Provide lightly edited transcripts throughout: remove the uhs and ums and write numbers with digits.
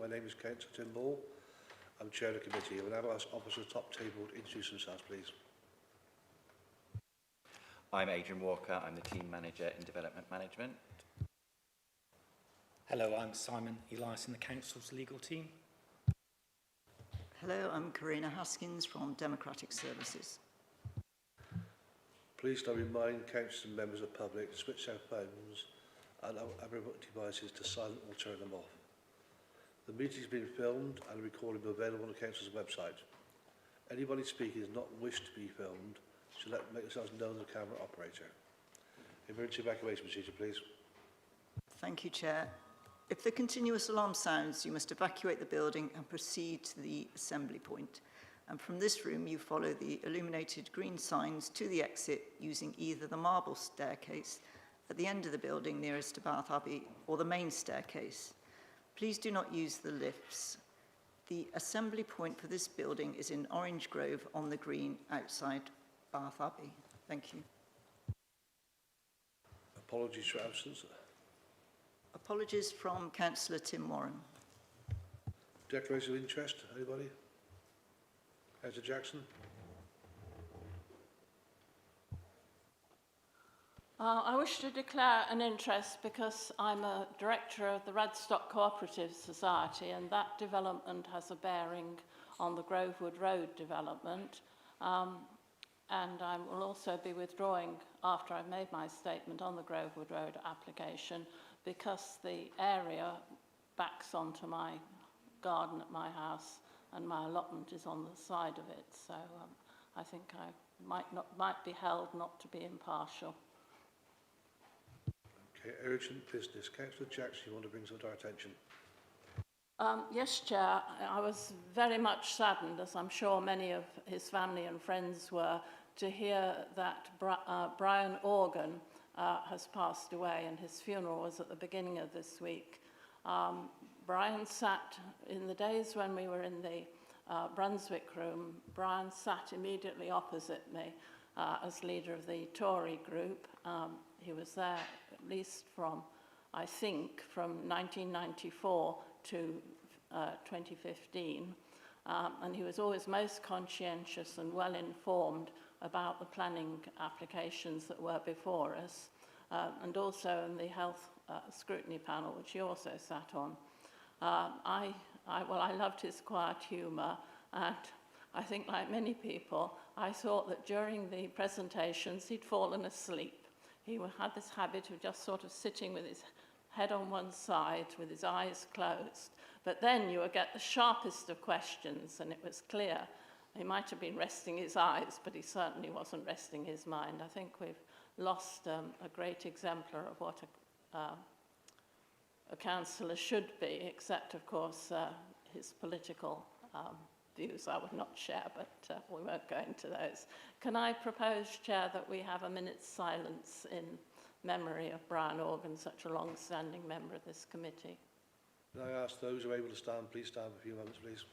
My name is Councillor Tim Ball. I'm Chair of the Committee. I would now ask Officer Top Table to introduce themselves, please. I'm Adrian Walker. I'm the Team Manager in Development Management. Hello, I'm Simon Elias in the Council's legal team. Hello, I'm Karina Haskins from Democratic Services. Please do remind councillors and members of the public to switch their phones and other devices to silent or turn them off. The meeting is being filmed and a recording will be available on the council's website. Anybody speaking does not wish to be filmed should make themselves known to the camera operator. Emergency evacuation procedure, please. Thank you, Chair. If the continuous alarm sounds, you must evacuate the building and proceed to the assembly point. And from this room, you follow the illuminated green signs to the exit using either the marble staircase at the end of the building nearest to Bath Abbey or the main staircase. Please do not use the lifts. The assembly point for this building is in Orange Grove on the green outside Bath Abbey. Thank you. Apologies for absence. Apologies from Councillor Tim Warren. Declaration of interest, anybody? Councillor Jackson. I wish to declare an interest because I'm a director of the Radstock Cooperative Society, and that development has a bearing on the Grovewood Road development. And I will also be withdrawing after I've made my statement on the Grovewood Road application because the area backs onto my garden at my house and my allotment is on the side of it. So I think I might be held not to be impartial. Okay, urgent business. Councillor Jackson, you want to bring some to our attention? Yes, Chair. I was very much saddened, as I'm sure many of his family and friends were, to hear that Brian Organ has passed away, and his funeral was at the beginning of this week. Brian sat, in the days when we were in the Brunswick room, Brian sat immediately opposite me as leader of the Tory group. He was there at least from, I think, from 1994 to 2015. And he was always most conscientious and well informed about the planning applications that were before us, and also in the health scrutiny panel, which he also sat on. I loved his quiet humour, and I think, like many people, I thought that during the presentations he'd fallen asleep. He had this habit of just sort of sitting with his head on one side with his eyes closed. But then you would get the sharpest of questions, and it was clear he might have been resting his eyes, but he certainly wasn't resting his mind. I think we've lost a great exemplar of what a councillor should be, except, of course, his political views I would not share, but we won't go into those. Can I propose, Chair, that we have a minute's silence in memory of Brian Organ, such a long-standing member of this committee? Can I ask those who are able to stand, please stand for a few moments, please.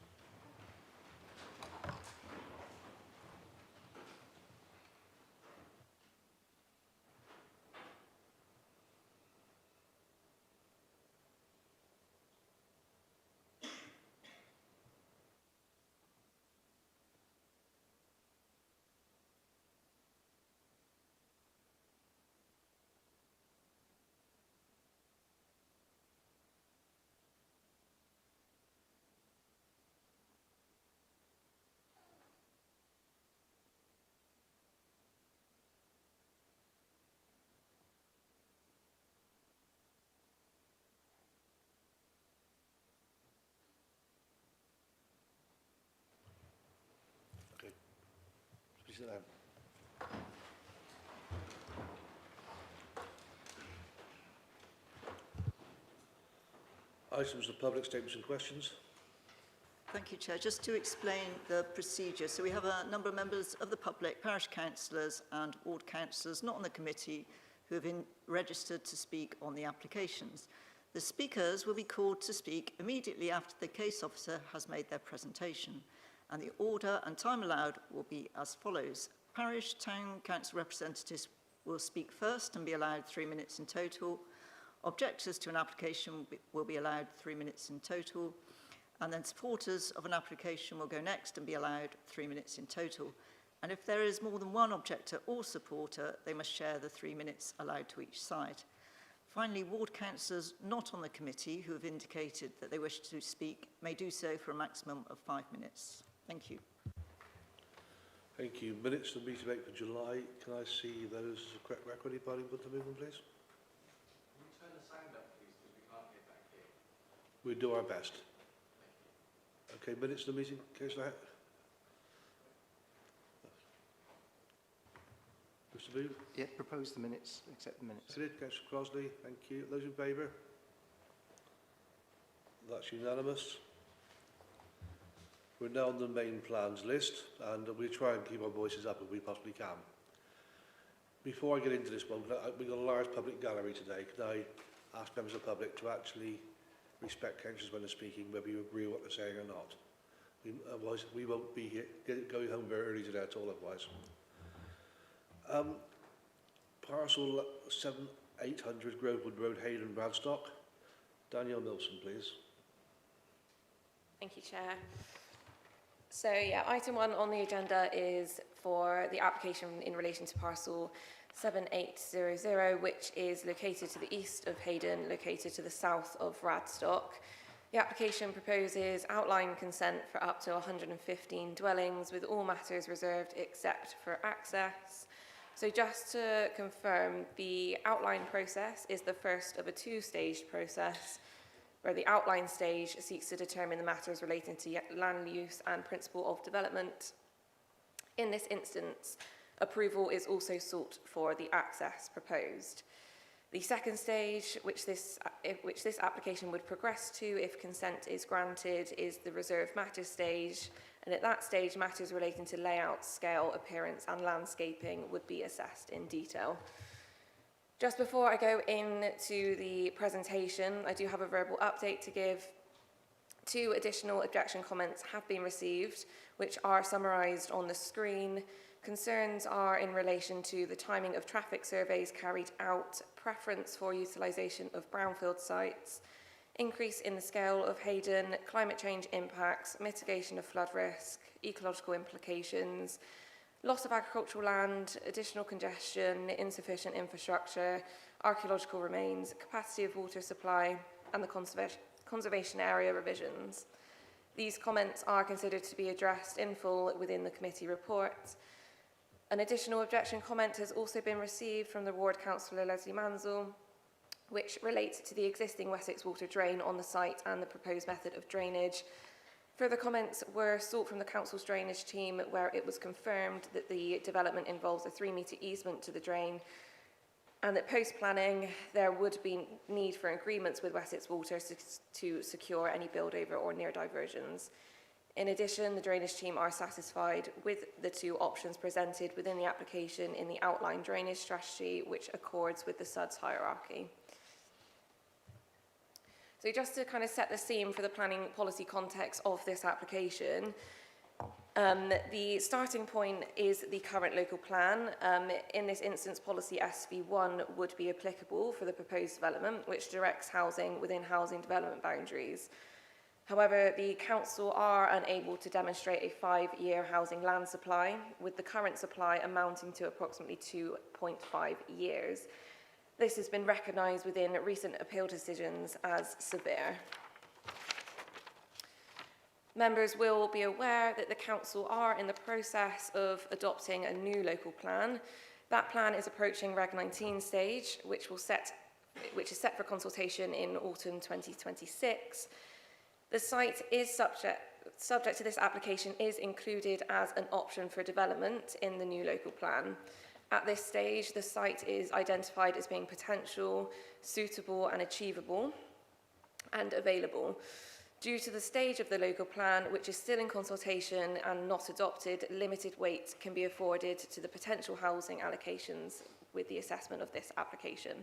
Please sit down. Items of public statements and questions. Thank you, Chair. Just to explain the procedure. So we have a number of members of the public, parish councillors and ward councillors not on the committee who have been registered to speak on the applications. The speakers will be called to speak immediately after the case officer has made their presentation, and the order and time allowed will be as follows. Parish town council representatives will speak first and be allowed 3 minutes in total. Objectors to an application will be allowed 3 minutes in total. and then supporters of an application will go next and be allowed 3 minutes in total. And if there is more than one objector or supporter, they must share the 3 minutes allowed to each side. Finally, ward councillors not on the committee who have indicated that they wish to speak may do so for a maximum of 5 minutes. Thank you. Thank you. Minutes of the meeting 8th of July. Can I see those as a correct record? Anybody want to move them, please? Can you turn the sound up, please, because we can't hear back here. We'll do our best. Okay, minutes of the meeting, Councillor Hett. Mr. Booth? Yeah, propose the minutes, accept the minutes. Seconded. Councillor Crosley, thank you. Those in favour? That's unanimous. We're now on the main plans list, and we'll try and keep our voices up if we possibly can. Before I get into this one, we've got a large public gallery today. Can I ask members of the public to actually respect councillors when they're speaking, whether you agree with what they're saying or not? Otherwise, we won't be here, going home very early today at all otherwise. Parcel 7800 Grovewood Road, Hayden, Bradstock. Danielle Milson, please. Thank you, Chair. So, yeah, item 1 on the agenda is for the application in relation to parcel 7800, which is located to the east of Hayden, located to the south of Radstock. The application proposes outline consent for up to 115 dwellings, with all matters reserved except for access. So just to confirm, the outline process is the first of a two-staged process, where the outline stage seeks to determine the matters relating to land use and principle of development. In this instance, approval is also sought for the access proposed. The second stage, which this application would progress to if consent is granted, is the reserved matters stage, and at that stage, matters relating to layout, scale, appearance and landscaping would be assessed in detail. Just before I go into the presentation, I do have a verbal update to give. 2 additional objection comments have been received, which are summarised on the screen. Concerns are in relation to the timing of traffic surveys carried out, preference for utilisation of brownfield sites, increase in the scale of Hayden, climate change impacts, mitigation of flood risk, ecological implications, loss of agricultural land, additional congestion, insufficient infrastructure, archaeological remains, capacity of water supply, and the conservation area revisions. These comments are considered to be addressed in full within the committee report. An additional objection comment has also been received from the Ward Councillor Leslie Mansell, which relates to the existing Wessex water drain on the site and the proposed method of drainage. Further comments were sought from the Council's drainage team, where it was confirmed that the development involves a 3-metre easement to the drain, and that post-planning there would be need for agreements with Wessex Water to secure any build-over or near diversions. In addition, the drainage team are satisfied with the 2 options presented within the application in the outline drainage strategy, which accords with the SUDS hierarchy. So just to kind of set the scene for the planning policy context of this application, the starting point is the current local plan. In this instance, policy SV1 would be applicable for the proposed development, which directs housing within housing development boundaries. However, the council are unable to demonstrate a 5-year housing land supply, with the current supply amounting to approximately 2.5 years. This has been recognised within recent appeal decisions as severe. Members will be aware that the council are in the process of adopting a new local plan. That plan is approaching Reg 19 stage, which is set for consultation in autumn 2026. The site is subject to this application is included as an option for development in the new local plan. At this stage, the site is identified as being potential, suitable and achievable and available. Due to the stage of the local plan, which is still in consultation and not adopted, limited weight can be afforded to the potential housing allocations with the assessment of this application.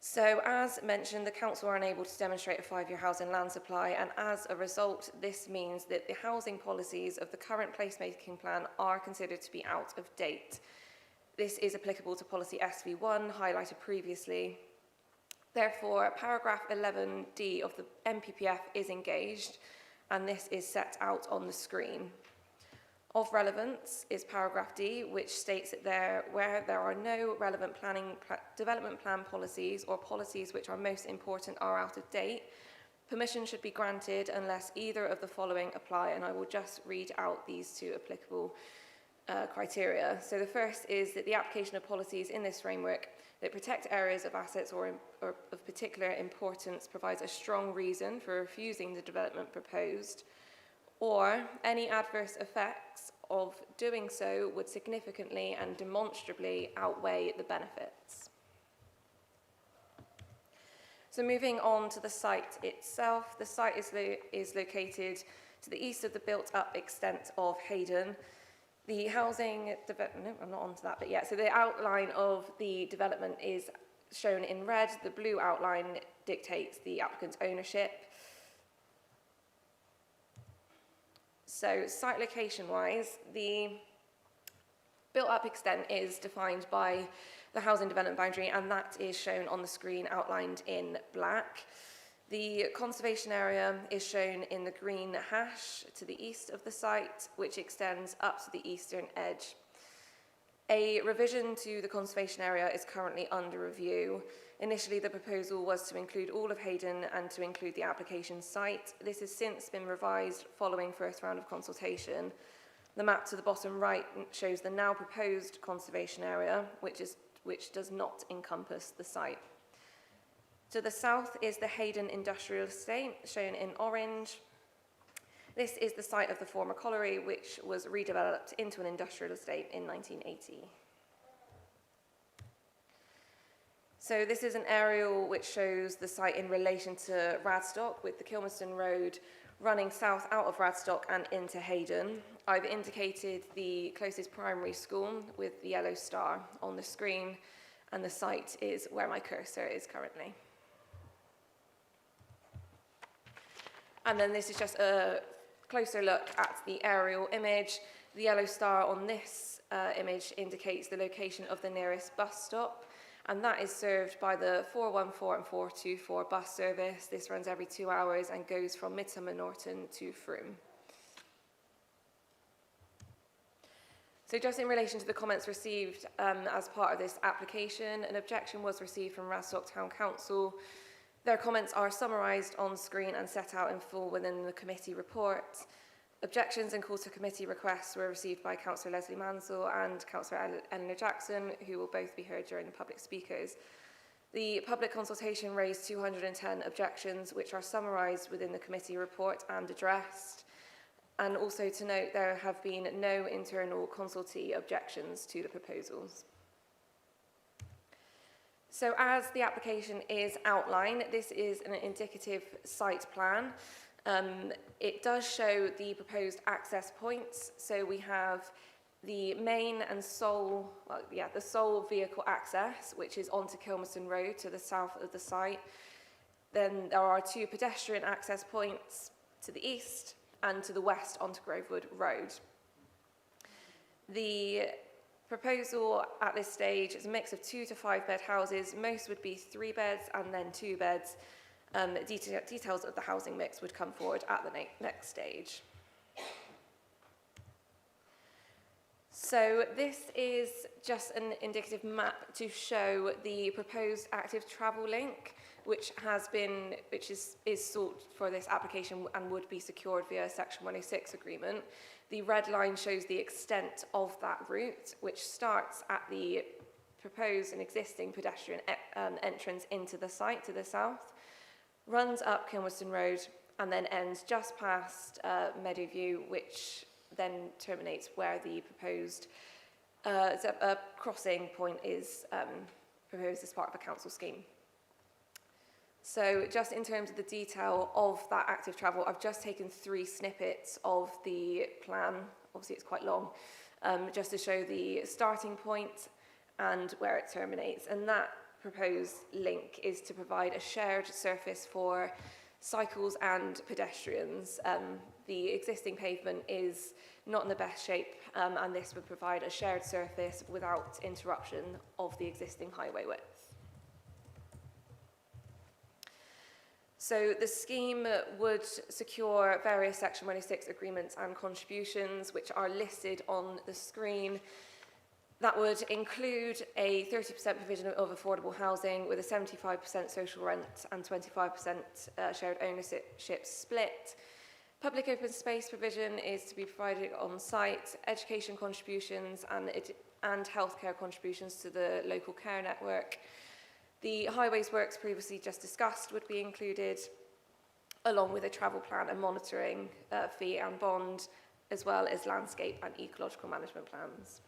So, as mentioned, the council are unable to demonstrate a 5-year housing land supply, and as a result, this means that the housing policies of the current placemaking plan are considered to be out of date. This is applicable to policy SV1, highlighted previously. Therefore, paragraph 11D of the MPPF is engaged, and this is set out on the screen. Of relevance is paragraph D, which states that where there are no relevant development plan policies or policies which are most important are out of date, permission should be granted unless either of the following apply, and I will just read out these two applicable criteria. So the first is that the application of policies in this framework that protect areas of assets or of particular importance provides a strong reason for refusing the development proposed, or any adverse effects of doing so would significantly and demonstrably outweigh the benefits. So moving on to the site itself, the site is located to the east of the built-up extent of Hayden. The housing development, no, I'm not on to that, but yeah, so the outline of the development is shown in red. The blue outline dictates the applicant's ownership. So site location-wise, the built-up extent is defined by the housing development boundary, and that is shown on the screen outlined in black. The conservation area is shown in the green hash to the east of the site, which extends up to the eastern edge. A revision to the conservation area is currently under review. Initially, the proposal was to include all of Hayden and to include the application site. This has since been revised following first round of consultation. The map to the bottom right shows the now proposed conservation area, which does not encompass the site. To the south is the Hayden Industrial Estate, shown in orange. This is the site of the former colliery, which was redeveloped into an industrial estate in 1980. So this is an aerial which shows the site in relation to Radstock, with the Kilmerston Road running south out of Radstock and into Hayden. I've indicated the closest primary school with the yellow star on the screen, and the site is where my cursor is currently. And then this is just a closer look at the aerial image. The yellow star on this image indicates the location of the nearest bus stop, and that is served by the 414 and 424 bus service. This runs every 2 hours and goes from Midsummer Norton to Frome. So just in relation to the comments received as part of this application, an objection was received from Radstock Town Council. Their comments are summarised on screen and set out in full within the committee report. Objections and calls to committee requests were received by Councillor Leslie Mansell and Councillor Eleanor Jackson, who will both be heard during the public speakers. The public consultation raised 210 objections, which are summarised within the committee report and addressed. And also to note, there have been no internal consultee objections to the proposals. So as the application is outlined, this is an indicative site plan. It does show the proposed access points. So we have the main and sole, the sole vehicle access, which is onto Kilmerston Road to the south of the site. Then there are 2 pedestrian access points to the east and to the west onto Grovewood Road. The proposal at this stage is a mix of 2 to 5 bed houses. Most would be 3 beds and then 2 beds. Details of the housing mix would come forward at the next stage. So this is just an indicative map to show the proposed active travel link, which is sought for this application and would be secured via Section 106 agreement. The red line shows the extent of that route, which starts at the proposed and existing pedestrian entrance into the site to the south, runs up Kilmerston Road, and then ends just past Meadowview, which then terminates where the proposed crossing point is proposed as part of a council scheme. So just in terms of the detail of that active travel, I've just taken 3 snippets of the plan. Obviously, it's quite long, just to show the starting point and where it terminates. And that proposed link is to provide a shared surface for cycles and pedestrians. The existing pavement is not in the best shape, and this would provide a shared surface without interruption of the existing highway width. So the scheme would secure various Section 106 agreements and contributions which are listed on the screen. That would include a 30% provision of affordable housing with a 75% social rent and 25% shared ownership split. Public open space provision is to be provided on site, education contributions and healthcare contributions to the local care network. The highways works previously just discussed would be included, along with a travel plan and monitoring fee and bond, as well as landscape and ecological management plans.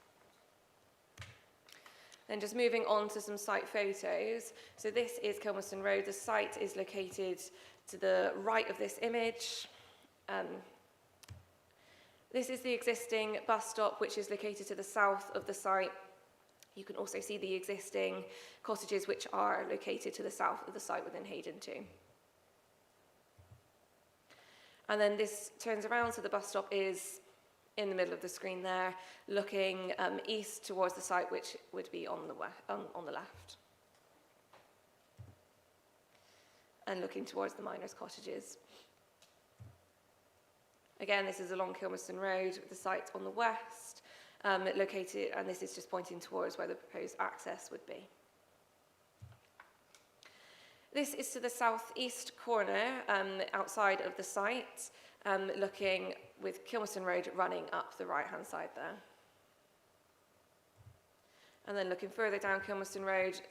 Then just moving on to some site photos. So this is Kilmerston Road. The site is located to the right of this image. This is the existing bus stop, which is located to the south of the site. You can also see the existing cottages, which are located to the south of the site within Hayden too. And then this turns around, so the bus stop is in the middle of the screen there, looking east towards the site, which would be on the left. And looking towards the miners' cottages. Again, this is along Kilmerston Road, with the site on the west, located, and this is just pointing towards where the proposed access would be. This is to the southeast corner, outside of the site, looking with Kilmerston Road running up the right-hand side there. And then looking further down Kilmerston Road,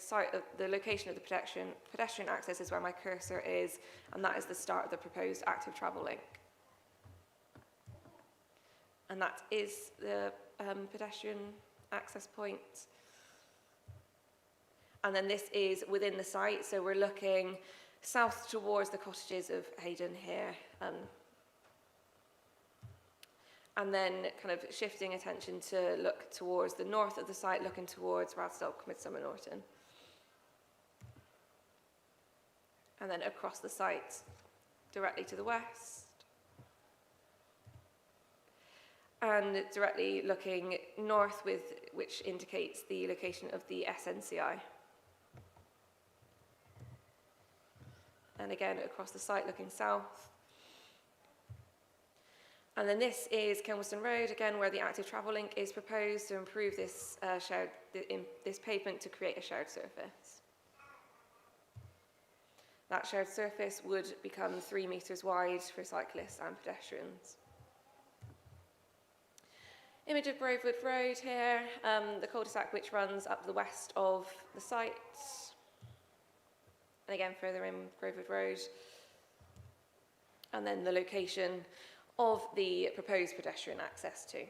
the location of the pedestrian access is where my cursor is, and that is the start of the proposed active travel link. And that is the pedestrian access point. And then this is within the site, so we're looking south towards the cottages of Hayden here. And then kind of shifting attention to look towards the north of the site, looking towards Radstock, Midsummer Norton. And then across the site, directly to the west. And directly looking north, which indicates the location of the SNCI. And again, across the site, looking south. And then this is Kilmerston Road, again, where the active travel link is proposed to improve this this pavement to create a shared surface. That shared surface would become 3 metres wide for cyclists and pedestrians. Image of Grovewood Road here, the cul-de-sac which runs up the west of the site. And again, further in Grovewood Road. And then the location of the proposed pedestrian access too.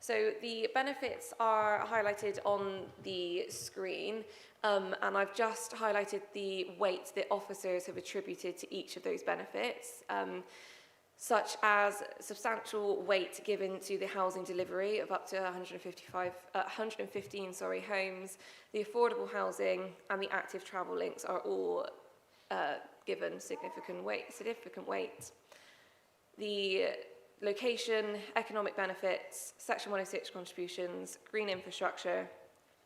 So the benefits are highlighted on the screen, and I've just highlighted the weight that officers have attributed to each of those benefits. Such as substantial weight given to the housing delivery of up to 115 homes, the affordable housing and the active travel links are all given significant weight. The location, economic benefits, Section 106 contributions, green infrastructure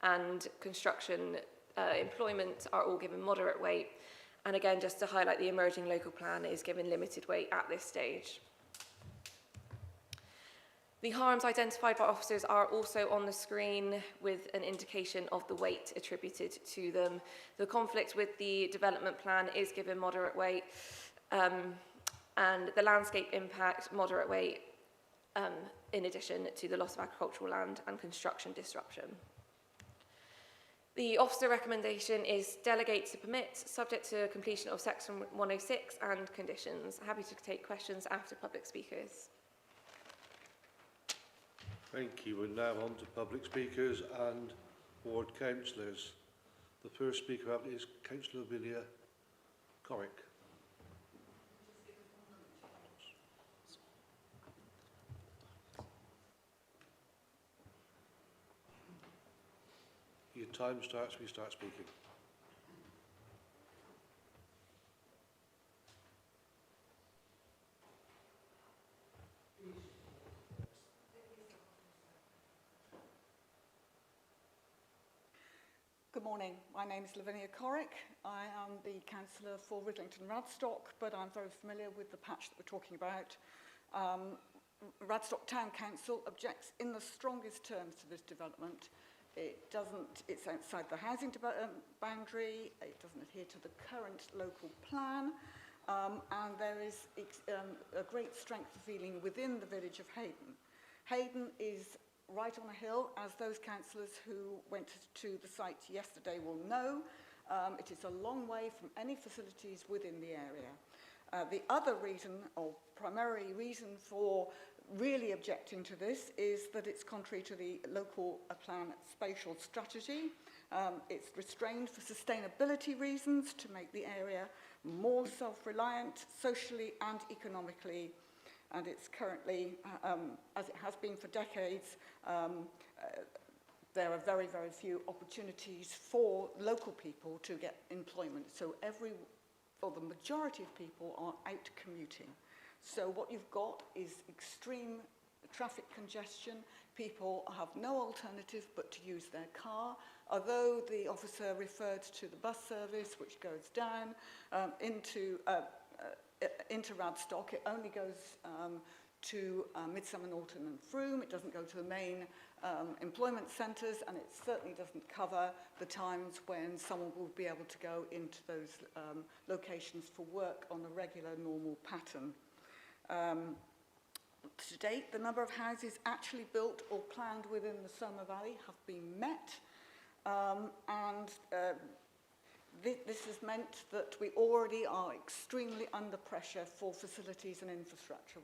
and construction employment are all given moderate weight. And again, just to highlight, the emerging local plan is given limited weight at this stage. The harms identified by officers are also on the screen with an indication of the weight attributed to them. The conflict with the development plan is given moderate weight, and the landscape impact, moderate weight, in addition to the loss of agricultural land and construction disruption. The officer recommendation is delegate to permit, subject to completion of Section 106 and conditions. Happy to take questions after public speakers. Thank you. We're now on to public speakers and ward councillors. The first speaker up is Councillor Villiers Corrick. Your time starts when you start speaking. Good Good morning. My name is Lavinia Corrick. I am the councillor for Ridlington Radstock, but I'm very familiar with the patch that we're talking about. Radstock Town Council objects in the strongest terms to this development. It's outside the housing boundary, it doesn't adhere to the current local plan, and there is a great strength of feeling within the village of Hayden. Hayden is right on a hill, as those councillors who went to the site yesterday will know. It is a long way from any facilities within the area. The other reason, or primary reason for really objecting to this, is that it's contrary to the local plan spatial strategy. It's restrained for sustainability reasons to make the area more self-reliant socially and economically. And it's currently, as it has been for decades, there are very, very few opportunities for local people to get employment. So the majority of people are out commuting. So what you've got is extreme traffic congestion. People have no alternative but to use their car. Although the officer referred to the bus service, which goes down into Radstock, it only goes to Midsummer Norton and Frome. It doesn't go to the main employment centres, and it certainly doesn't cover the times when someone will be able to go into those locations for work on a regular, normal pattern. To date, the number of houses actually built or planned within the Somer Valley have been met, this has meant that we already are extremely under pressure for facilities and infrastructure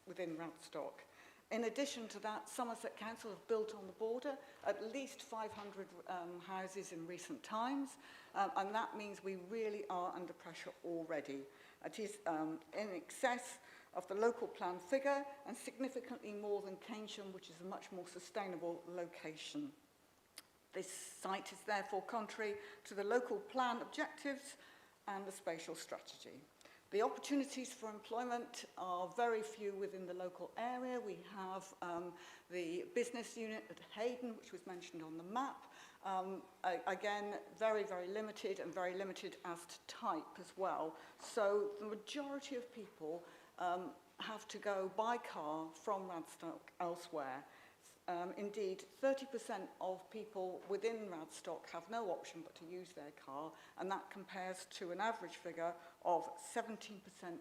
within Radstock. In addition to that, Somerset Council have built on the border at least 500 houses in recent times, and that means we really are under pressure already. It is in excess of the local plan figure and significantly more than Keynsham, which is a much more sustainable location. This site is therefore contrary to the local plan objectives and the spatial strategy. The opportunities for employment are very few within the local area. We have the business unit at Hayden, which was mentioned on the map. Again, very, very limited, and very limited as to type as well. So the majority of people have to go by car from Radstock elsewhere. Indeed, 30% of people within Radstock have no option but to use their car, and that compares to an average figure of 17%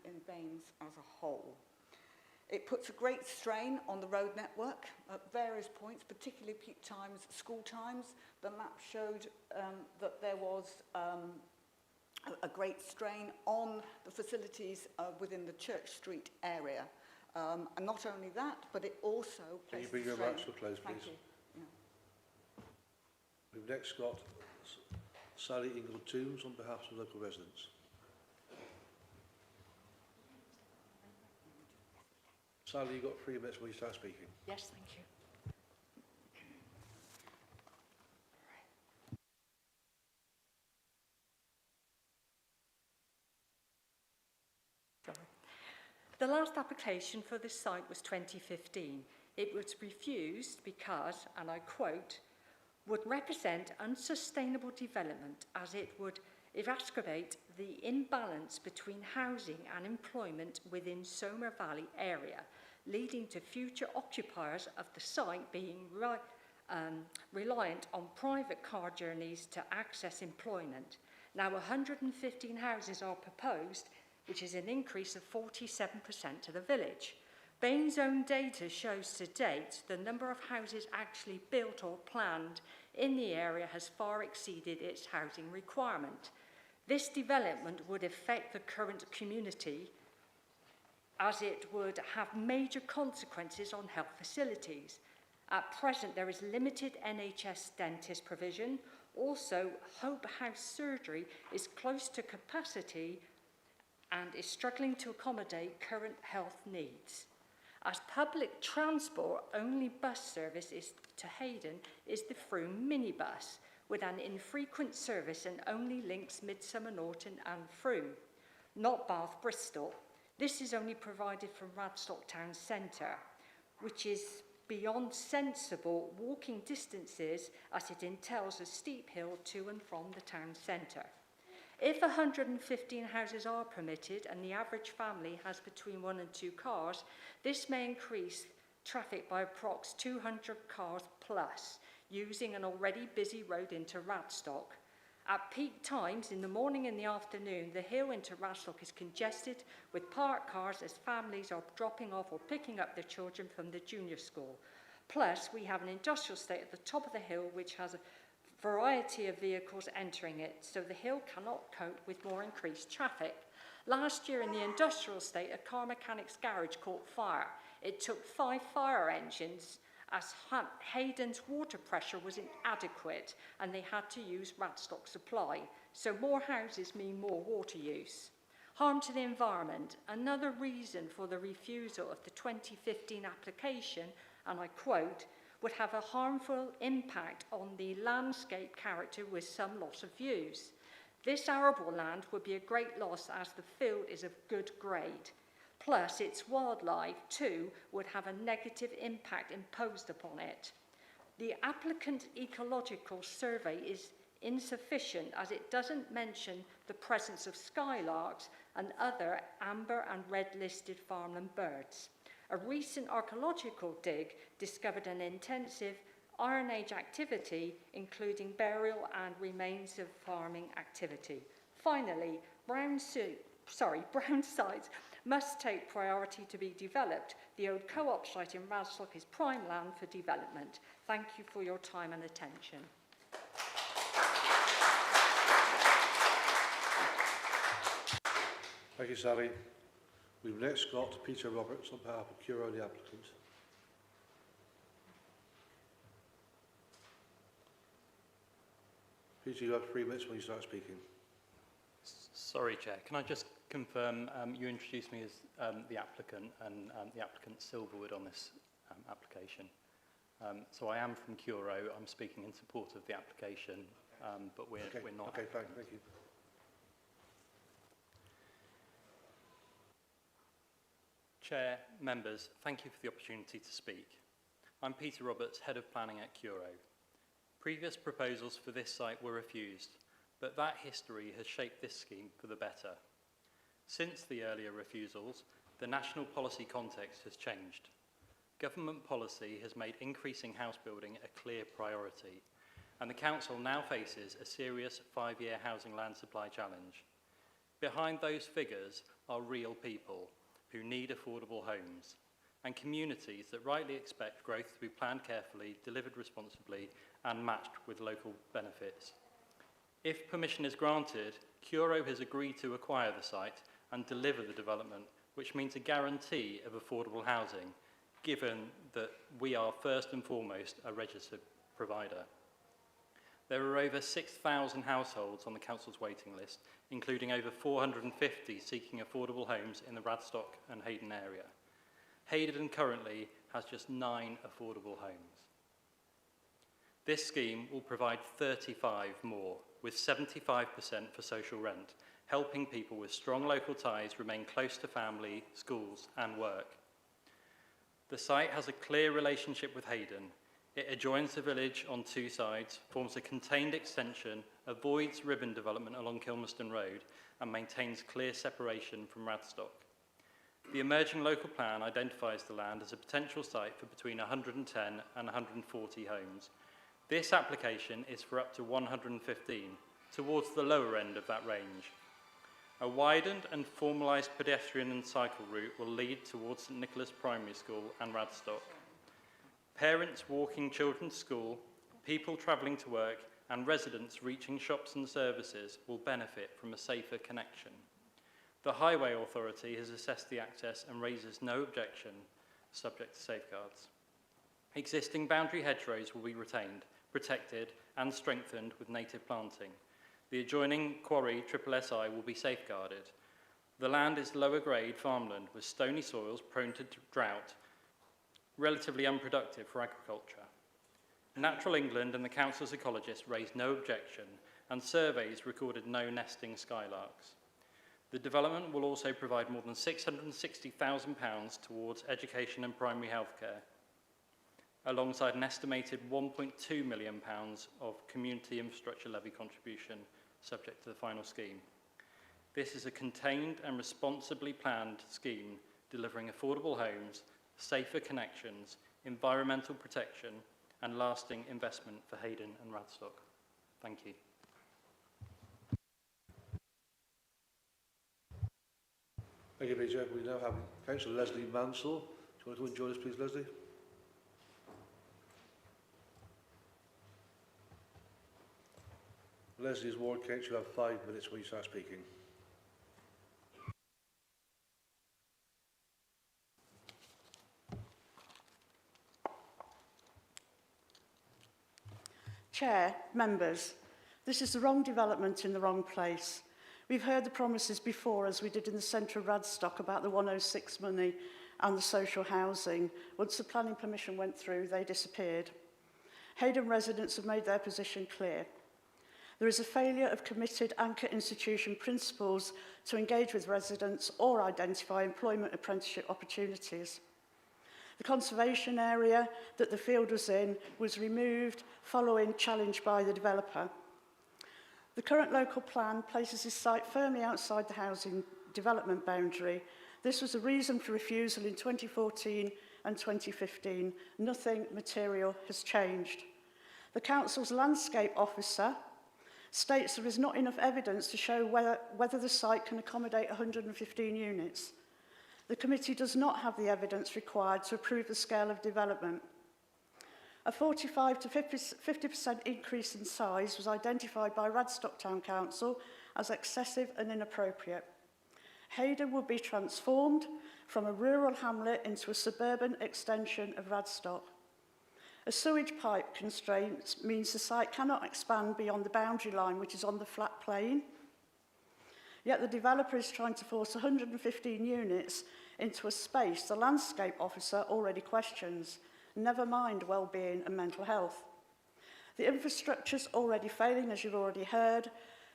in Baines as a whole. It puts a great strain on the road network at various points, particularly peak times, school times. The map showed that there was a great strain on the facilities within the Church Street area. And not only that, but it also places Can you bring your strain. mics to a close, please? Thank you. Yeah. We've next got Sally Ingle-Toombs on behalf of local residents. Sally, you've got 3 minutes when you start speaking. Yes, thank you. Sorry. The last application for this site was 2015. It was refused because, and I quote, would represent unsustainable development as it would exacerbate the imbalance between housing and employment within Somer Valley area, leading to future occupiers of the site being reliant on private car journeys to access employment. Now 115 houses are proposed, which is an increase of 47% to the village. Bain's own data shows to date the number of houses actually built or planned in the area has far exceeded its housing requirement. This development would affect the current community as it would have major consequences on health facilities. At present, there is limited NHS dentist provision. Also, Hope House Surgery is close to capacity and is struggling to accommodate current health needs. As public transport, only bus service to Hayden is the Frome minibus, with an infrequent service and only links Midsummer Norton and Frome, not Bath Bristol. This is only provided from Radstock Town Centre, which is beyond sensible walking distances as it entails a steep hill to and from the town centre. If 115 houses are permitted and the average family has between 1 and 2 cars, this may increase traffic by approx 200 cars plus, using an already busy road into Radstock. At peak times, in the morning and the afternoon, the hill into Radstock is congested with parked cars as families are dropping off or picking up their children from the junior school. Plus, we have an industrial estate at the top of the hill which has a variety of vehicles entering it, so the hill cannot cope with more increased traffic. Last year in the industrial estate, a car mechanic's garage caught fire. It took 5 fire engines as Hayden's water pressure was inadequate and they had to use Radstock supply. So more houses mean more water use. Harm to the environment. Another reason for the refusal of the 2015 application, and I quote, would have a harmful impact on the landscape character with some loss of views. This arable land would be a great loss as the field is of good grade. Plus, its wildlife, too, would have a negative impact imposed upon it. The applicant's ecological survey is insufficient as it doesn't mention the presence of skylarks and other amber and red listed farmland birds. A recent archaeological dig discovered an intensive Iron Age activity, including burial and remains of farming activity. Finally, brown sites must take priority to be developed. The old co-op site in Radstock is prime land for development. Thank you for your time and attention. Thank you, Sally. We've next got Peter Roberts on behalf of Curo, the applicant. Peter, you have 3 minutes when you start speaking. Sorry, Chair. Can I just confirm you introduced me as the applicant and the applicant Silverwood on this application. So I am from Curo. I'm speaking in support of the application, but we're not. Okay, fine. Thank you. Chair, members, thank you for the opportunity to speak. I'm Peter Roberts, Head of Planning at Curo. Previous proposals for this site were refused, but that history has shaped this scheme for the better. Since the earlier refusals, the national policy context has changed. Government policy has made increasing house building a clear priority, and the Council now faces a serious 5-year housing land supply challenge. Behind those figures are real people who need affordable homes, and communities that rightly expect growth to be planned carefully, delivered responsibly, and matched with local benefits. If permission is granted, Curo has agreed to acquire the site and deliver the development, which means a guarantee of affordable housing, given that we are first and foremost a registered provider. There are over 6,000 households on the Council's waiting list, including over 450 seeking affordable homes in the Radstock and Hayden area. Hayden currently has just 9 affordable homes. This scheme will provide 35 more, with 75% for social rent, helping people with strong local ties remain close to family, schools and work. The site has a clear relationship with Hayden. It adjoins the village on 2 sides, forms a contained extension, avoids ribbon development along Kilmerston Road, and maintains clear separation from Radstock. The emerging local plan identifies the land as a potential site for between 110 and 140 homes. This application is for up to 115, towards the lower end of that range. A widened and formalised pedestrian and cycle route will lead towards St Nicholas Primary School and Radstock. Parents walking children to school, people travelling to work, and residents reaching shops and services will benefit from a safer connection. The Highway Authority has assessed the access and raises no objection, subject to safeguards. Existing boundary hedgerows will be retained, protected and strengthened with native planting. The adjoining quarry SSSI will be safeguarded. The land is lower grade farmland with stony soils prone to drought, relatively unproductive for agriculture. Natural England and the Council's ecologists raised no objection, and surveys recorded no nesting skylarks. The development will also provide more than £660,000 towards education and primary healthcare. alongside an estimated £1.2 million of community infrastructure levy contribution subject to the final scheme. This is a contained and responsibly planned scheme delivering affordable homes, safer connections, environmental protection and lasting investment for Hayden and Radstock. Thank you. Thank you, Peter. We now have Councillor Leslie Mansell. Do you want to join us, please, Leslie? Leslie's ward councillor, you have 5 minutes when you start speaking. Chair, members, this is the wrong development in the wrong place. We've heard the promises before, as we did in the centre of Radstock, about the 106 money and the social housing. Once the planning permission went through, they disappeared. Hayden residents have made their position clear. There is a failure of committed anchor institution principals to engage with residents or identify employment apprenticeship opportunities. The conservation area that the field was in was removed following challenge by the developer. The current local plan places this site firmly outside the housing development boundary. This was a reason for refusal in 2014 and 2015. Nothing material has changed. The council's landscape officer states there is not enough evidence to show whether the site can accommodate 115 units. The committee does not have the evidence required to approve the scale of development. A 45 to 50% increase in size was identified by Radstock Town Council as excessive and inappropriate. Hayden will be transformed from a rural hamlet into a suburban extension of Radstock. A sewage pipe constraint means the site cannot expand beyond the boundary line, which is on the flat plain. Yet the developer is trying to force 115 units into a space the landscape officer already questions, never mind well-being and mental health. The infrastructure's already failing, as you've already heard.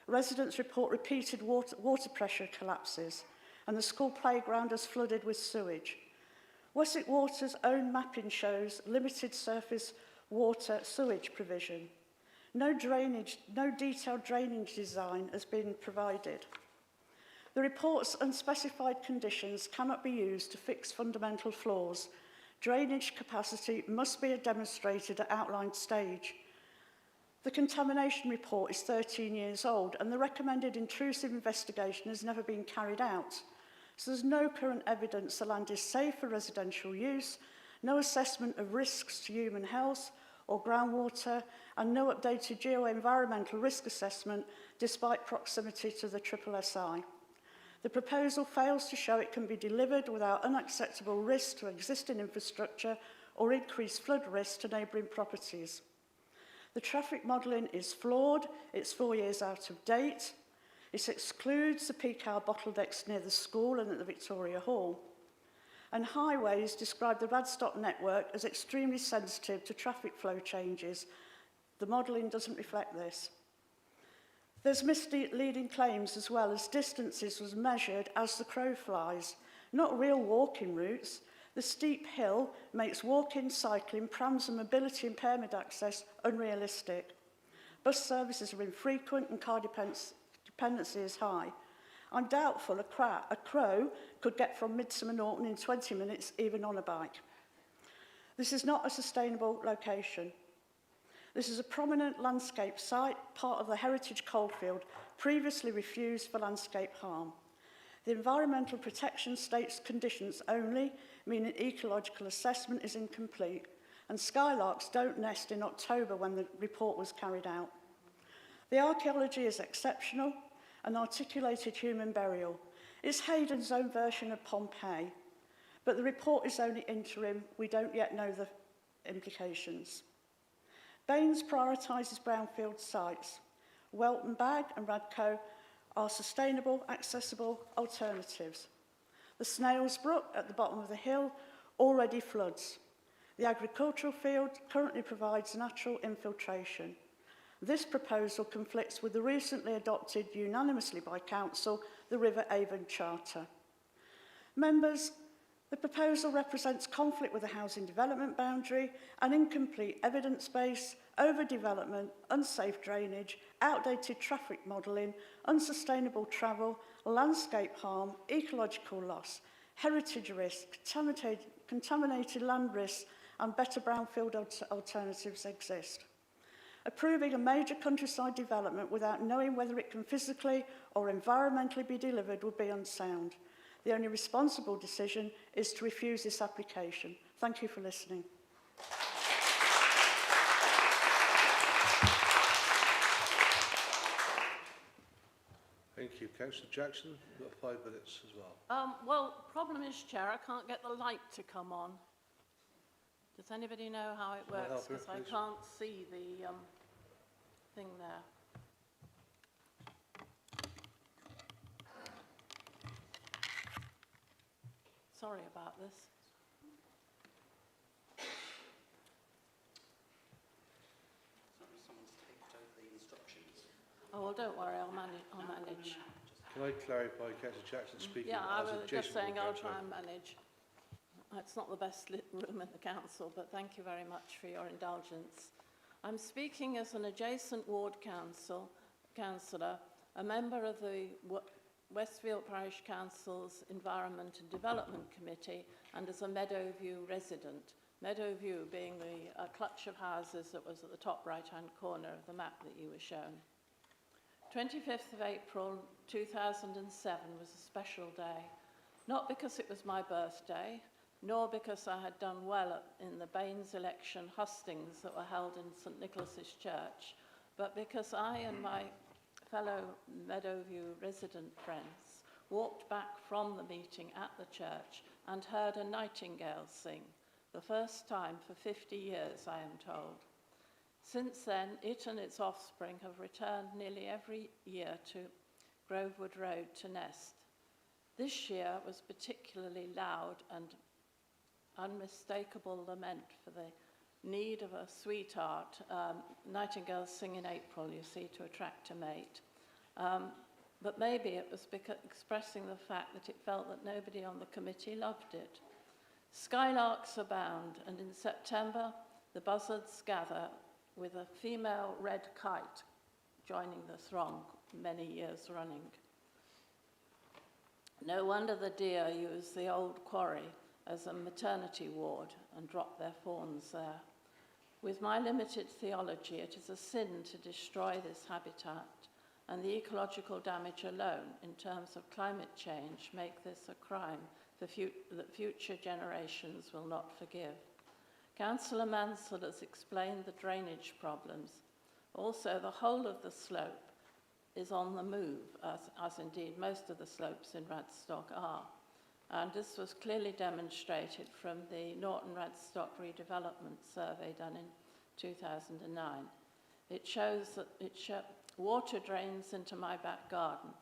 Residents report repeated water pressure collapses, and the school playground is flooded with sewage. Wessex Water's own mapping shows limited surface water sewage provision. No detailed drainage design has been provided. The report's unspecified conditions cannot be used to fix fundamental flaws. Drainage capacity must be demonstrated at outlined stage. The contamination report is 13 years old, and the recommended intrusive investigation has never been carried out. So there's no current evidence the land is safe for residential use, no assessment of risks to human health or groundwater, and no updated geo-environmental risk assessment despite proximity to the SSSI. The proposal fails to show it can be delivered without unacceptable risk to existing infrastructure or increased flood risk to neighbouring properties. The traffic modelling is flawed, it's 4 years out of date, it excludes the peak hour bottlenecks near the school and at the Victoria Hall. And highways describe the Radstock network as extremely sensitive to traffic flow changes. The modelling doesn't reflect this. There's misleading claims as well, as distances was measured as the crow flies, not real walking routes. The steep hill makes walking, cycling, prams and mobility impairment access unrealistic. Bus services are infrequent and car dependency is high. I'm doubtful a crow could get from Midsummer Norton in 20 minutes, even on a bike. This is not a sustainable location. This is a prominent landscape site, part of the Heritage Coalfield, previously refused for landscape harm. The environmental protection states conditions only, meaning ecological assessment is incomplete, and skylarks don't nest in October when the report was carried out. The archaeology is exceptional, an articulated human burial. It's Hayden's own version of Pompeii, but the report is only interim. We don't yet know the implications. Baines prioritises brownfield sites. Welton Bag and Radco are sustainable, accessible alternatives. The Snails Brook at the bottom of the hill already floods. The agricultural field currently provides natural infiltration. This proposal conflicts with the recently adopted unanimously by Council, the River Avon Charter. Members, The proposal represents conflict with the housing development boundary, an incomplete evidence base, overdevelopment, unsafe drainage, outdated traffic modelling, unsustainable travel, landscape harm, ecological loss, heritage risk, contaminated land risks, and better brownfield alternatives exist. Approving a major countryside development without knowing whether it can physically or environmentally be delivered would be unsound. The only responsible decision is to refuse this application. Thank you for listening. Thank you. Councillor Jackson, you've got 5 minutes as well. Well, problem is, Chair, I can't get the light to come on. Does anybody know how it Can I works? help you, Because I please? can't see the thing there. Sorry about this. Oh, well, don't worry, I'll manage. Can I clarify, Councillor Jackson speaking Yeah, I as was a just Jason saying I'll Ward try councillor? and manage. It's not the best lit room in the council, but thank you very much for your indulgence. I'm speaking as an adjacent ward councillor, a member of the Westfield Parish Council's Environment and Development Committee, and as a Meadowview resident. Meadowview being the clutch of houses that was at the top right-hand corner of the map that you were shown. 25th of April 2007 was a special day, not because it was my birthday, nor because I had done well in the Baines election hustings that were held in St Nicholas's Church, but because I and my fellow Meadowview resident friends walked back from the meeting at the church and heard a nightingale sing, the first time for 50 years, I am told. Since then, it and its offspring have returned nearly every year to Grovewood Road to nest. This year was particularly loud and unmistakable lament for the need of a sweetheart. Nightingales sing in April, you see, to attract a mate. But maybe it was expressing the fact that it felt that nobody on the committee loved it. Skylarks abound, and in September, the buzzards gather with a female red kite joining the throng many years running. No wonder the deer use the old quarry as a maternity ward and drop their fawns there. With my limited theology, it is a sin to destroy this habitat, and the ecological damage alone, in terms of climate change, make this a crime that future generations will not forgive. Councillor Mansell has explained the drainage problems. Also, the whole of the slope is on the move, as indeed most of the slopes in Radstock are. And this was clearly demonstrated from the Norton Radstock redevelopment survey done in 2009. It shows that water drains into my back garden,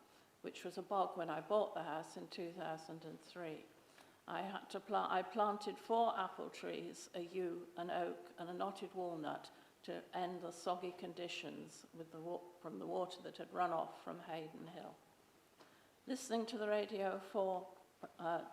which was a bog when I bought the house in 2003. I planted 4 apple trees, a yew, an oak, and a knotted walnut to end the soggy conditions from the water that had run off from Hayden Hill. Listening to the Radio 4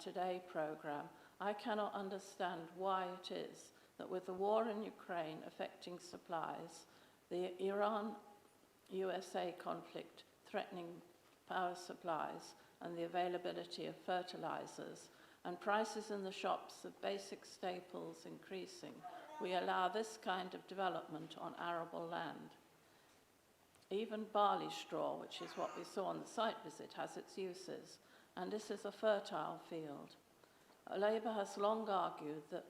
Today programme, I cannot understand why it is that with the war in Ukraine affecting supplies, the Iran-USA conflict threatening power supplies and the availability of fertilisers, and prices in the shops of basic staples increasing, we allow this kind of development on arable land. Even barley straw, which is what we saw on the site visit, has its uses, and this is a fertile field. Labour has long argued that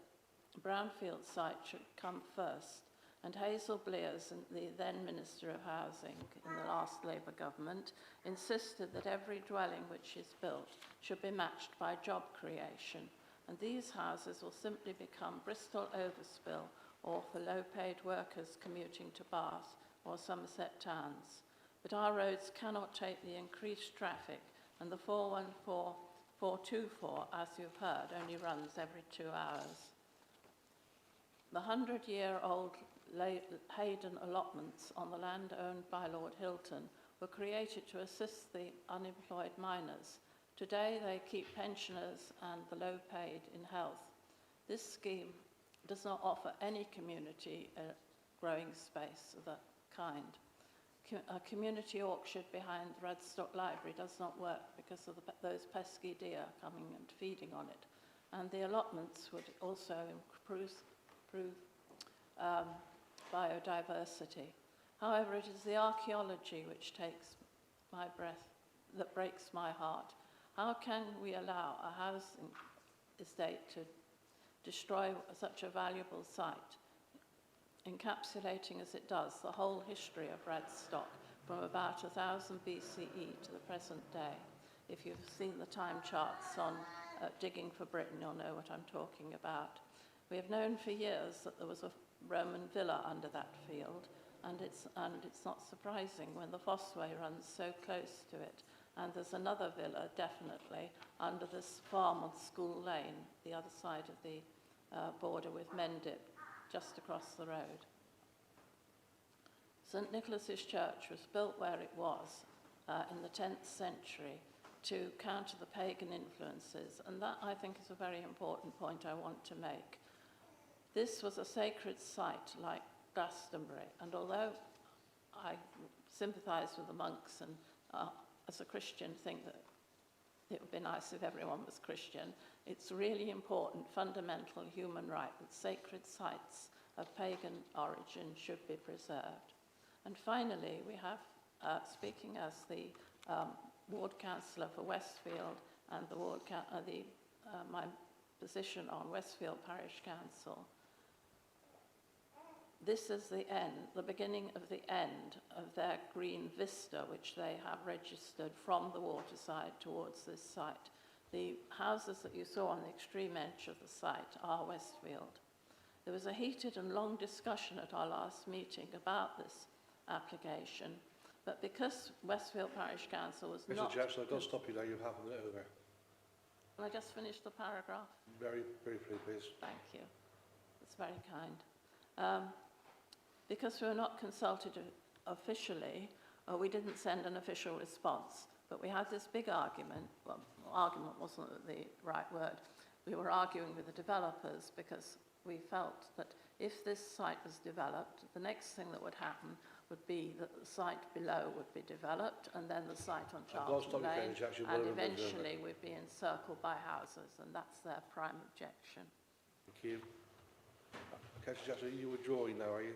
brownfield sites should come first, and Hazel Blears, the then Minister of Housing in the last Labour government, insisted that every dwelling which is built should be matched by job creation, and these houses will simply become Bristol overspill or for low-paid workers commuting to Bath or Somerset towns. But our roads cannot take the increased traffic, and the 424, as you've heard, only runs every 2 hours. The 100-year-old Hayden allotments on the land owned by Lord Hilton were created to assist the unemployed miners Today they keep pensioners and the low paid in health. This scheme does not offer any community a growing space of that kind. A community orchard behind Radstock Library does not work because of those pesky deer coming and feeding on it. And the allotments would also improve biodiversity. However, it is the archaeology which takes my breath, that breaks my heart. How can we allow a housing estate to destroy such a valuable site, encapsulating as it does the whole history of Radstock from about 1000 BCE to the present day? If you've seen the time charts on Digging for Britain, you'll know what I'm talking about. We have known for years that there was a Roman villa under that field, and it's not surprising when the Fossway runs so close to it. And there's another villa, definitely, under this farm on School Lane, the other side of the border with Mendip, just across the road. St Nicholas's Church was built where it was in the 10th century to counter the pagan influences, and that, I think, is a very important point I want to make. This was a sacred site like Glastonbury, and although I sympathise with the monks and as a Christian think that it would be nice if everyone was Christian, it's really important, fundamental human right that sacred sites of pagan origin should be preserved. And finally, we have, speaking as the ward councillor for Westfield and the my position on Westfield Parish Council, this is the end, the beginning of the end of their green vista, which they have registered from the waterside towards this site. The houses that you saw on the extreme edge of the site are Westfield. There was a heated and long discussion at our last meeting about this application, but because Westfield Parish Council was not... Mr Jackson, I've got to stop you now, you have a minute over. Can I just finish the paragraph? Very briefly, please. Thank you. That's very kind. Because we were not consulted officially, we didn't send an official response, but we had this big argument. Well, argument wasn't the right word. We were arguing with the developers because we felt that if this site was developed, the next thing that would happen would be that the site below would be developed, and then the site on Charlton Lane, and eventually we'd be encircled by houses, and that's their prime objection. Thank you. Councillor Jackson, you withdrawing now, are you?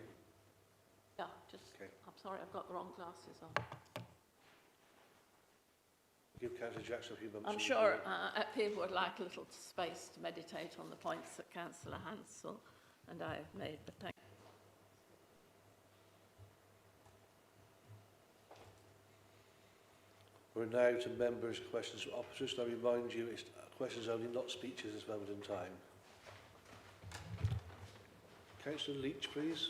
Yeah, just, okay. I'm sorry, I've got the wrong glasses on. Give Councillor Jackson a few moments. I'm sure people would like a little space to meditate on the points that Councillor Hansel and I have made, but thank you. We're now to members' questions from officers. I remind you, it's questions only, not speeches at this moment in time. Councillor Leach, please.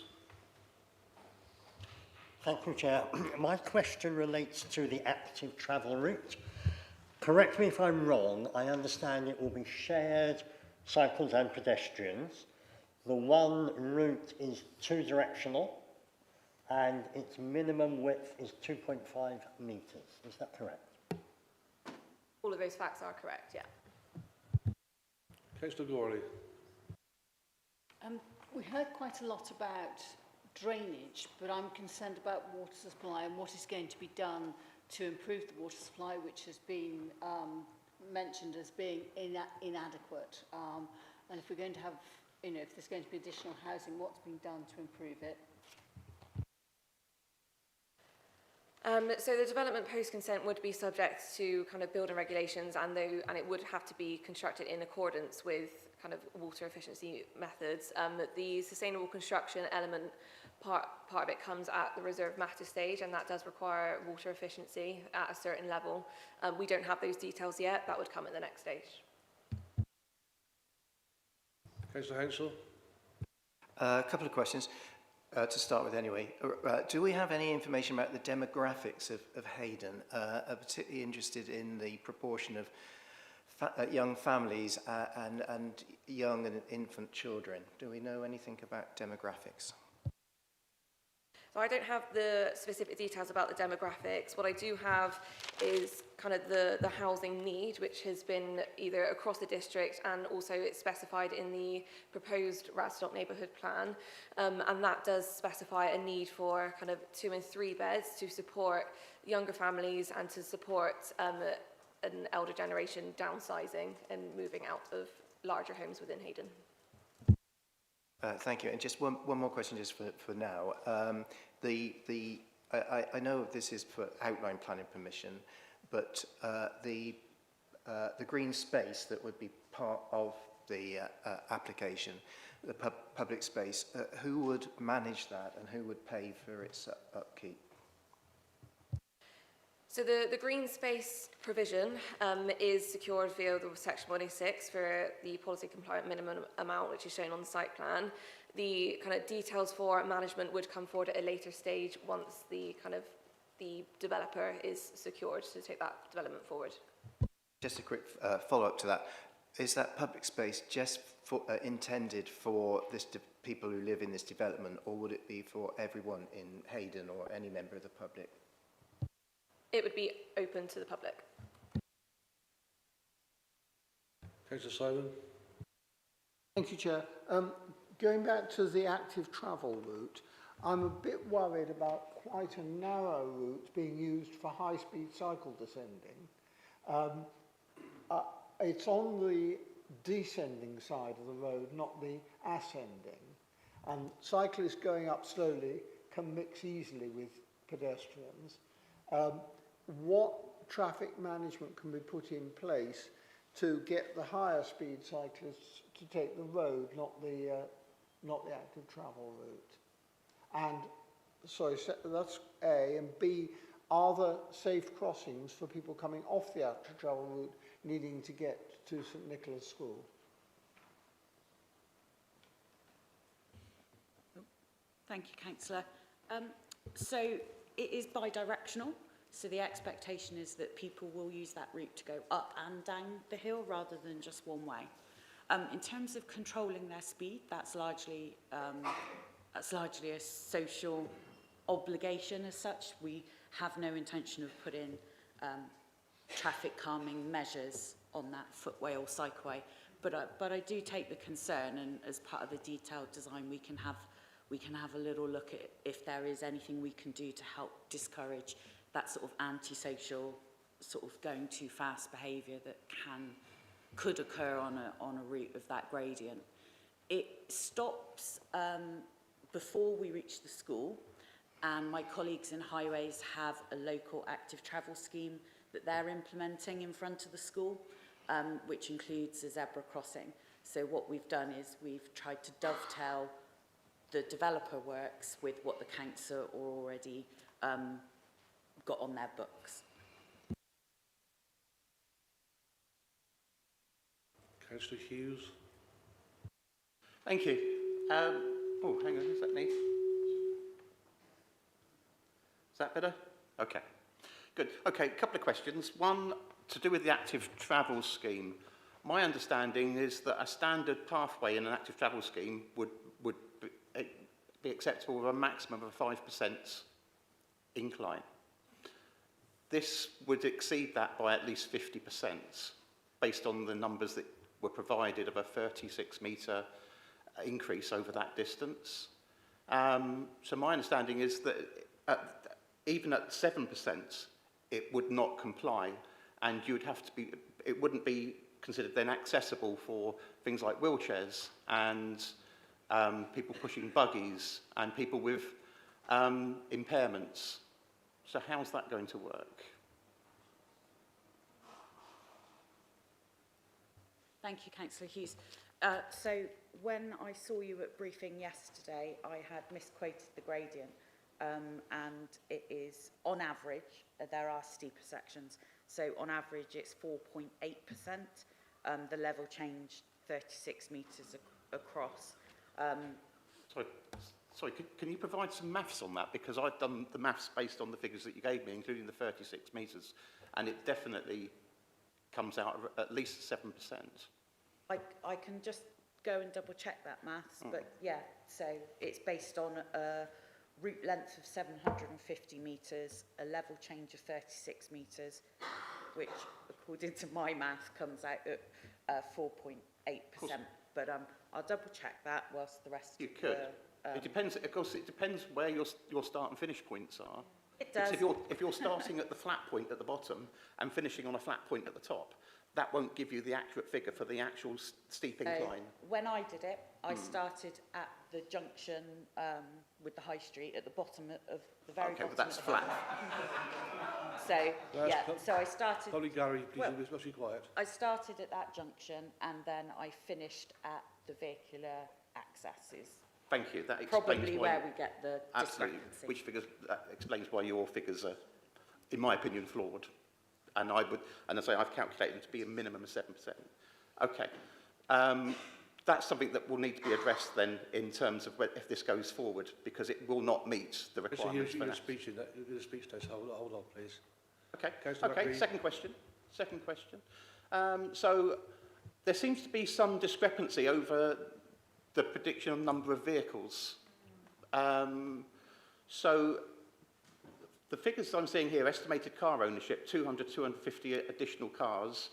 Thank you, Chair. My question relates to the active travel route. Correct me if I'm wrong, I understand it will be shared cycles and pedestrians. The one route is two-directional and its minimum width is 2.5 metres. Is that correct? All of those facts are correct, yeah. Councillor Gorley. We heard quite a lot about drainage, but I'm concerned about water supply and what is going to be done to improve the water supply, which has been mentioned as being inadequate. And if we're going to have, if there's going to be additional housing, what's being done to improve it? So the development post-consent would be subject to kind of building regulations, and it would have to be constructed in accordance with kind of water efficiency methods. The sustainable construction element part of it comes at the reserve matter stage, and that does require water efficiency at a certain level. We don't have those details yet. That would come at the next stage. Councillor Hansel. A couple of questions. To start with anyway, do we have any information about the demographics of Hayden? I'm particularly interested in the proportion of young families and young and infant children. Do we know anything about demographics? So I don't have the specific details about the demographics. What I do have is kind of the housing need, which has been either across the district and also it's specified in the proposed Radstock neighbourhood plan. And that does specify a need for kind of 2 and 3 beds to support younger families and to support an elder generation downsizing and moving out of larger homes within Hayden. Thank you. And just one more question just for now. I know this is for outline planning permission, but the green space that would be part of the application, the public space, who would manage that and who would pay for its upkeep? So the green space provision is secured via the Section 106 for the policy compliant minimum amount, which is shown on the site plan. The kind of details for management would come forward at a later stage once the developer is secured to take that development forward. Just a quick follow-up to that. Is that public space just for, intended for people who live in this development, or would it be for everyone in Hayden or any member of the public? It would be open to the public. Councillor Simon. Thank you, Chair. Going back to the active travel route, I'm a bit worried about quite a narrow route being used for high-speed cycle descending. It's on the descending side of the road, not the ascending. And cyclists going up slowly can mix easily with pedestrians. What traffic management can be put in place to get the higher speed cyclists to take the road, not the active travel route? And sorry, so that's A. And B, are there safe crossings for people coming off the active travel route needing to get to St Nicholas School? Thank you, Councillor. So it is bi-directional, so the expectation is that people will use that route to go up and down the hill rather than just one way. In terms of controlling their speed, that's largely a social obligation as such. We have no intention of putting traffic calming measures on that footway or cycleway, but I do take the concern, and as part of the detailed design we can have a little look at if there is anything we can do to help discourage that sort of antisocial, sort of going too fast behaviour that could occur on a route of that gradient. It stops before we reach the school, and my colleagues in highways have a local active travel scheme that they're implementing in front of the school, which includes a zebra crossing. So what we've done is we've tried to dovetail the developer works with what the council already got on their books. Councillor Hughes. Thank you. Oh, hang on, is that me? Is that better? Okay, good. Okay, a couple of questions. One, to do with the active travel scheme. My understanding is that a standard pathway in an active travel scheme would be acceptable with a maximum of a 5% incline. This would exceed that by at least 50% based on the numbers that were provided of a 36-metre increase over that distance. So my understanding is that even at 7%, it would not comply, and you would have to be, it wouldn't be considered then accessible for things like wheelchairs and people pushing buggies and people with impairments. So how's that going to work? Thank you, Councillor Hughes. So when I saw you at briefing yesterday, I had misquoted the gradient, and it is, on average, there are steeper sections, so on average it's 4.8%. The level changed 36 metres across. Sorry, can you provide some maths on that? Because I've done the maths based on the figures that you gave me, including the 36 metres, and it definitely comes out at least 7%. I can just go and double check that maths, but yeah, so it's based on route length of 750 metres, a level change of 36 metres, which, according to my math, comes out at 4.8%. But I'll double check that whilst the rest You of could. the... It depends, of course, it depends where your start and finish points are. It does. Because if you're starting at the flat point at the bottom and finishing on a flat point at the top, that won't give you the accurate figure for the actual steep incline. When I did it, I started at the junction with the high street at the bottom of the very bottom. But that's of the flat. So, That's yeah, so I started... Probably Gary, please, Well, you must be quiet. I started at that junction and then I finished at the vehicular accesses. Thank you. That explains Probably why where we get the absolutely, discrepancy. which figures that explains why your figures are, in my opinion, flawed. And I would, and as I say, I've calculated it to be a minimum of 7%. Okay, that's something that will need to be addressed then in terms of if this goes forward, because it will not meet the requirements. Mr. Hughes, speech in that, your speech notes. Hold on, please. Okay. Councillor Okay. McGree. Second question. So there seems to be some discrepancy over the prediction of number of vehicles. So the figures I'm seeing here, estimated car ownership, 200, 250 additional cars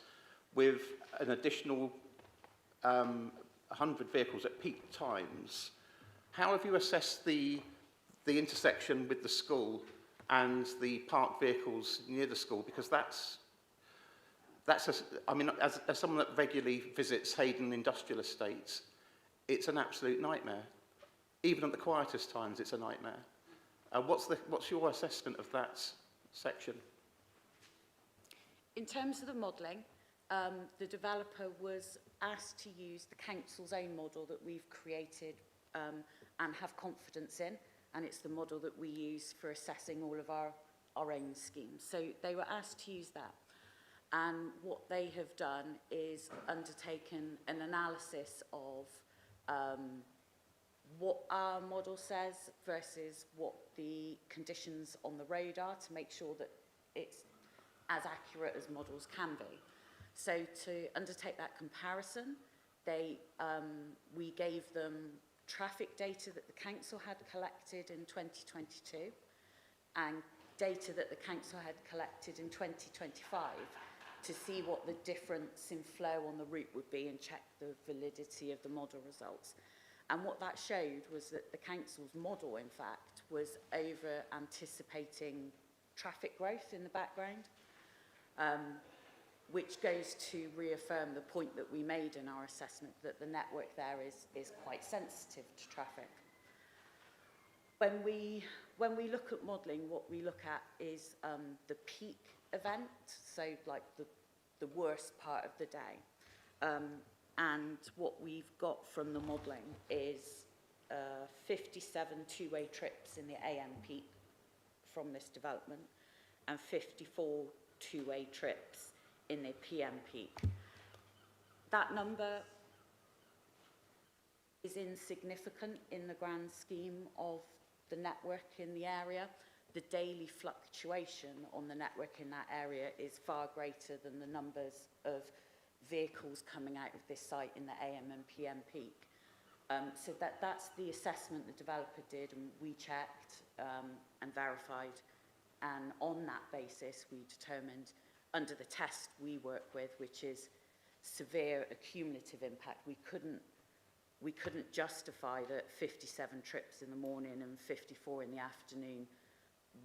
with an additional 100 vehicles at peak times. How have you assessed the intersection with the school and the parked vehicles near the school? Because I mean, as someone that regularly visits Hayden Industrial Estates, it's an absolute nightmare. Even at the quietest times, it's a nightmare. What's your assessment of that section? In terms of the modelling, the developer was asked to use the council's own model that we've created and have confidence in, and it's the model that we use for assessing all of our own schemes. So they were asked to use that. And what they have done is undertaken an analysis of what our model says versus what the conditions on the road are to make sure that it's as accurate as models can be. So to undertake that comparison, we gave them traffic data that the council had collected in 2022 and data that the council had collected in 2025 to see what the difference in flow on the route would be and check the validity of the model results. And what that showed was that the council's model, in fact, was over anticipating traffic growth in the background, which goes to reaffirm the point that we made in our assessment that the network there is quite sensitive to traffic. When we look at modelling, what we look at is the peak event, so like the worst part of the day. And what we've got from the modelling is 57 two-way trips in the AM peak from this development and 54 two-way trips in the PM peak. That number is insignificant in the grand scheme of the network in the area. The daily fluctuation on the network in that area is far greater than the numbers of vehicles coming out of this site in the AM and PM peak. So that's the assessment the developer did, and we checked and verified. And on that basis, we determined, under the test we work with, which is severe accumulative impact, we couldn't justify that 57 trips in the morning and 54 in the afternoon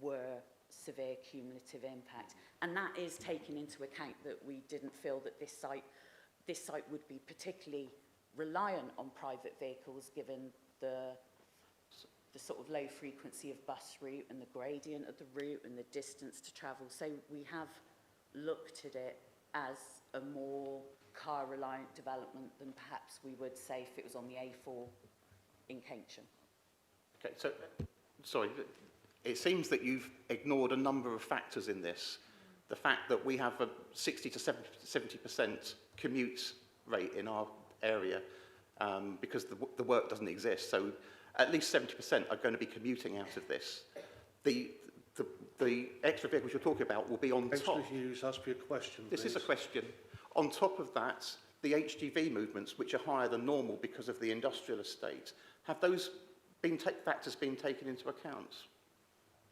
were severe cumulative impact. And that is taken into account that we didn't feel that this site would be particularly reliant on private vehicles given the sort of low frequency of bus route and the gradient of the route and the distance to travel. So we have looked at it as a more car reliant development than perhaps we would say if it was on the A4 in Keynsham. Okay, so, sorry, it seems that you've ignored a number of factors in this. The fact that we have a 60 to 70% commute rate in our area because the work doesn't exist. So at least 70% are going to be commuting out of this. The extra vehicles you're talking about will be on top. Councillor Hughes, ask me a question, This please. is a question. On top of that, the HGV movements, which are higher than normal because of the industrial estate, have those factors being taken into account?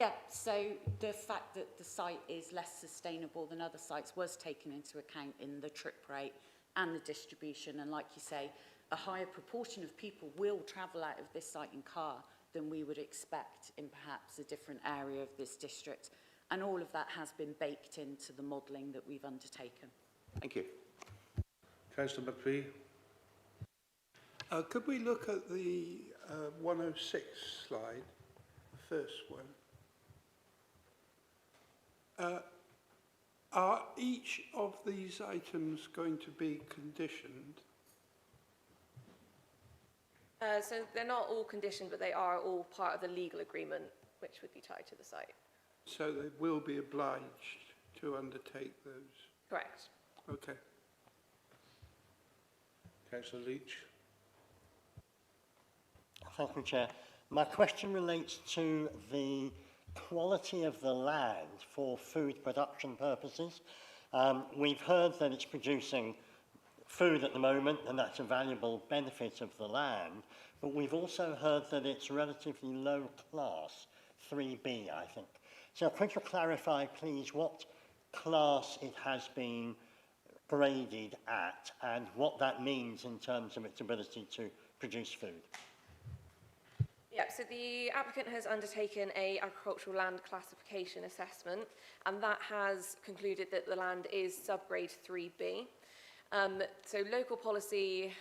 Yeah, so the fact that the site is less sustainable than other sites was taken into account in the trip rate and the distribution. And like you say, a higher proportion of people will travel out of this site in car than we would expect in perhaps a different area of this district. And all of that has been baked into the modelling that we've undertaken. Thank you. Councillor McPhee. Could we look at the 106 slide, the first one? Are each of these items going to be conditioned? So they're not all conditioned, but they are all part of the legal agreement, which would be tied to the site. So they will be obliged to undertake those? Correct. Okay. Councillor Leach. Thank you, Chair. My question relates to the quality of the land for food production purposes. We've heard that it's producing food at the moment, and that's a valuable benefit of the land, but we've also heard that it's relatively low class, 3B, I think. So could you clarify, please, what class it has been graded at and what that means in terms of its ability to produce food? Yeah, so the applicant has undertaken a agricultural land classification assessment, and that has concluded that the land is subgrade 3B. So local policy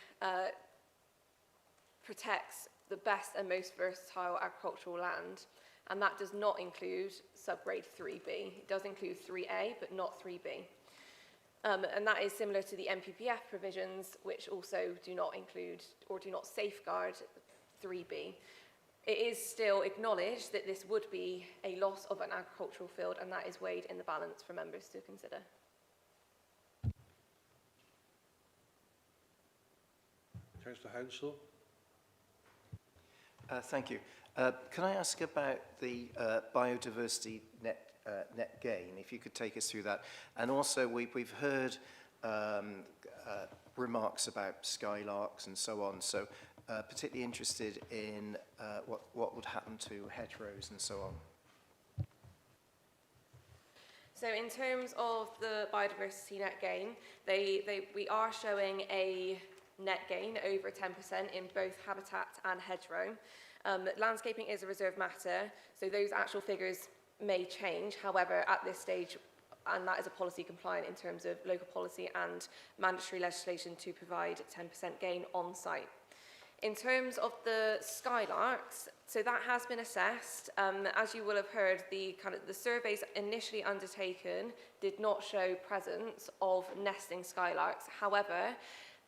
protects the best and most versatile agricultural land, and that does not include subgrade 3B. It does include 3A, but not 3B. And that is similar to the MPPF provisions, which also do not include or do not safeguard 3B. It is still acknowledged that this would be a loss of an agricultural field, and that is weighed in the balance for members to consider. Councillor Hounsell. Thank you. Can I ask about the biodiversity net gain, if you could take us through that? And also, we've heard remarks about skylarks and so on, so particularly interested in what would happen to hedgerows and so on. So in terms of the biodiversity net gain, we are showing a net gain over 10% in both habitat and hedgerow. Landscaping is a reserved matter, so those actual figures may change. However, at this stage, and that is a policy compliant in terms of local policy and mandatory legislation to provide 10% gain on site. In terms of the skylarks, so that has been assessed. As you will have heard, the surveys initially undertaken did not show presence of nesting skylarks. However,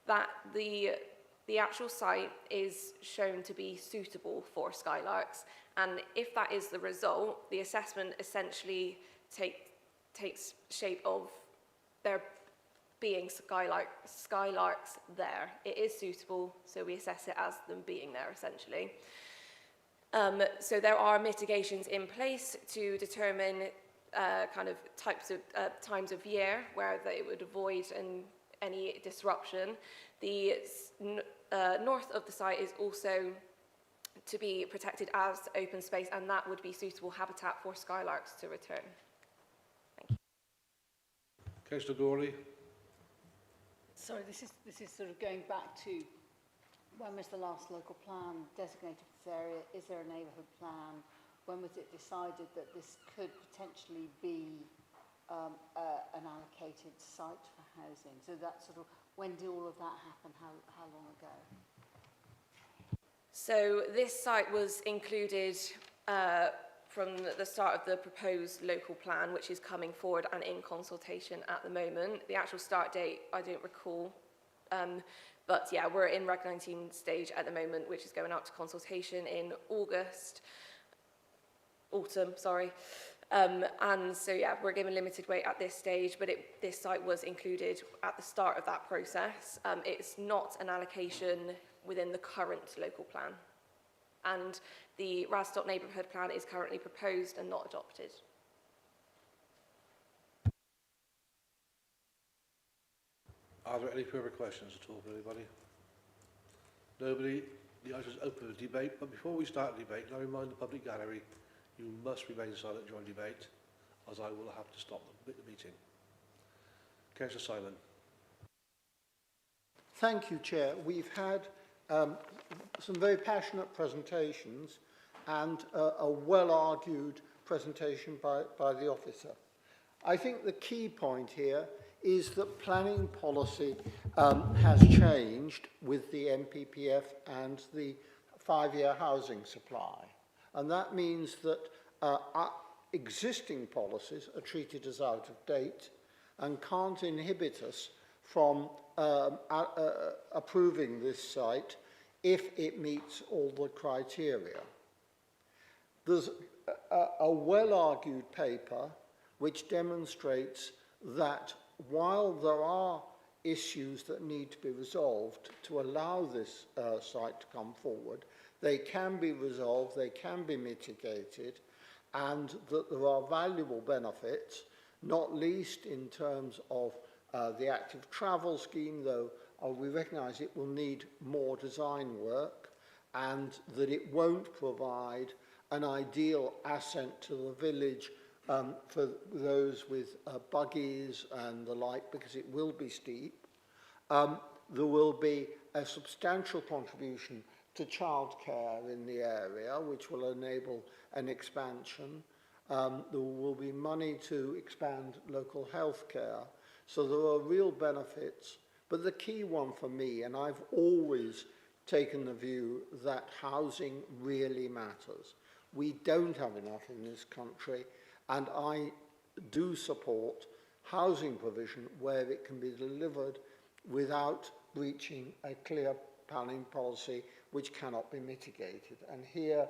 that the actual site is shown to be suitable for skylarks, and if that is the result, the assessment essentially takes shape of there being skylarks there. It is suitable, so we assess it as them being there, essentially. So there are mitigations in place to determine types of times of year where it would avoid any disruption. The north of the site is also to be protected as open space, and that would be suitable habitat for skylarks to return. Thank you. Councillor Gorley. Sorry, this is sort of going back to when was the last local plan designated for this area? Is there a neighbourhood plan? When was it decided that this could potentially be an allocated site for housing? So that sort of, when did all of that happen? How long ago? So this site was included from the start of the proposed local plan, which is coming forward and in consultation at the moment. The actual start date, I don't recall. But yeah, we're in Reg 19 stage at the moment, which is going out to consultation in autumn, sorry. And so yeah, we're given limited weight at this stage, but this site was included at the start of that process. It's not an allocation within the current local plan. And the Radstock neighbourhood plan is currently proposed and not adopted. Are there any further questions at all for anybody? Nobody? The item is open for debate, but before we start the debate, can I remind the public gallery, you must remain silent during debate, as I will have to stop the meeting. Councillor Simon. Thank you, Chair. We've had some very passionate presentations and a well-argued presentation by the officer. I think the key point here is that planning policy has changed with the MPPF and the 5-year housing supply. And that means that existing policies are treated as out of date and can't inhibit us from approving this site if it meets all the criteria. There's a well-argued paper which demonstrates that while there are issues that need to be resolved to allow this site to come forward, they can be resolved, they can be mitigated, and that there are valuable benefits, not least in terms of the active travel scheme, though we recognise it will need more design work, and that it won't provide an ideal ascent to the village for those with buggies and the like, because it will be steep. There will be a substantial contribution to childcare in the area, which will enable an expansion. There will be money to expand local health care. So there are real benefits. But the key one for me, and I've always taken the view that housing really matters. We don't have enough in this country, and I do support housing provision where it can be delivered without breaching a clear planning policy which cannot be mitigated. And here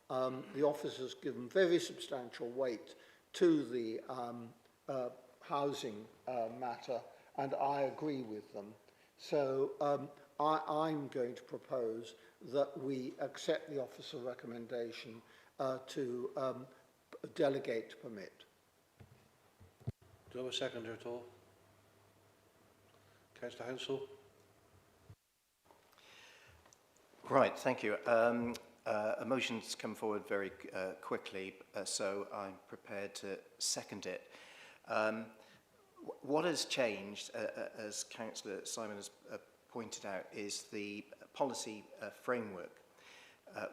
the officers given very substantial weight to the housing matter, and I agree with them. So I'm going to propose that we accept the officer recommendation to delegate to permit. Do you have a seconder at all? Councillor Hensel. Right, thank you. A motion's come forward very quickly, so I'm prepared to second it. What has changed, as Councillor Simon has pointed out, is the policy framework.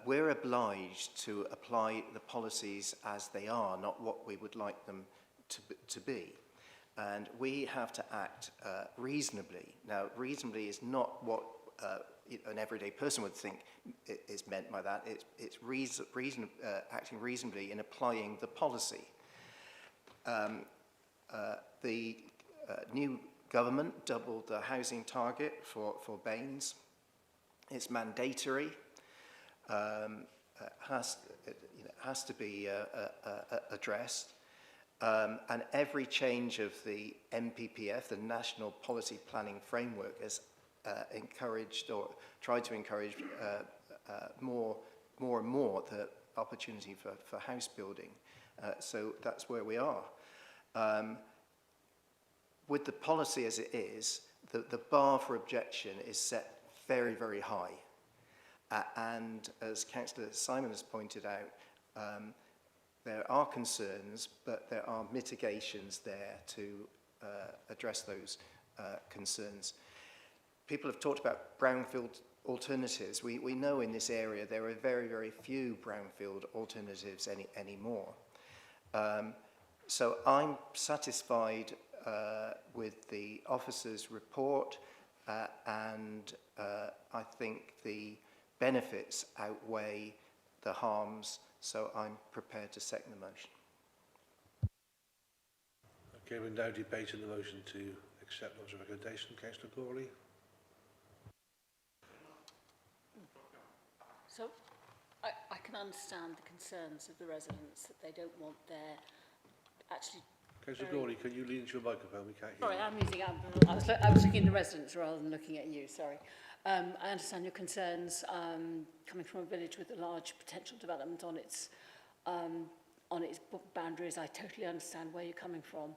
We're obliged to apply the policies as they are, not what we would like them to be. And we have to act reasonably. Now, reasonably is not what an everyday person would think is meant by that. It's acting reasonably in applying the policy. The new government doubled the housing target for Baines. It's mandatory. Has to be addressed. And every change of the MPPF, the National Policy Planning Framework, has encouraged or tried to encourage more and more the opportunity for house building. So that's where we are. With the policy as it is, the bar for objection is set very, very high. And as Councillor Simon has pointed out, there are concerns, but there are mitigations there to address those concerns. People have talked about brownfield alternatives. We know in this area there are very, very few brownfield alternatives anymore. So I'm satisfied with the officer's report, and I think the benefits outweigh the harms, so I'm prepared to second the motion. Okay, we're now debating the motion to accept those recommendations. Councillor Corley. So I can understand the concerns of the residents that they don't want their actually. Councillor Corley, can you lean into your microphone? We can't hear Sorry, you. I'm using. I was looking at the residents rather than looking at you. Sorry. I understand your concerns coming from a village with a large potential development on its boundaries. I totally understand where you're coming from.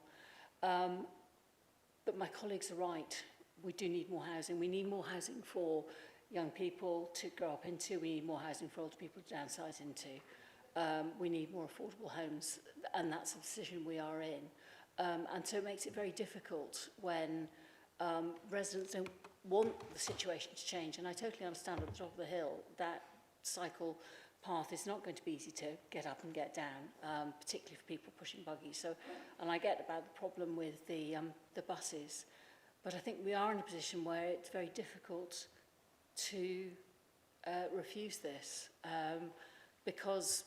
But my colleagues are right. We do need more housing. We need more housing for young people to grow up into. We need more housing for older people to downsize into. We need more affordable homes, and that's the position we are in. And so it makes it very difficult when residents don't want the situation to change. And I totally understand at the top of the hill that cycle path is not going to be easy to get up and get down, particularly for people pushing buggies. So, and I get about the problem with the buses, but I think we are in a position where it's very difficult to refuse this because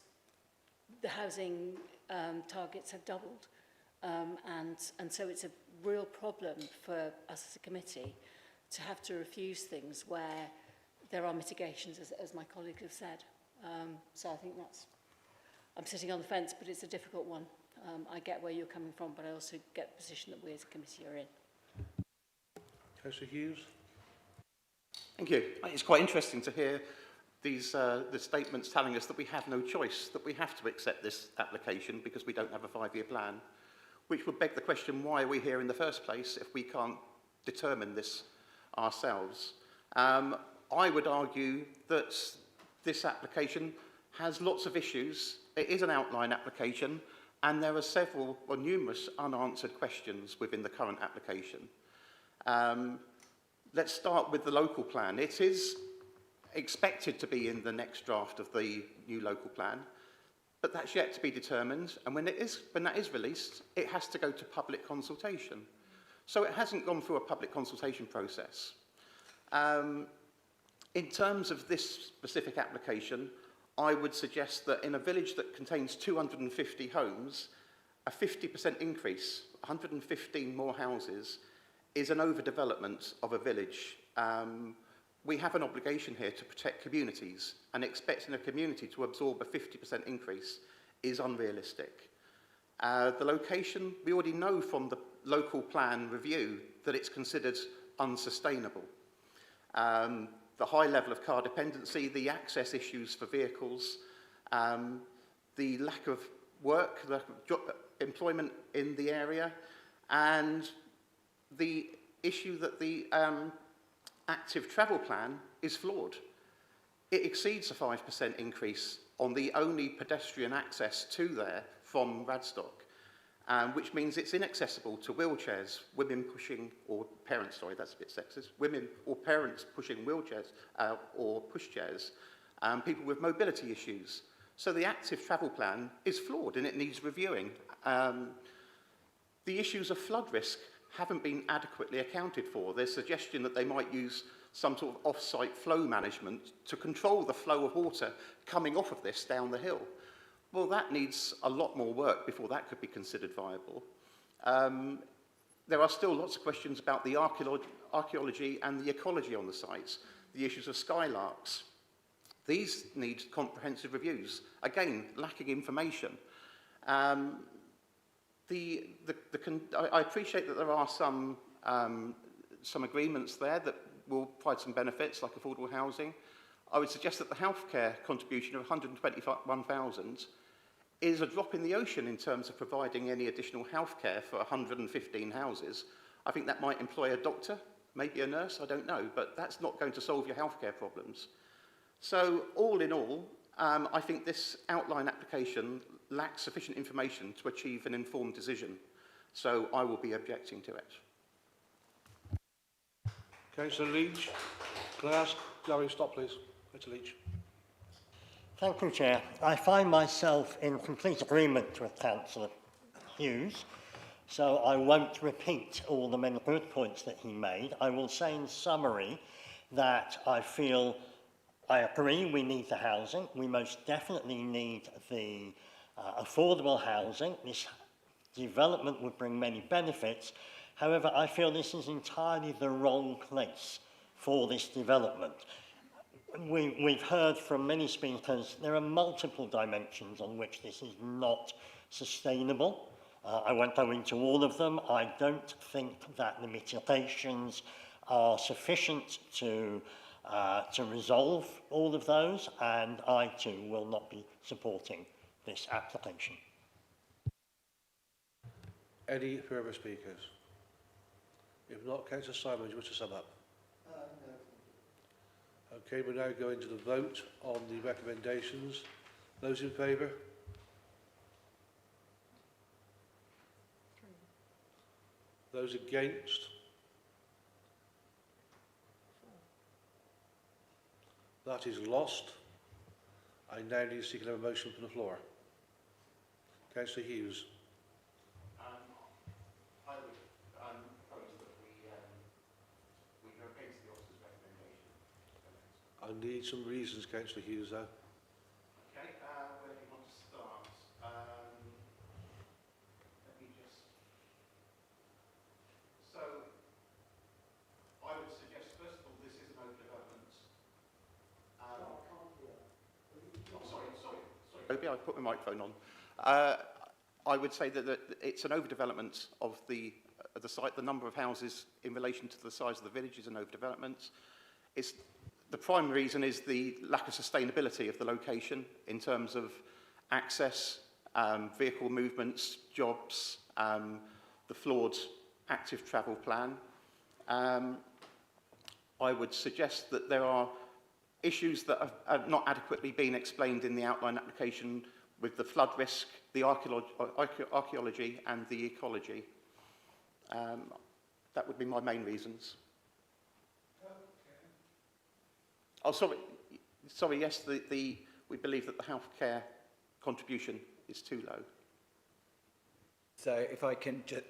the housing targets have doubled, and so it's a real problem for us as a committee to have to refuse things where there are mitigations, as my colleagues have said. So I think that's, I'm sitting on the fence, but it's a difficult one. I get where you're coming from, but I also get the position that we as a committee are in. Councillor Hughes. Thank you. It's quite interesting to hear these the statements telling us that we have no choice, that we have to accept this application because we don't have a 5-year plan, which would beg the question, why are we here in the first place if we can't determine this ourselves? I would argue that this application has lots of issues. It is an outline application, and there are several or numerous unanswered questions within the current application. Let's start with the local plan. It is expected to be in the next draft of the new local plan, but that's yet to be determined, and when that is released, it has to go to public consultation. So it hasn't gone through a public consultation process. In terms of this specific application, I would suggest that in a village that contains 250 homes, a 50% increase, 115 more houses, is an overdevelopment of a village. We have an obligation here to protect communities, and expecting a community to absorb a 50% increase is unrealistic. The location, we already know from the local plan review that it's considered unsustainable. The high level of car dependency, the access issues for vehicles, the lack of work, the employment in the area, and the issue that the active travel plan is flawed. It exceeds a 5% increase on the only pedestrian access to there from Radstock, which means it's inaccessible to wheelchairs, women pushing, or parents, sorry, that's a bit sexist, women or parents pushing wheelchairs or pushchairs, people with mobility issues. So the active travel plan is flawed and it needs reviewing. The issues of flood risk haven't been adequately accounted for. There's suggestion that they might use some sort of off-site flow management to control the flow of water coming off of this down the hill. Well, that needs a lot more work before that could be considered viable. There are still lots of questions about the archaeology and the ecology on the sites, the issues of skylarks. These need comprehensive reviews. Again, lacking information. I appreciate that there are some agreements there that will provide some benefits, like affordable housing. I would suggest that the healthcare contribution of 121,000 is a drop in the ocean in terms of providing any additional healthcare for 115 houses. I think that might employ a doctor, maybe a nurse, I don't know, but that's not going to solve your healthcare problems. So all in all, I think this outline application lacks sufficient information to achieve an informed decision. So I will be objecting to it. Councillor Leach. Can I ask Larry to stop, please? Councillor Leach. Thank you, Chair. I find myself in complete agreement with Councillor Hughes, so I won't repeat all the many good points that he made. I will say in summary that I feel I agree we need the housing. We most definitely need the affordable housing. This development would bring many benefits. However, I feel this is entirely the wrong place for this development. We've heard from many speakers, there are multiple dimensions on which this is not sustainable. I won't go into all of them. I don't think that the mitigations are sufficient to resolve all of those, and I too will not be supporting this application. Any further speakers? If not, Councillor Simon, do you wish to sum up? Okay, we're now going to the vote on the recommendations. Those in favour? Those against? That is lost. I now need to seek another motion from the floor. Councillor Hughes. I would propose that we go against the officer's recommendation. I need some reasons, Councillor Hughes, though. Okay, where do you want to start? Let me just... So, I would suggest, first of all, this is an overdevelopment. Sorry. I put my microphone on. I would say that it's an overdevelopment of the site. The number of houses in relation to the size of the village is an overdevelopment. The prime reason is the lack of sustainability of the location in terms of access, vehicle movements, jobs, the flawed active travel plan. I would suggest that there are issues that have not adequately been explained in the outline application with the flood risk, the archaeology and the ecology. That would be my main reasons. Oh, sorry, yes, we believe that the healthcare contribution is too low. So if I can just,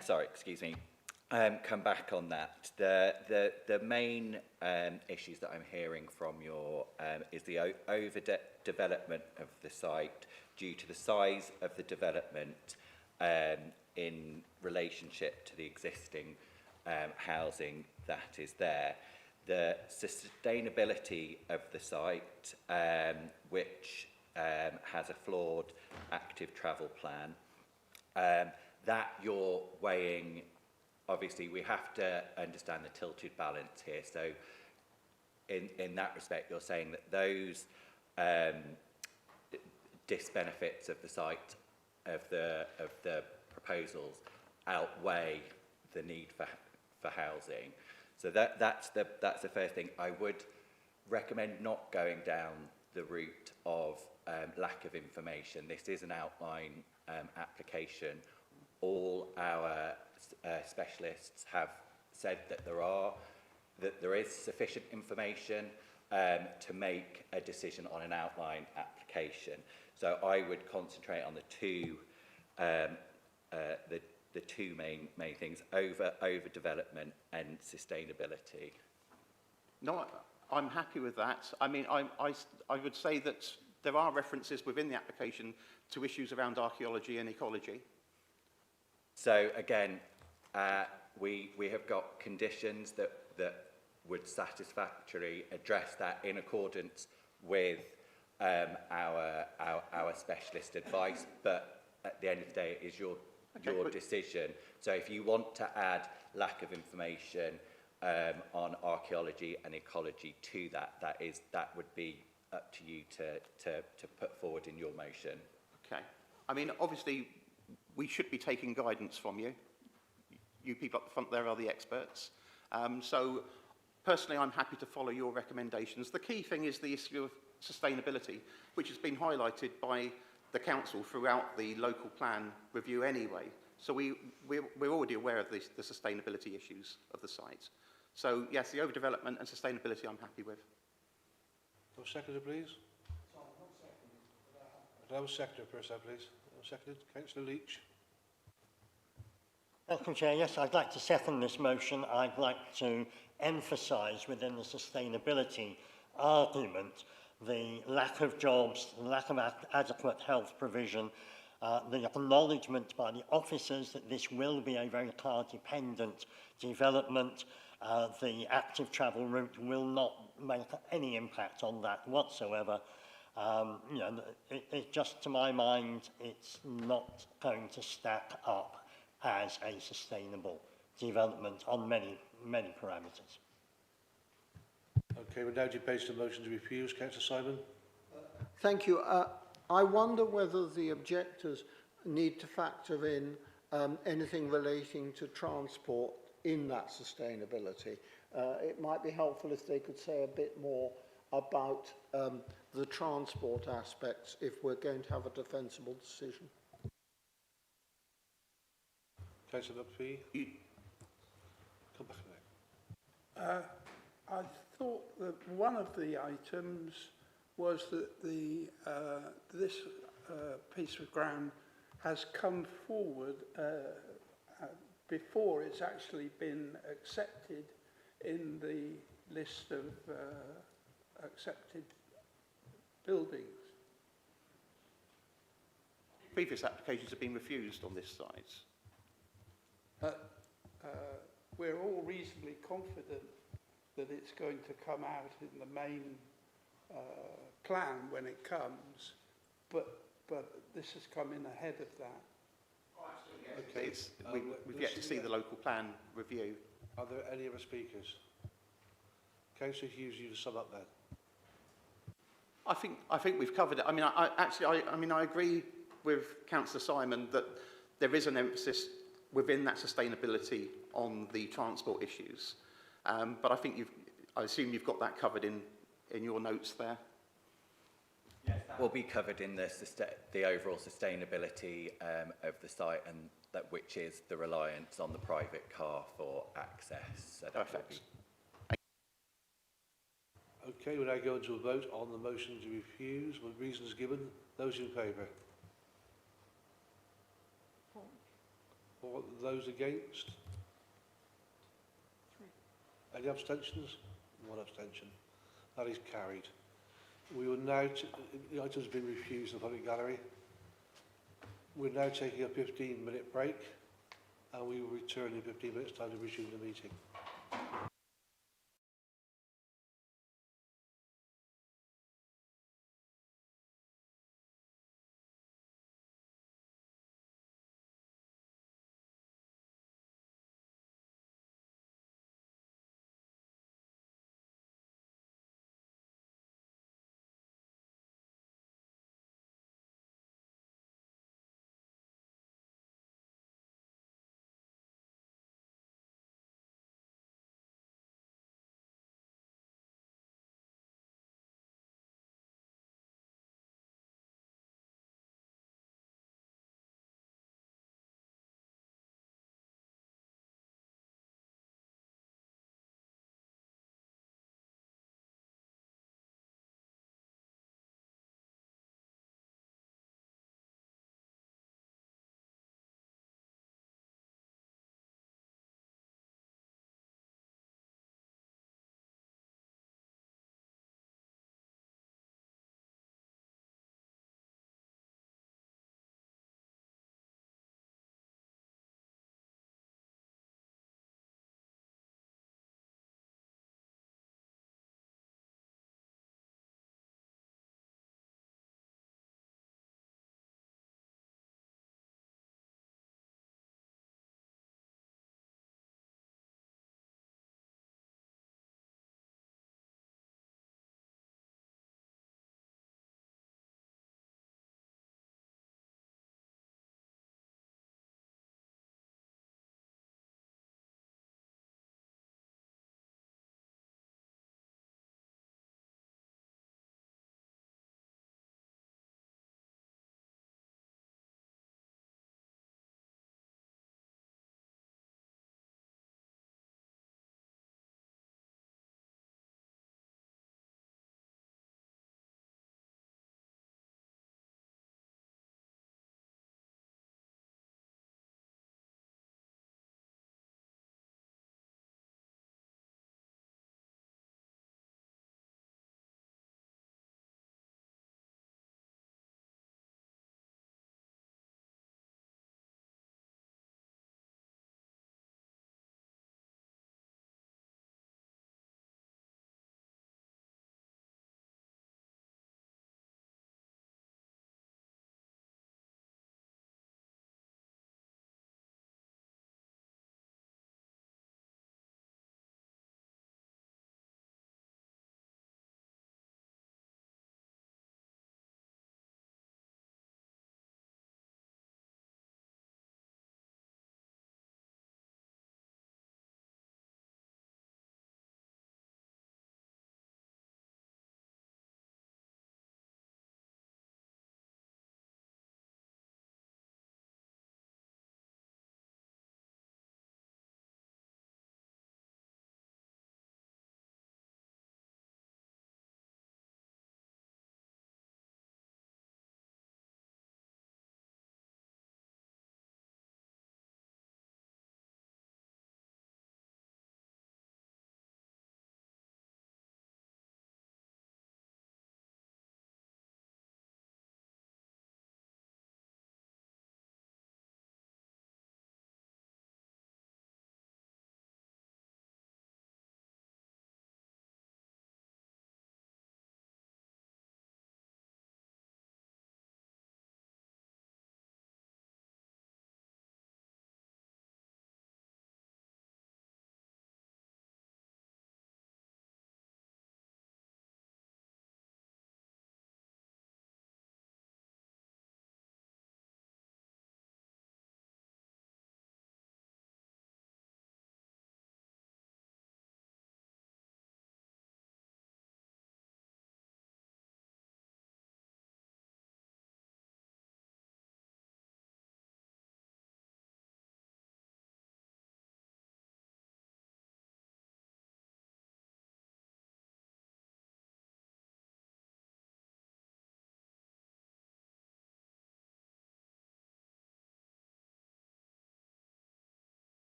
sorry, excuse me, come back on that. The main issues that I'm hearing from your is the overdevelopment of the site due to the size of the development in relationship to the existing housing that is there. The sustainability of the site, which has a flawed active travel plan, that you're weighing. Obviously, we have to understand the tilted balance here. So in that respect, you're saying that those disbenefits of the site, of the proposals, outweigh the need for housing. So that's the first thing. I would recommend not going down the route of lack of information. This is an outline application. All our specialists have said that there is sufficient information to make a decision on an outline application. So I would concentrate on the two main things: overdevelopment and sustainability. No, I'm happy with that. I mean, I would say that there are references within the application to issues around archaeology and ecology. So again, we have got conditions that would satisfactorily address that in accordance with our specialist advice. But at the end of the day, it is your decision. So if you want to add lack of information on archaeology and ecology to that would be up to you to put forward in your motion. Okay. I mean, obviously, we should be taking guidance from you. You people up the front there are the experts. So personally, I'm happy to follow your recommendations. The key thing is the issue of sustainability, which has been highlighted by the council throughout the local plan review anyway. So we're already aware of the sustainability issues of the site. So yes, the overdevelopment and sustainability I'm happy with. No seconder, please. Could I seconder first, please? Seconded. Councillor Leach. Thank you, Chair. Yes, I'd like to second this motion. I'd like to emphasise within the sustainability argument the lack of jobs, the lack of adequate health provision, the acknowledgement by the officers that this will be a very car-dependent development. The active travel route will not make any impact on that whatsoever. You know, it just, to my mind, it's not going to stack up as a sustainable development on many parameters. Okay, we're now debating the motion to refuse. Councillor Simon. Thank you. I wonder whether the objectors need to factor in anything relating to transport in that sustainability. it might be helpful if they could say a bit more about the transport aspects if we're going to have a defensible decision. Councillor McPhee? Come back a minute. I thought that one of the items was that this piece of ground has come forward before it's actually been accepted in the list of accepted buildings. Previous applications have been refused on this site. But we're all reasonably confident that it's going to come out in the main plan when it comes, but this has come in ahead of that. Okay. We've yet to see the local plan review. Are there any other speakers? Councillor Hughes, you to sum up then. I think we've covered it. I mean, I agree with Councillor Simon that there is an emphasis within that sustainability on the transport issues. But I assume you've got that covered in your notes there. Yes, that will be covered in the overall sustainability of the site, and that which is the reliance on the private car for access. So that will be. Okay, we're now going to a vote on the motion to refuse with reasons given. Those in favour? For those against? Any abstentions? One abstention. That is carried. We will now, the item's been refused in the public gallery. We're now taking a 15-minute break, and we will return in 15 minutes' time to resume the meeting.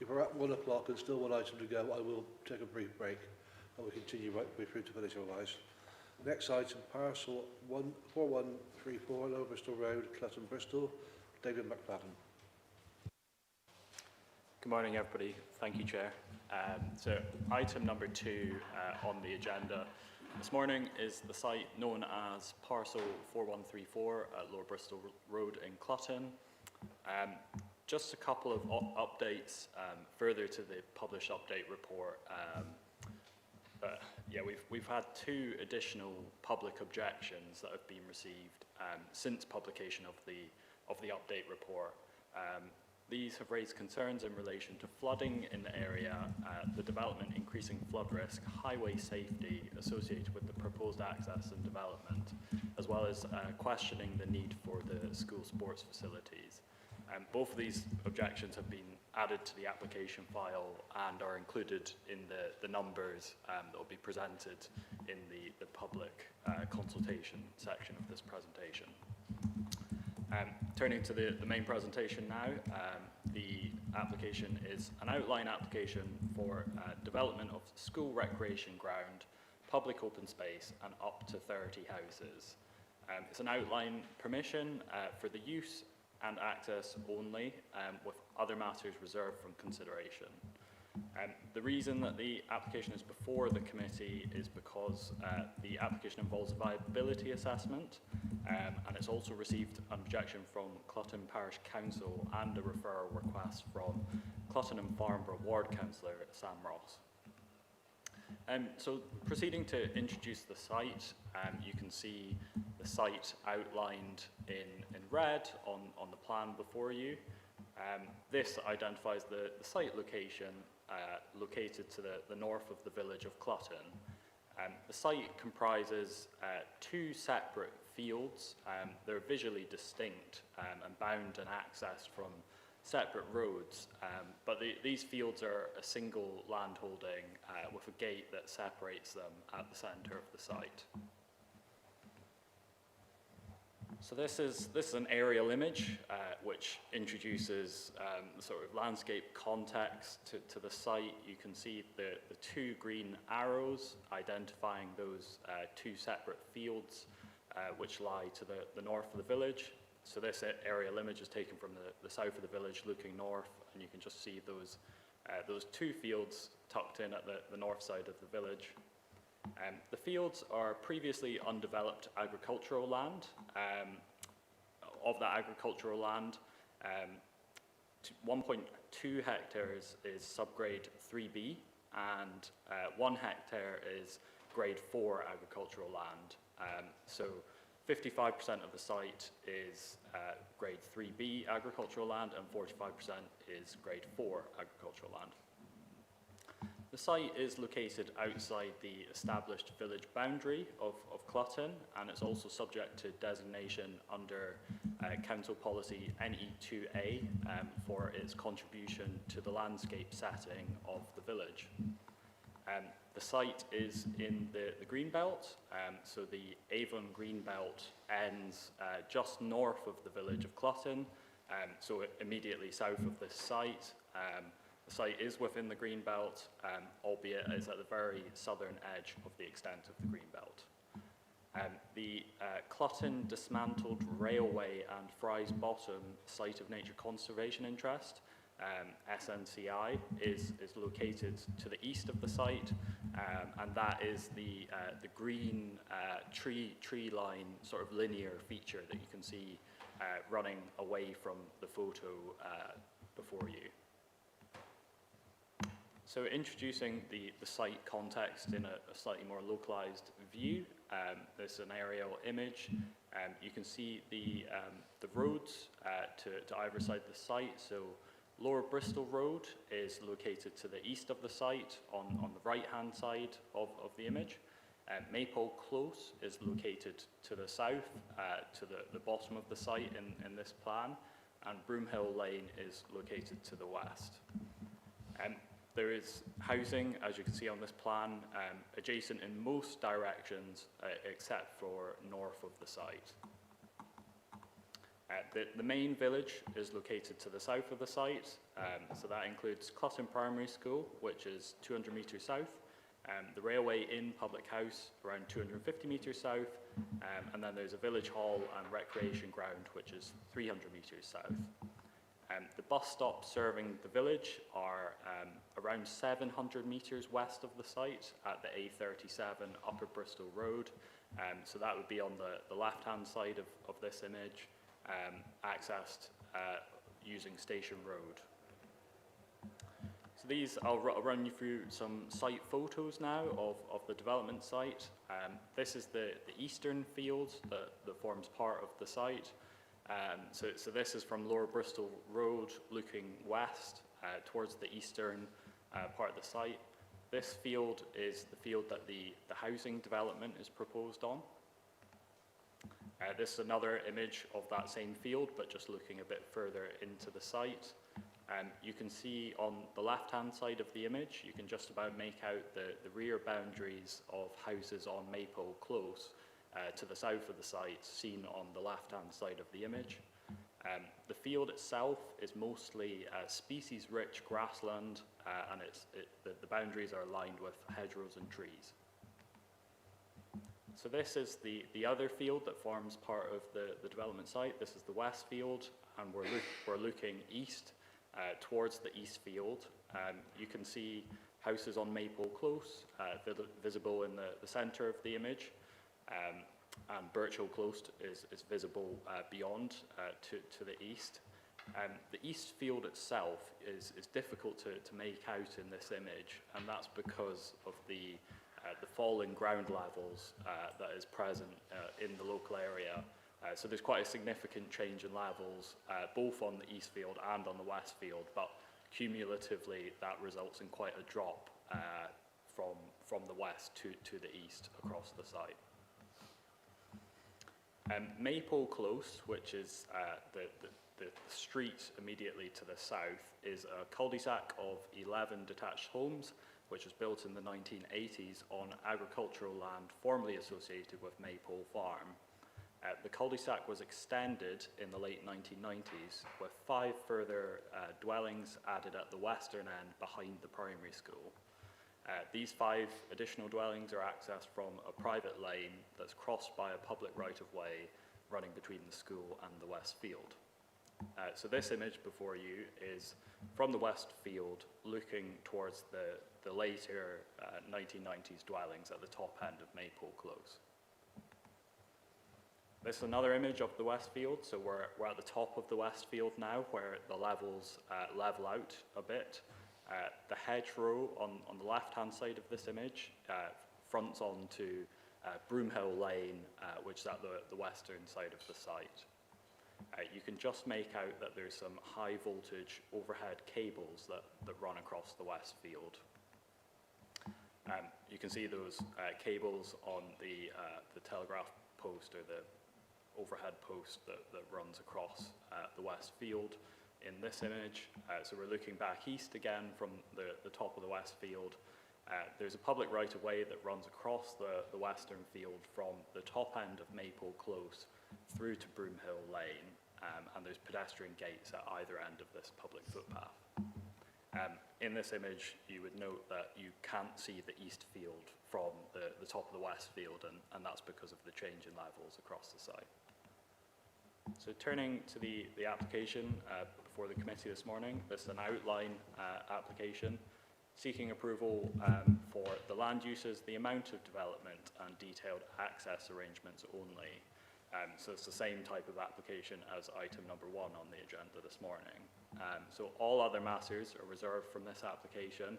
If we're at 1 o'clock and still one item to go, I will take a brief break and we'll continue right the way through to village otherwise. Next item, parcel 4134, Lower Bristol Road, Clutton, Bristol. David McFadden. Good morning, everybody. Thank you, Chair. So item number 2 on the agenda this morning is the site known as parcel 4134 at Lower Bristol Road in Clutton. Just a couple of updates further to the published update report. Yeah, we've had 2 additional public objections that have been received since publication of the update report. These have raised concerns in relation to flooding in the area, the development increasing flood risk, highway safety associated with the proposed access and development, as well as questioning the need for the school sports facilities. Both of these objections have been added to the application file and are included in the numbers that will be presented in the public consultation section of this presentation. Turning to the main presentation now, the application is an outline application for development of school recreation ground, public open space and up to 30 houses. It's an outline permission for the use and access only, with other matters reserved from consideration. The reason that the application is before the committee is because the application involves a viability assessment, and it's also received an objection from Clutton Parish Council and a referral request from Clutton and Farnborough Ward Councillor Sam Ross. So proceeding to introduce the site, you can see the site outlined in red on the plan before you. This identifies the site location located to the north of the village of Clutton. The site comprises 2 separate fields. They're visually distinct and bound and accessed from separate roads, but these fields are a single land holding with a gate that separates them at the centre of the site. So this is an aerial image which introduces the sort of landscape context to the site. You can see the 2 green arrows identifying those 2 separate fields which lie to the north of the village. So this aerial image is taken from the south of the village looking north, and you can just see those 2 fields tucked in at the north side of the village. The fields are previously undeveloped agricultural land. Of that agricultural land, 1.2 hectares is subgrade 3B, and 1 hectare is grade 4 agricultural land. So 55% of the site is grade 3B agricultural land and 45% is grade 4 agricultural land. The site is located outside the established village boundary of Clutton, and it's also subject to designation under Council Policy NE2A for its contribution to the landscape setting of the village. The site is in the green belt, so the Avon green belt ends just north of the village of Clutton, so immediately south of this site. The site is within the green belt, albeit is at the very southern edge of the extent of the green belt. The Clutton Dismantled Railway and Fry's Bottom Site of Nature Conservation Interest, SNCI, is located to the east of the site, and that is the green tree line sort of linear feature that you can see running away from the photo before you. So introducing the site context in a slightly more localized view, this is an aerial image. You can see the roads to either side of the site. So Lower Bristol Road is located to the east of the site on the right-hand side of the image. Maypole Close is located to the south, to the bottom of the site in this plan, and Broomhill Lane is located to the west. There is housing, as you can see on this plan, adjacent in most directions except for north of the site. The main village is located to the south of the site, so that includes Clutton Primary School, which is 200 metres south, the Railway Inn Public House, around 250 metres south, and then there's a village hall and recreation ground, which is 300 metres south. The bus stops serving the village are around 700 metres west of the site at the A37 Upper Bristol Road. So that would be on the left-hand side of this image, accessed using Station Road. So these, I'll run you through some site photos now of the development site. This is the eastern field that forms part of the site. So this is from Lower Bristol Road looking west towards the eastern part of the site. This field is the field that the housing development is proposed on. This is another image of that same field, but just looking a bit further into the site. You can see on the left-hand side of the image, you can just about make out the rear boundaries of houses on Maypole Close to the south of the site, seen on the left-hand side of the image. The field itself is mostly species-rich grassland, and the boundaries are lined with hedgerows and trees. So this is the other field that forms part of the development site. This is the west field, and we're looking east towards the east field. You can see houses on Maypole Close, visible in the centre of the image. And Birchill Close is visible beyond to the east. The east field itself is difficult to make out in this image, and that's because of the falling ground levels that is present in the local area. So there's quite a significant change in levels, both on the east field and on the west field, but cumulatively that results in quite a drop from the west to the east across the site. Maypole Close, which is the street immediately to the south, is a cul-de-sac of 11 detached homes, which was built in the 1980s on agricultural land formerly associated with Maypole Farm. The cul-de-sac was extended in the late 1990s, with 5 further dwellings added at the western end behind the primary school. These 5 additional dwellings are accessed from a private lane that's crossed by a public right-of-way running between the school and the west field. So this image before you is from the west field looking towards the later 1990s dwellings at the top end of Maypole Close. This is another image of the west field. So we're at the top of the west field now, where the levels level out a bit. The hedgerow on the left-hand side of this image fronts onto Broomhill Lane, which is at the western side of the site. You can just make out that there's some high-voltage overhead cables that run across the west field. You can see those cables on the telegraph post or the overhead post that runs across the west field in this image. So we're looking back east again from the top of the west field. There's a public right-of-way that runs across the western field from the top end of Maypole Close through to Broomhill Lane, and there's pedestrian gates at either end of this public footpath. In this image, you would note that you can't see the east field from the top of the west field, and that's because of the change in levels across the site. So turning to the application before the committee this morning, this is an outline application seeking approval for the land uses, the amount of development, and detailed access arrangements only. So it's the same type of application as item number 1 on the agenda this morning. So all other matters are reserved from this application,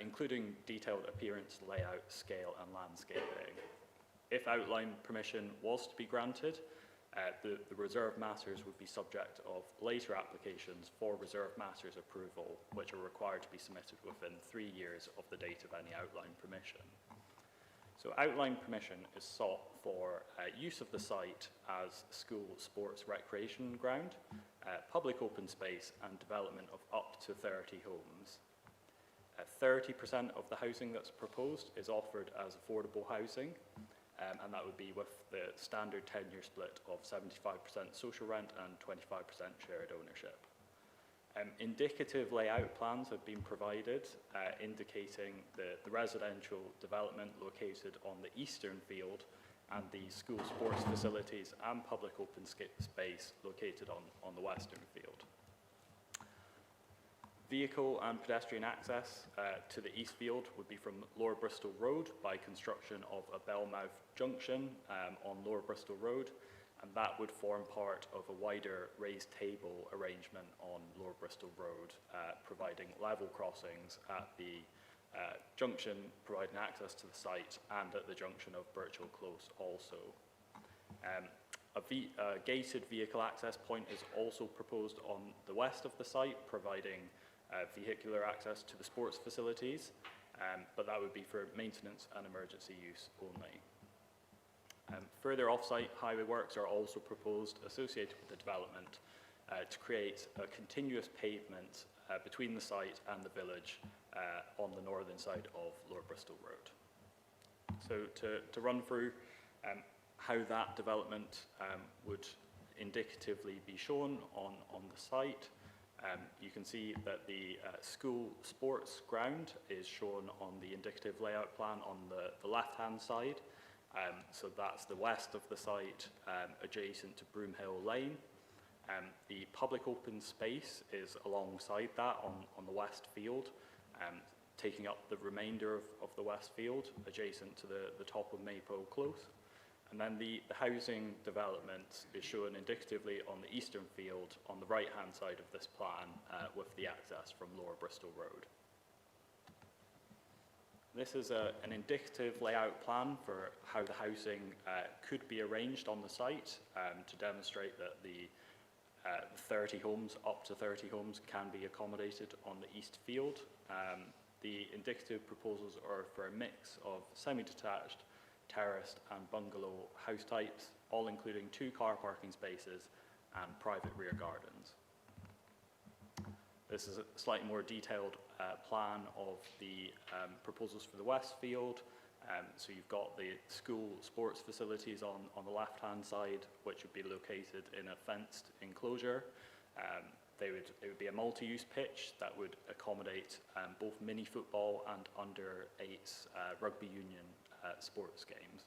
including detailed appearance, layout, scale, and landscaping. If outline permission was to be granted, the reserved matters would be subject of later applications for reserved matters approval, which are required to be submitted within 3 years of the date of any outline permission. So outline permission is sought for use of the site as school sports recreation ground, public open space, and development of up to 30 homes. 30% of the housing that's proposed is offered as affordable housing, and that would be with the standard 10-year split of 75% social rent and 25% shared ownership. Indicative layout plans have been provided indicating the residential development located on the eastern field and the school sports facilities and public open space located on the western field. Vehicle and pedestrian access to the east field would be from Lower Bristol Road by construction of a Bellmouth junction on Lower Bristol Road, and that would form part of a wider raised table arrangement on Lower Bristol Road, providing level crossings at the junction, providing access to the site, and at the junction of Birchall Close also. A gated vehicle access point is also proposed on the west of the site, providing vehicular access to the sports facilities, but that would be for maintenance and emergency use only. Further off-site highway works are also proposed associated with the development to create a continuous pavement between the site and the village on the northern side of Lower Bristol Road. So to run through how that development would indicatively be shown on the site, you can see that the school sports ground is shown on the indicative layout plan on the left-hand side. So that's the west of the site, adjacent to Broomhill Lane. The public open space is alongside that on the west field, taking up the remainder of the west field, adjacent to the top of Maypole Close. And then the housing development is shown indicatively on the eastern field on the right-hand side of this plan with the access from Lower Bristol Road. This is an indicative layout plan for how the housing could be arranged on the site to demonstrate that the 30 homes, up to 30 homes, can be accommodated on the east field. The indicative proposals are for a mix of semi-detached, terraced and bungalow house types, all including 2 car parking spaces and private rear gardens. This is a slightly more detailed plan of the proposals for the west field. So you've got the school sports facilities on the left-hand side, which would be located in a fenced enclosure. It would be a multi-use pitch that would accommodate both mini football and under-8s rugby union sports games.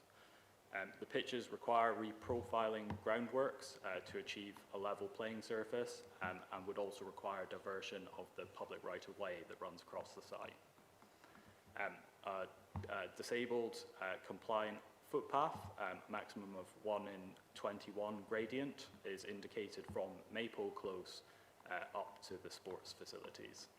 The pitches require reprofiling groundworks to achieve a level playing surface and would also require diversion of the public right-of-way that runs across the site. Disabled compliant footpath, maximum of 1 in 21 gradient, is indicated from Maypole Close up to the sports facilities.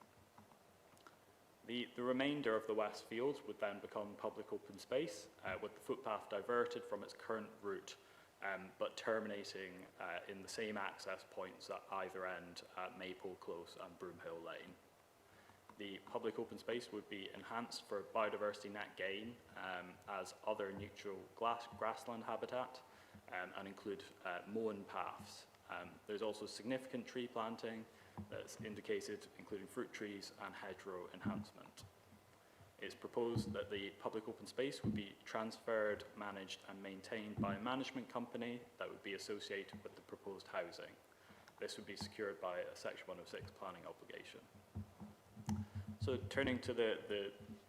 The remainder of the west field would then become public open space, with the footpath diverted from its current route, but terminating in the same access points at either end at Maypole Close and Broomhill Lane. The public open space would be enhanced for biodiversity net gain as other neutral grassland habitat and include mown paths. There's also significant tree planting that's indicated, including fruit trees and hedgerow enhancement. It's proposed that the public open space would be transferred, managed and maintained by a management company that would be associated with the proposed housing. This would be secured by a Section 106 planning obligation. So turning to the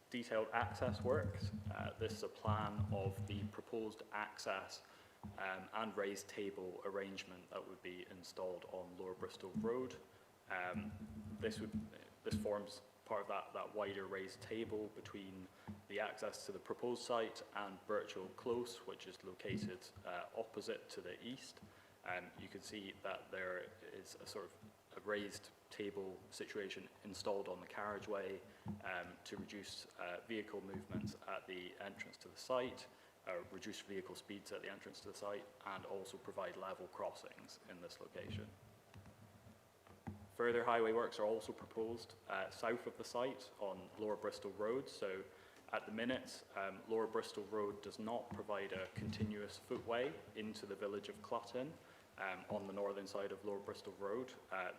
detailed access works, this is a plan of the proposed access and raised table arrangement that would be installed on Lower Bristol Road. This forms part of that wider raised table between the access to the proposed site and Birchall Close, which is located opposite to the east. You can see that there is a sort of a raised table situation installed on the carriageway to reduce vehicle movements at the entrance to the site, reduce vehicle speeds at the entrance to the site, and also provide level crossings in this location. Further highway works are also proposed south of the site on Lower Bristol Road. So at the minute, Lower Bristol Road does not provide a continuous footway into the village of Clutton. On the northern side of Lower Bristol Road,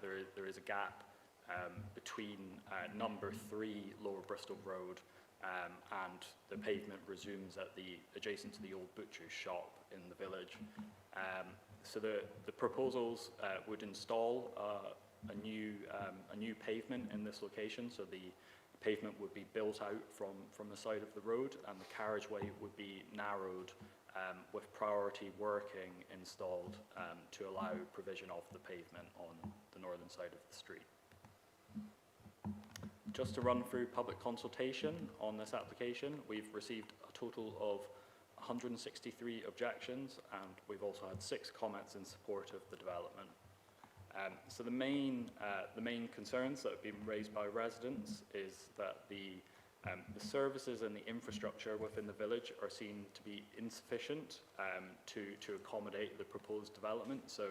there is a gap between number 3 Lower Bristol Road and the pavement resumes at adjacent to the old butcher's shop in the village. So the proposals would install a new pavement in this location. So the pavement would be built out from the side of the road, and the carriageway would be narrowed with priority working installed to allow provision of the pavement on the northern side of the street. Just to run through public consultation on this application, we've received a total of 163 objections, and we've also had 6 comments in support of the development. So the main concerns that have been raised by residents is that the services and the infrastructure within the village are seen to be insufficient to accommodate the proposed development. So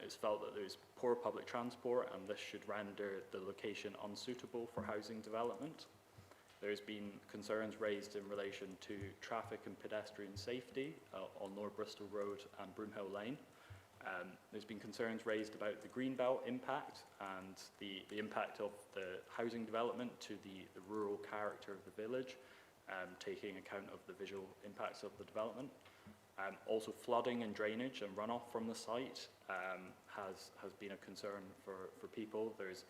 it's felt that there's poor public transport, and this should render the location unsuitable for housing development. There's been concerns raised in relation to traffic and pedestrian safety on Lower Bristol Road and Broomhill Lane. There's been concerns raised about the Greenbelt impact and the impact of the housing development to the rural character of the village, taking account of the visual impacts of the development. Also, flooding and drainage and runoff from the site has been a concern for people. There's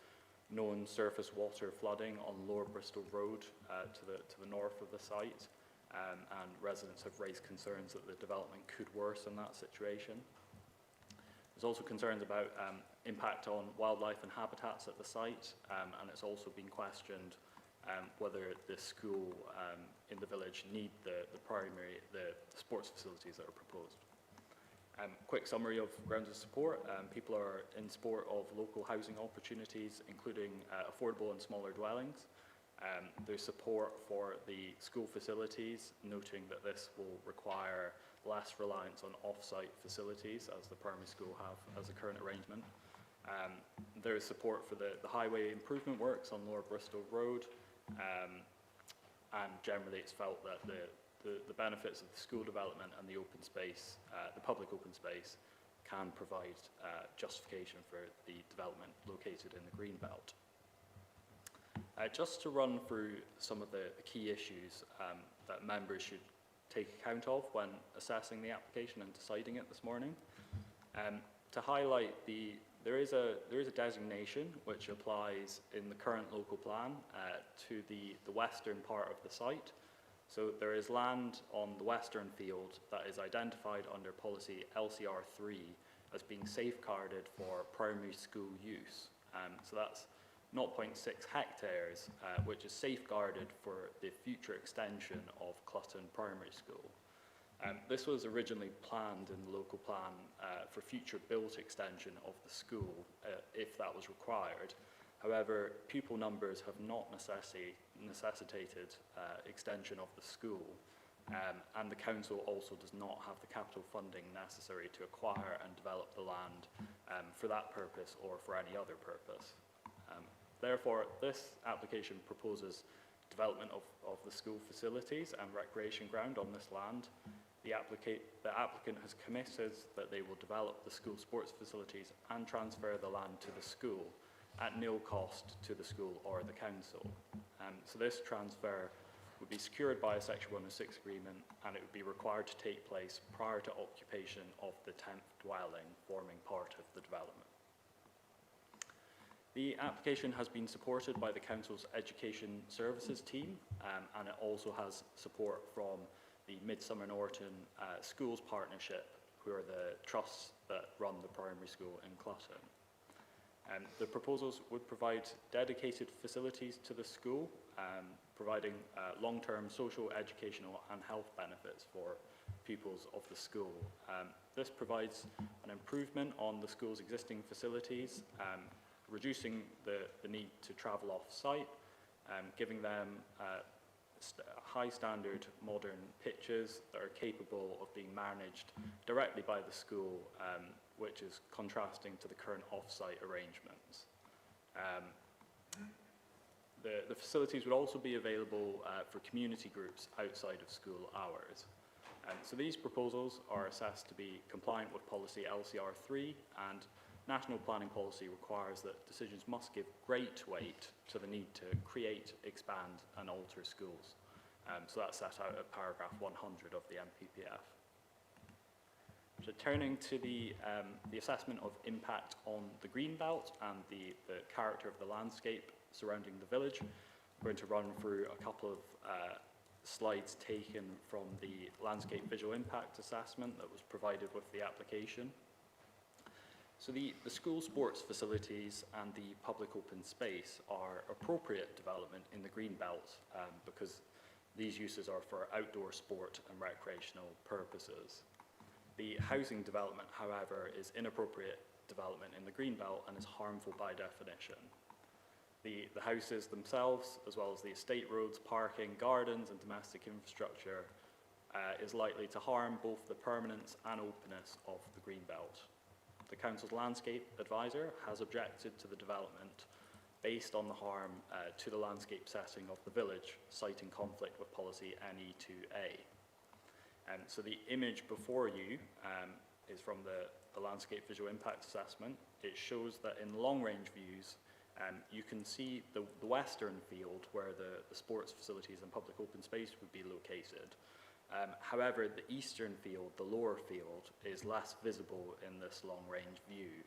known surface water flooding on Lower Bristol Road to the north of the site, and residents have raised concerns that the development could worsen that situation. There's also concerns about impact on wildlife and habitats at the site, and it's also been questioned whether the school in the village need the sports facilities that are proposed. Quick summary of grounds of support. People are in support of local housing opportunities, including affordable and smaller dwellings. There's support for the school facilities, noting that this will require less reliance on off-site facilities as the primary school have as a current arrangement. There is support for the highway improvement works on Lower Bristol Road, and generally it's felt that the benefits of the school development and the open space, the public open space, can provide justification for the development located in the Greenbelt. Just to run through some of the key issues that members should take account of when assessing the application and deciding it this morning. To highlight, there is a designation which applies in the current local plan to the western part of the site. So there is land on the western field that is identified under policy LCR 3 as being safeguarded for primary school use. So that's 0.6 hectares, which is safeguarded for the future extension of Clutton Primary School. This was originally planned in the local plan for future built extension of the school, if that was required. However, pupil numbers have not necessitated extension of the school, and the council also does not have the capital funding necessary to acquire and develop the land for that purpose or for any other purpose. Therefore, this application proposes development of the school facilities and recreation ground on this land. The applicant has committed that they will develop the school sports facilities and transfer the land to the school at nil cost to the school or the council. So this transfer would be secured by a Section 106 agreement, and it would be required to take place prior to occupation of the 10th dwelling forming part of the development. The application has been supported by the Council's Education Services team, and it also has support from the Midsummer Norton Schools Partnership, who are the trusts that run the primary school in Clutton. The proposals would provide dedicated facilities to the school, providing long-term social, educational and health benefits for pupils of the school. This provides an improvement on the school's existing facilities, reducing the need to travel off-site, giving them high standard modern pitches that are capable of being managed directly by the school, which is contrasting to the current off-site arrangements. The facilities would also be available for community groups outside of school hours. So these proposals are assessed to be compliant with policy LCR 3 and national planning policy requires that decisions must give great weight to the need to create, expand and alter schools. So that's set out at paragraph 100 of the NPPF. So turning to the assessment of impact on the greenbelt and the character of the landscape surrounding the village, I'm going to run through a couple of slides taken from the landscape visual impact assessment that was provided with the application. So the school sports facilities and the public open space are appropriate development in the greenbelt because these uses are for outdoor sport and recreational purposes. The housing development, however, is inappropriate development in the greenbelt and is harmful by definition. The houses themselves, as well as the estate roads, parking, gardens and domestic infrastructure is likely to harm both the permanence and openness of the greenbelt. The Council's landscape advisor has objected to the development based on the harm to the landscape setting of the village, citing conflict with policy NE2A. So the image before you is from the landscape visual impact assessment. It shows that in long-range views, you can see the western field where the sports facilities and public open space would be located. However, the eastern field, the lower field, is less visible in this long-range view.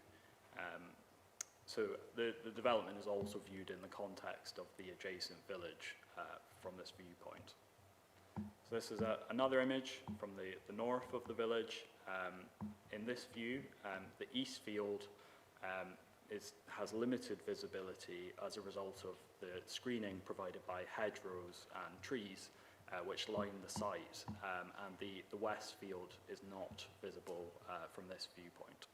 So the development is also viewed in the context of the adjacent village from this viewpoint. So this is another image from the north of the village. In this view, the east field has limited visibility as a result of the screening provided by hedgerows and trees which line the site, and the west field is not visible from this viewpoint.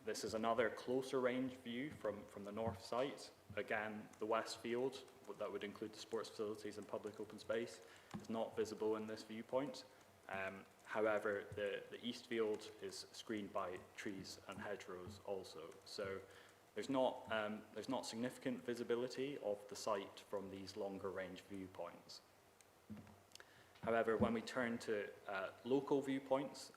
This is another closer range view from the north site. Again, the west field, that would include the sports facilities and public open space, is not visible in this viewpoint. However, the east field is screened by trees and hedgerows also. So there's not significant visibility of the site from these longer range viewpoints. However, when we turn to local viewpoints,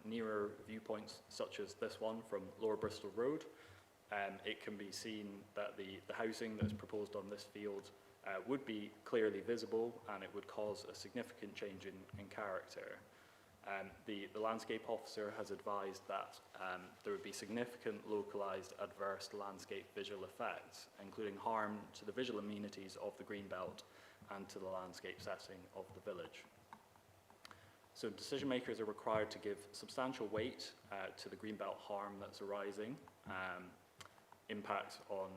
nearer viewpoints such as this one from Lower Bristol Road, it can be seen that the housing that is proposed on this field would be clearly visible, and it would cause a significant change in character. The landscape officer has advised that there would be significant localised adverse landscape visual effects, including harm to the visual amenities of the greenbelt and to the landscape setting of the village. So decision makers are required to give substantial weight to the greenbelt harm that's arising, impact on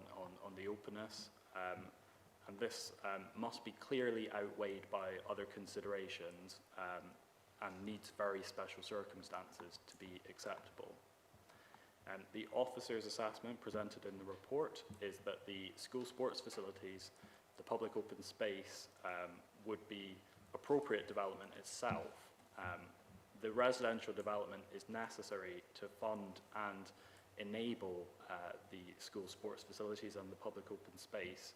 the openness, and this must be clearly outweighed by other considerations and needs very special circumstances to be acceptable. The officer's assessment presented in the report is that the school sports facilities, the public open space, would be appropriate development itself. The residential development is necessary to fund and enable the school sports facilities and the public open space,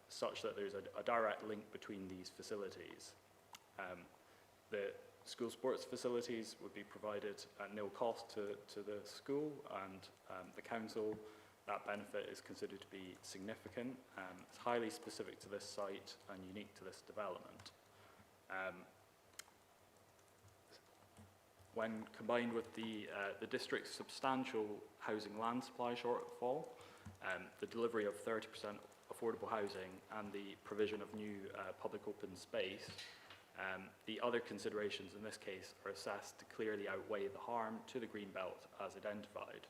such that there's a direct link between these facilities. The school sports facilities would be provided at no cost to the school and the council. That benefit is considered to be significant. It's highly specific to this site and unique to this development. When combined with the district's substantial housing land supply shortfall, the delivery of 30% affordable housing and the provision of new public open space, the other considerations in this case are assessed to clearly outweigh the harm to the greenbelt as identified.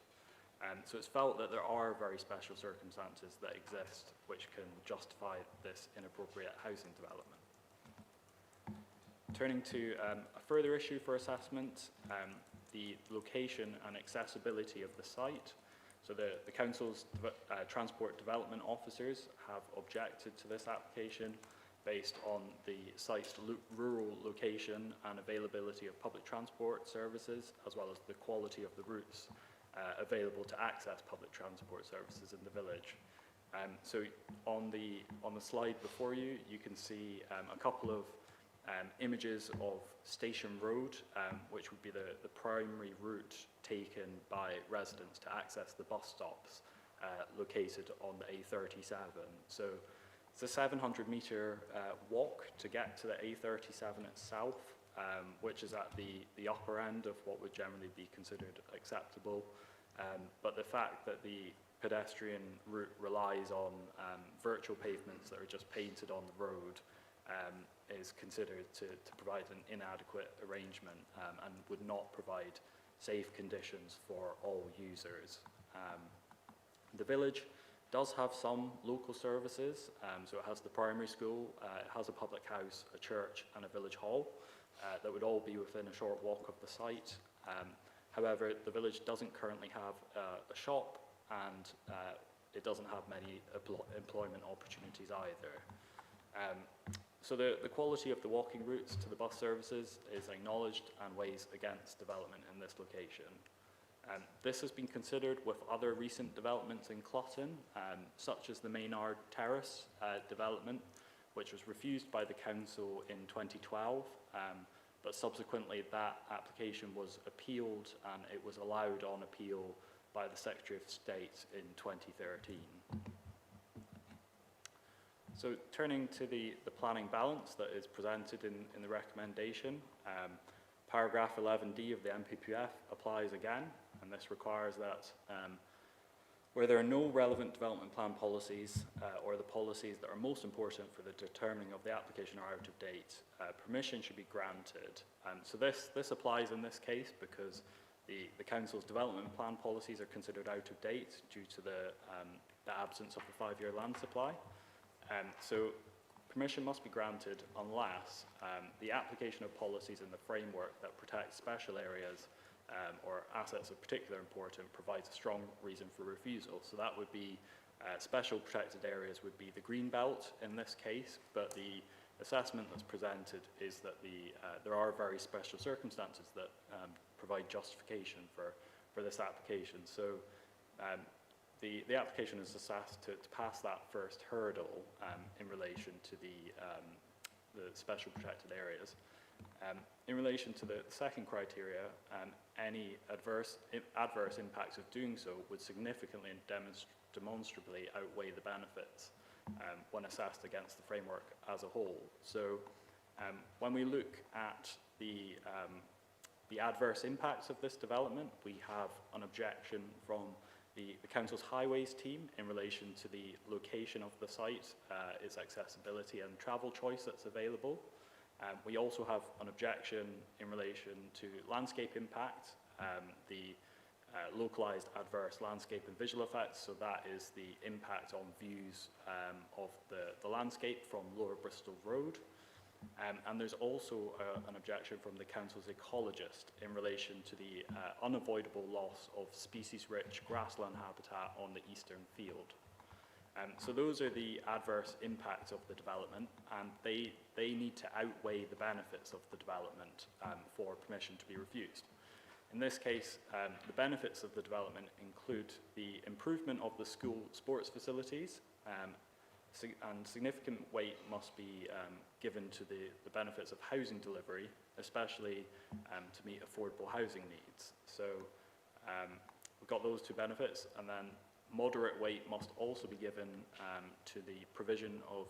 So it's felt that there are very special circumstances that exist which can justify this inappropriate housing development. Turning to a further issue for assessment, the location and accessibility of the site. So the Council's transport development officers have objected to this application based on the site's rural location and availability of public transport services, as well as the quality of the routes available to access public transport services in the village. So on the slide before you, you can see a couple of images of Station Road, which would be the primary route taken by residents to access the bus stops located on the A37. So it's a 700-metre walk to get to the A37 itself, which is at the upper end of what would generally be considered acceptable. But the fact that the pedestrian route relies on virtual pavements that are just painted on the road is considered to provide an inadequate arrangement and would not provide safe conditions for all users. The village does have some local services, so it has the primary school, it has a public house, a church and a village hall that would all be within a short walk of the site. However, the village doesn't currently have a shop and it doesn't have many employment opportunities either. So the quality of the walking routes to the bus services is acknowledged and weighs against development in this location. This has been considered with other recent developments in Clutton, such as the Maynard Terrace development, which was refused by the council in 2012, but subsequently that application was appealed and it was allowed on appeal by the Secretary of State in 2013. So turning to the planning balance that is presented in the recommendation, paragraph 11D of the MPPF applies again, and this requires that where there are no relevant development plan policies or the policies that are most important for the determining of the application are out of date, permission should be granted. So this applies in this case because the council's development plan policies are considered out of date due to the absence of the 5-year land supply. So permission must be granted unless the application of policies in the framework that protects special areas or assets of particular importance provides a strong reason for refusal. So that would be special protected areas would be the green belt in this case, but the assessment that's presented is that there are very special circumstances that provide justification for this application. So the application is assessed to pass that first hurdle in relation to the special protected areas. In relation to the second criteria, any adverse impacts of doing so would significantly and demonstrably outweigh the benefits when assessed against the framework as a whole. So when we look at the adverse impacts of this development, we have an objection from the Council's Highways team in relation to the location of the site, its accessibility and travel choice that's available. We also have an objection in relation to landscape impact, the localised adverse landscape and visual effects, so that is the impact on views of the landscape from Lower Bristol Road. And there's also an objection from the Council's ecologist in relation to the unavoidable loss of species-rich grassland habitat on the eastern field. So those are the adverse impacts of the development, and they need to outweigh the benefits of the development for permission to be refused. In this case, the benefits of the development include the improvement of the school sports facilities, and significant weight must be given to the benefits of housing delivery, especially to meet affordable housing needs. So we've got those two benefits, and then moderate weight must also be given to the provision of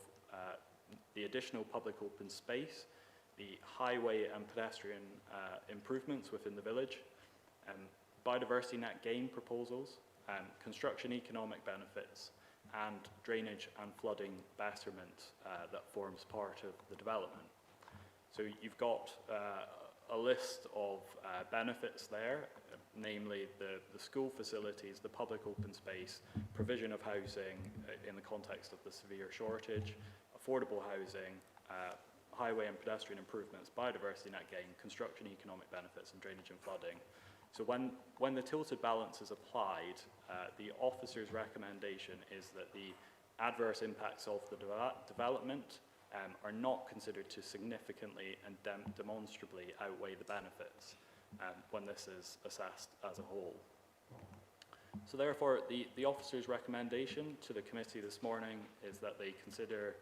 the additional public open space, the highway and pedestrian improvements within the village, biodiversity net gain proposals, construction economic benefits, and drainage and flooding betterment that forms part of the development. So you've got a list of benefits there, namely the school facilities, the public open space, provision of housing in the context of the severe shortage, affordable housing, highway and pedestrian improvements, biodiversity net gain, construction economic benefits, and drainage and flooding. So when the tilted balance is applied, the officer's recommendation is that the adverse impacts of the development are not considered to significantly and demonstrably outweigh the benefits when this is assessed as a whole. So therefore, the officer's recommendation to the committee this morning is that they consider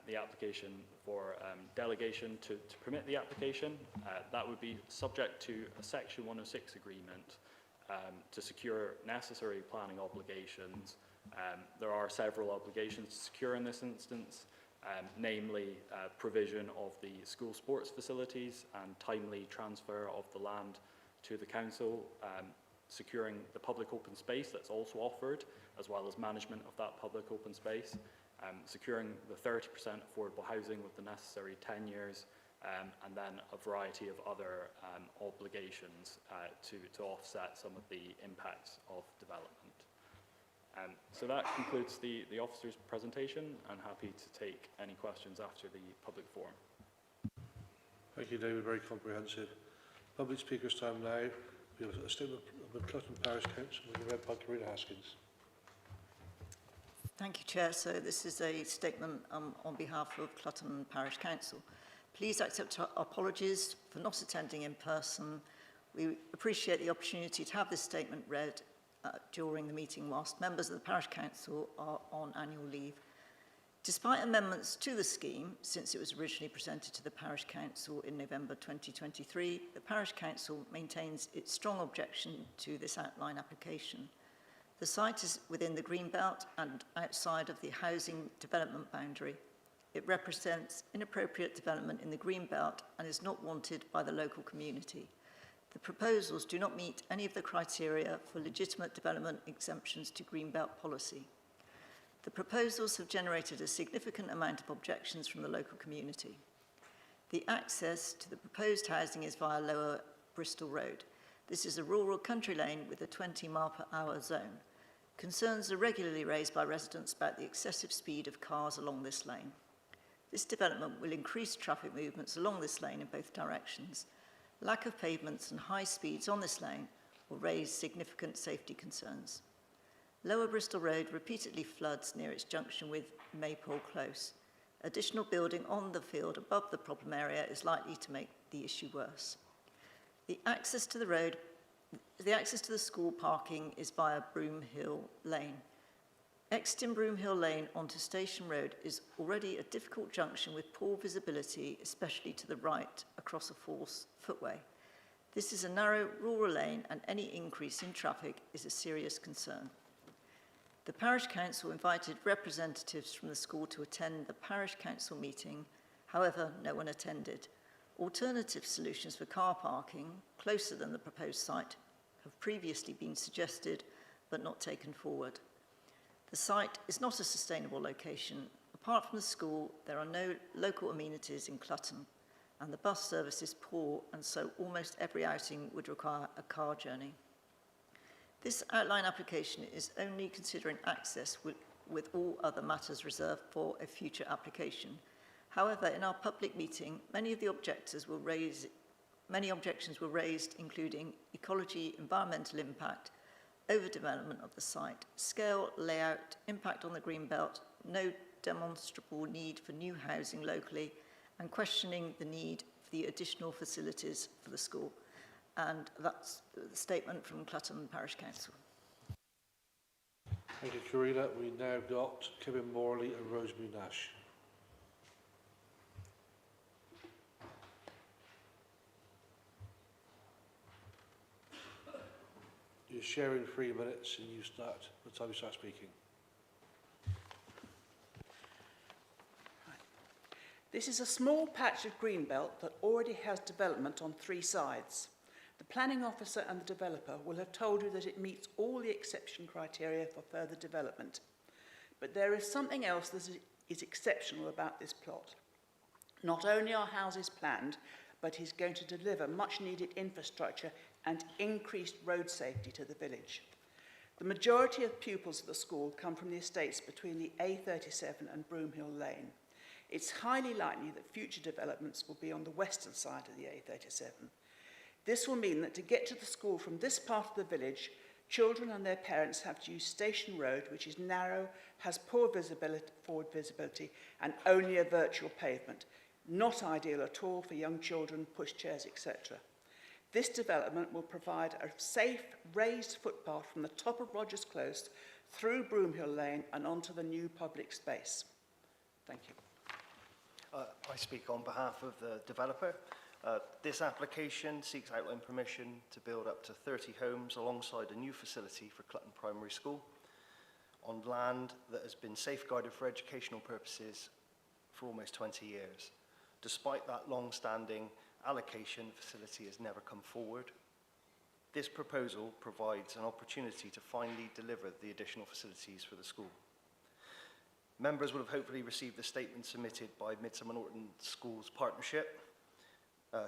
the application for delegation to permit the application. That would be subject to a Section 106 agreement to secure necessary planning obligations. There are several obligations to secure in this instance, namely provision of the school sports facilities and timely transfer of the land to the council, securing the public open space that's also offered, as well as management of that public open space, securing the 30% affordable housing with the necessary tenures, and then a variety of other obligations to offset some of the impacts of development. So that concludes the officer's presentation. I'm happy to take any questions after the public forum. Thank you, David. Very comprehensive. Public speakers' time now. We have a statement of the Clutton Parish Council, will be read by Karina Haskins. Thank you, Chair. So this is a statement on behalf of Clutton Parish Council. Please accept our apologies for not attending in person. We appreciate the opportunity to have this statement read during the meeting whilst members of the Parish Council are on annual leave. Despite amendments to the scheme, since it was originally presented to the Parish Council in November 2023, the Parish Council maintains its strong objection to this outline application. The site is within the Greenbelt and outside of the housing development boundary. It represents inappropriate development in the Greenbelt and is not wanted by the local community. The proposals do not meet any of the criteria for legitimate development exemptions to Greenbelt policy. The proposals have generated a significant amount of objections from the local community. The access to the proposed housing is via Lower Bristol Road. This is a rural country lane with a 20-mile-per-hour zone. Concerns are regularly raised by residents about the excessive speed of cars along this lane. This development will increase traffic movements along this lane in both directions. Lack of pavements and high speeds on this lane will raise significant safety concerns. Lower Bristol Road repeatedly floods near its junction with Maypole Close. Additional building on the field above the problem area is likely to make the issue worse. The access to the school parking is via Broomhill Lane. Exiting Broomhill Lane onto Station Road is already a difficult junction with poor visibility, especially to the right across a false footway. This is a narrow rural lane and any increase in traffic is a serious concern. The Parish Council invited representatives from the school to attend the Parish Council meeting. However, no one attended. Alternative solutions for car parking closer than the proposed site have previously been suggested but not taken forward. The site is not a sustainable location. Apart from the school, there are no local amenities in Clutton, and the bus service is poor, and so almost every outing would require a car journey. This outline application is only considering access with all other matters reserved for a future application. However, in our public meeting, many objections were raised, including ecology, environmental impact, overdevelopment of the site, scale, layout, impact on the Greenbelt, no demonstrable need for new housing locally, and questioning the need for the additional facilities for the school. And that's the statement from Clutton Parish Council. Thank you, Karina. We now got Kevin Morley and Rosemary Nash. You're sharing 3 minutes and you start by the time you start speaking. This is a small patch of Greenbelt that already has development on 3 sides. The planning officer and the developer will have told you that it meets all the exception criteria for further development. But there is something else that is exceptional about this plot. Not only are houses planned, but he's going to deliver much needed infrastructure and increased road safety to the village. The majority of pupils at the school come from the estates between the A37 and Broomhill Lane. It's highly likely that future developments will be on the western side of the A37. This will mean that to get to the school from this part of the village, children and their parents have to use Station Road, which is narrow, has poor forward visibility, and only a virtual pavement. Not ideal at all for young children, pushchairs, etc. This development will provide a safe, raised footpath from the top of Rogers Close through Broomhill Lane and onto the new public space. Thank you. speak on behalf of the developer. This application seeks outline permission to build up to 30 homes alongside a new facility for Clutton Primary School on land that has been safeguarded for educational purposes for almost 20 years. Despite that long-standing allocation, the facility has never come forward. This proposal provides an opportunity to finally deliver the additional facilities for the school. Members will have hopefully received the statement submitted by Midsummer Norton Schools Partnership,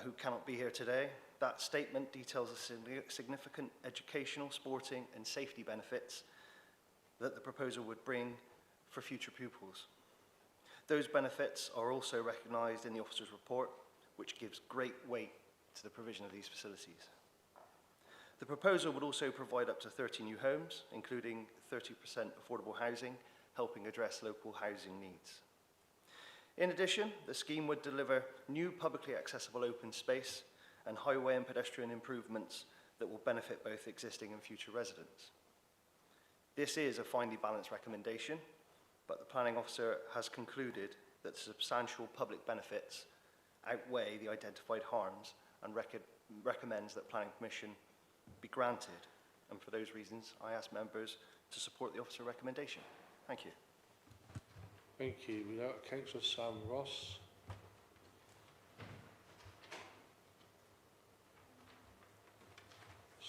who cannot be here today. That statement details the significant educational, sporting and safety benefits that the proposal would bring for future pupils. Those benefits are also recognised in the officer's report, which gives great weight to the provision of these facilities. The proposal would also provide up to 30 new homes, including 30% affordable housing, helping address local housing needs. In addition, the scheme would deliver new publicly accessible open space and highway and pedestrian improvements that will benefit both existing and future residents. This is a finely balanced recommendation, but the planning officer has concluded that the substantial public benefits outweigh the identified harms and recommends that planning permission be granted. And for those reasons, I ask members to support the officer recommendation. Thank you. Thank you. We now have Councillor Sam Ross.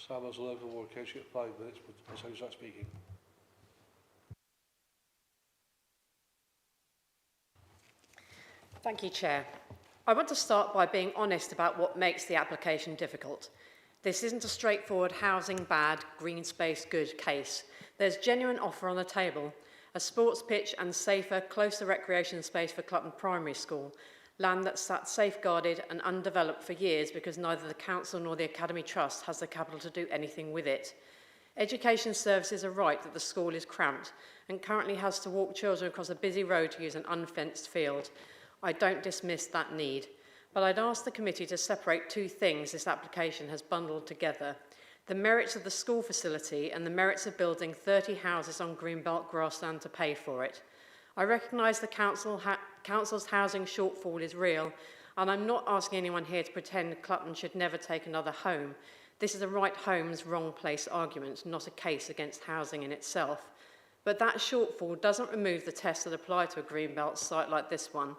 Sam, as a local ward councillor, you get 5 minutes, but as I start speaking. Thank you, Chair. I want to start by being honest about what makes the application difficult. This isn't a straightforward housing bad, green space good case. There's genuine offer on the table, a sports pitch and safer, closer recreation space for Clutton Primary School, land that's sat safeguarded and undeveloped for years because neither the Council nor the Academy Trust has the capital to do anything with it. Education services are right that the school is cramped and currently has to walk children across a busy road to use an unfenced field. I don't dismiss that need, but I'd ask the committee to separate two things this application has bundled together: the merits of the school facility and the merits of building 30 houses on Greenbelt grassland to pay for it. I recognise the Council's housing shortfall is real, and I'm not asking anyone here to pretend Clutton should never take another home. This is a right homes, wrong place argument, not a case against housing in itself. But that shortfall doesn't remove the tests that apply to a Greenbelt site like this one.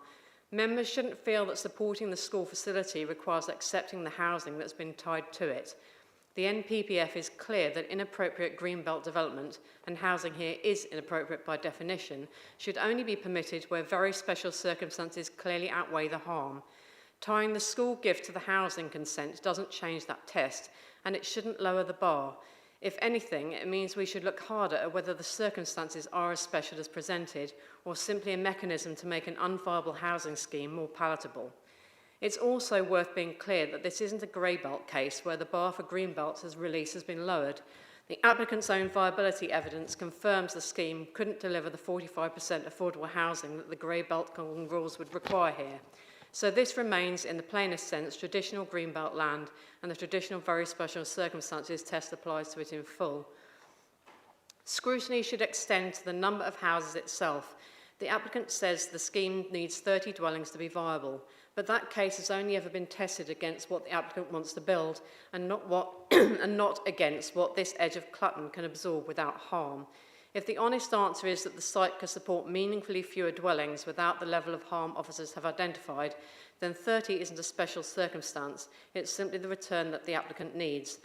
Members shouldn't feel that supporting the school facility requires accepting the housing that's been tied to it. The NPPF is clear that inappropriate Greenbelt development, and housing here is inappropriate by definition, should only be permitted where very special circumstances clearly outweigh the harm. Tying the school gift to the housing consent doesn't change that test, and it shouldn't lower the bar. If anything, it means we should look harder at whether the circumstances are as special as presented, or simply a mechanism to make an unviable housing scheme more palatable. It's also worth being clear that this isn't a grey belt case where the bar for green belts as release has been lowered. The applicant's own viability evidence confirms the scheme couldn't deliver the 45% affordable housing that the grey belt rules would require here. So this remains, in the plainest sense, traditional greenbelt land, and the traditional very special circumstances test applies to it in full. Scrutiny should extend to the number of houses itself. The applicant says the scheme needs 30 dwellings to be viable, but that case has only ever been tested against what the applicant wants to build, and not against what this edge of Clutton can absorb without harm. If the honest answer is that the site can support meaningfully fewer dwellings without the level of harm officers have identified, then 30 isn't a special circumstance, it's simply the return that the applicant needs.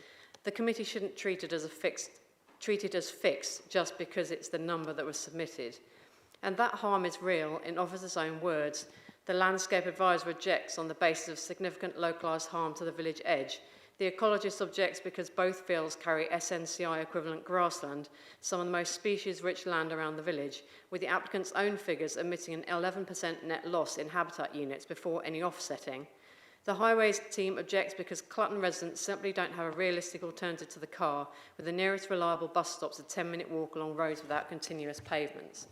The committee shouldn't treat it as fixed just because it's the number that was submitted. And that harm is real, in officers' own words. The landscape advisor objects on the basis of significant localised harm to the village edge. The ecologist objects because both fields carry SNCI equivalent grassland, some of the most species-rich land around the village, with the applicant's own figures admitting an 11% net loss in habitat units before any offsetting. The highways team objects because Clutton residents simply don't have a realistic alternative to the car, with the nearest reliable bus stops a 10-minute walk along roads without continuous pavements.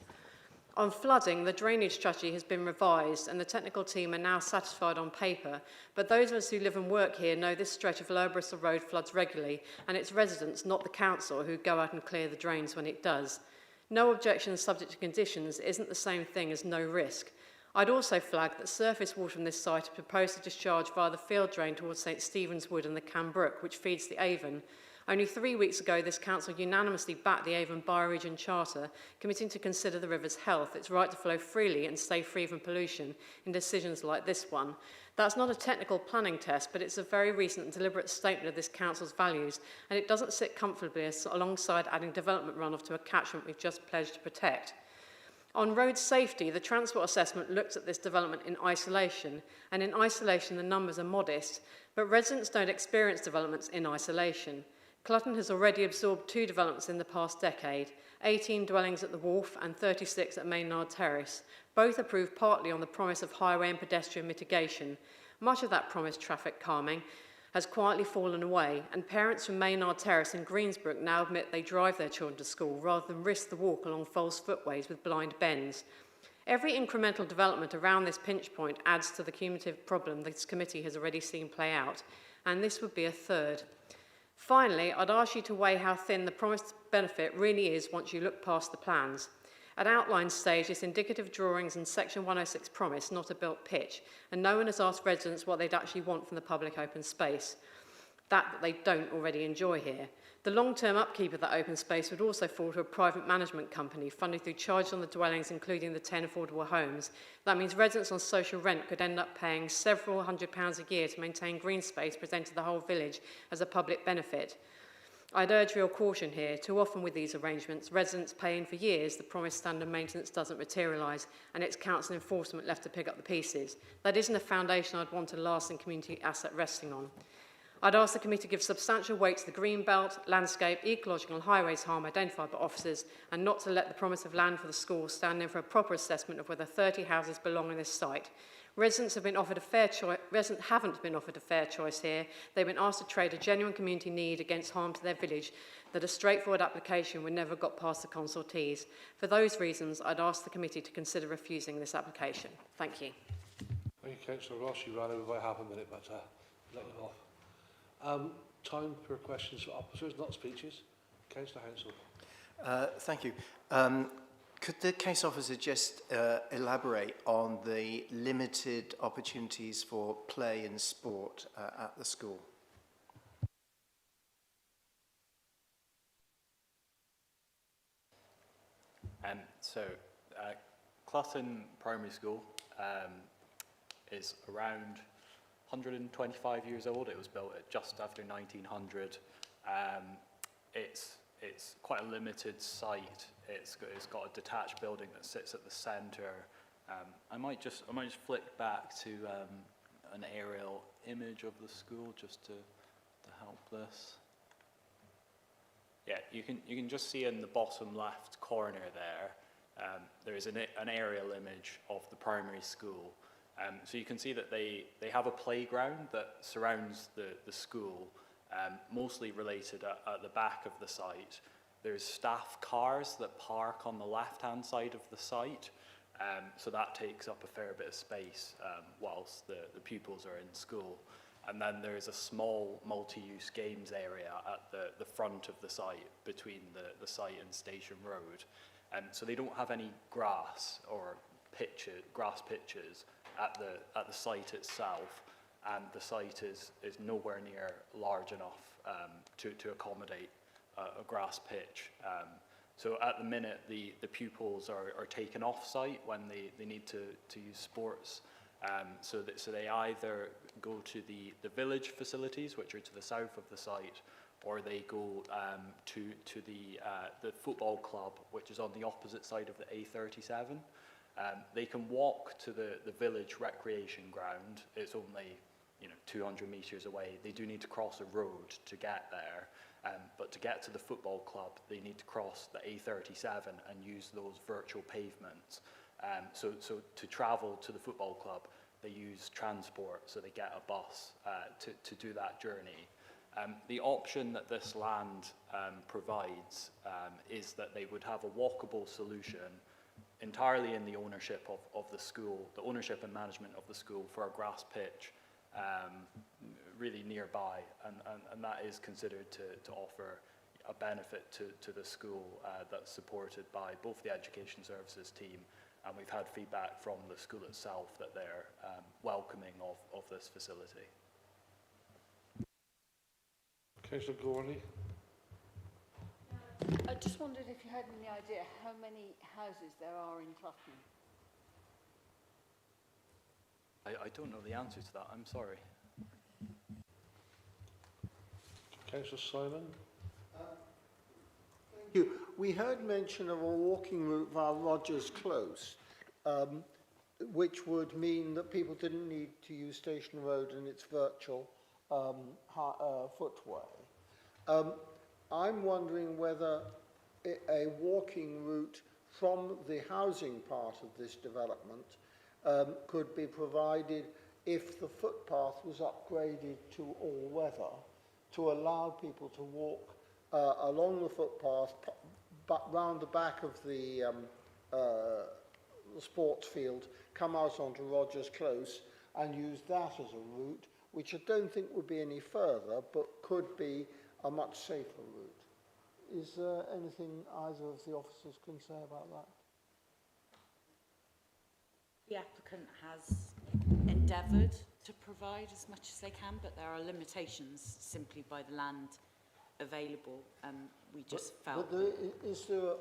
On flooding, the drainage strategy has been revised and the technical team are now satisfied on paper, but those of us who live and work here know this stretch of Lower Bristol Road floods regularly, and it's residents, not the council, who go out and clear the drains when it does. No objection subject to conditions isn't the same thing as no risk. I'd also flag that surface water from this site is proposed to discharge via the field drain towards St Stephen's Wood and the Cambrook, which feeds the Avon. Only 3 weeks ago, this council unanimously backed the Avon Bioregion Charter, committing to consider the river's health, its right to flow freely and stay free from pollution in decisions like this one. That's not a technical planning test, but it's a very recent and deliberate statement of this council's values, and it doesn't sit comfortably alongside adding development runoff to a catchment we've just pledged to protect. On road safety, the transport assessment looked at this development in isolation, and in isolation the numbers are modest, but residents don't experience developments in isolation. Clutton has already absorbed 2 developments in the past decade, 18 dwellings at the Wharf and 36 at Maynard Terrace, both approved partly on the promise of highway and pedestrian mitigation. Much of that promised traffic calming has quietly fallen away, and parents from Maynard Terrace and Greensbrook now admit they drive their children to school rather than risk the walk along false footways with blind bends. Every incremental development around this pinch point adds to the cumulative problem this committee has already seen play out, and this would be a third. Finally, I'd ask you to weigh how thin the promised benefit really is once you look past the plans. At outline stage, it's indicative drawings and Section 106 promise, not a built pitch, and no one has asked residents what they'd actually want from the public open space, that they don't already enjoy here. The long-term upkeep of that open space would also fall to a private management company funded through charges on the dwellings, including the 10 affordable homes. That means residents on social rent could end up paying several £100s a year to maintain green space presented to the whole village as a public benefit. I'd urge real caution here. Too often with these arrangements, residents pay in for years, the promised standard maintenance doesn't materialise, and it's council enforcement left to pick up the pieces. That isn't a foundation I'd want a lasting community asset resting on. I'd ask the committee to give substantial weight to the green belt, landscape, ecological and highways harm identified by officers, and not to let the promise of land for the school stand in for a proper assessment of whether 30 houses belong on this site. Residents haven't been offered a fair choice here. They've been asked to trade a genuine community need against harm to their village that a straightforward application would never got past the consultees. For those reasons, I'd ask the committee to consider refusing this application. Thank you. Thank you, Councillor Ross. You ran over by half a minute, but let you off. Time for questions for officers, not speeches. Councillor Hounsell. Thank you. Could the case officer just elaborate on the limited opportunities for play and sport at the school? Clutton Primary School is around 125 years old. It was built at just after 1900. It's quite a limited site. It's got a detached building that sits at the centre. I might just flick back to an aerial image of the school just to help this. Yeah, you can just see in the bottom left corner there is an aerial image of the primary school. So you can see that they have a playground that surrounds the school, mostly related at the back of the site. There's staff cars that park on the left-hand side of the site, so that takes up a fair bit of space whilst the pupils are in school. And then there's a small multi-use games area at the front of the site, between the site and Station Road. So they don't have any grass or grass pitches at the site itself, and the site is nowhere near large enough to accommodate a grass pitch. So at the minute, the pupils are taken off site when they need to use sports. So they either go to the village facilities, which are to the south of the site, or they go to the football club, which is on the opposite side of the A37. They can walk to the village recreation ground. It's only 200 metres away. They do need to cross a road to get there, but to get to the football club, they need to cross the A37 and use those virtual pavements. So to travel to the football club, they use transport, so they get a bus to do that journey. The option that this land provides is that they would have a walkable solution entirely in the ownership of the school, the ownership and management of the school, for a grass pitch really nearby, and that is considered to offer a benefit to the school that's supported by both the Education Services team and we've had feedback from the school itself that they're welcoming of this facility. Councillor Gorley. I just wondered if you had any idea how many houses there are in Clutton. I don't know the answer to that, I'm sorry. Councillor Simon. Thank you. We heard mention of a walking route via Rogers Close, which would mean that people didn't need to use Station Road and its virtual footway. I'm wondering whether a walking route from the housing part of this development could be provided if the footpath was upgraded to all-weather to allow people to walk along the footpath but round the back of the sports field, come out onto Rogers Close and use that as a route, which I don't think would be any further, but could be a much safer route. Is there anything either of the officers can say about that? The applicant has endeavoured to provide as much as they can, but there are limitations simply by the land available. We just felt... But is there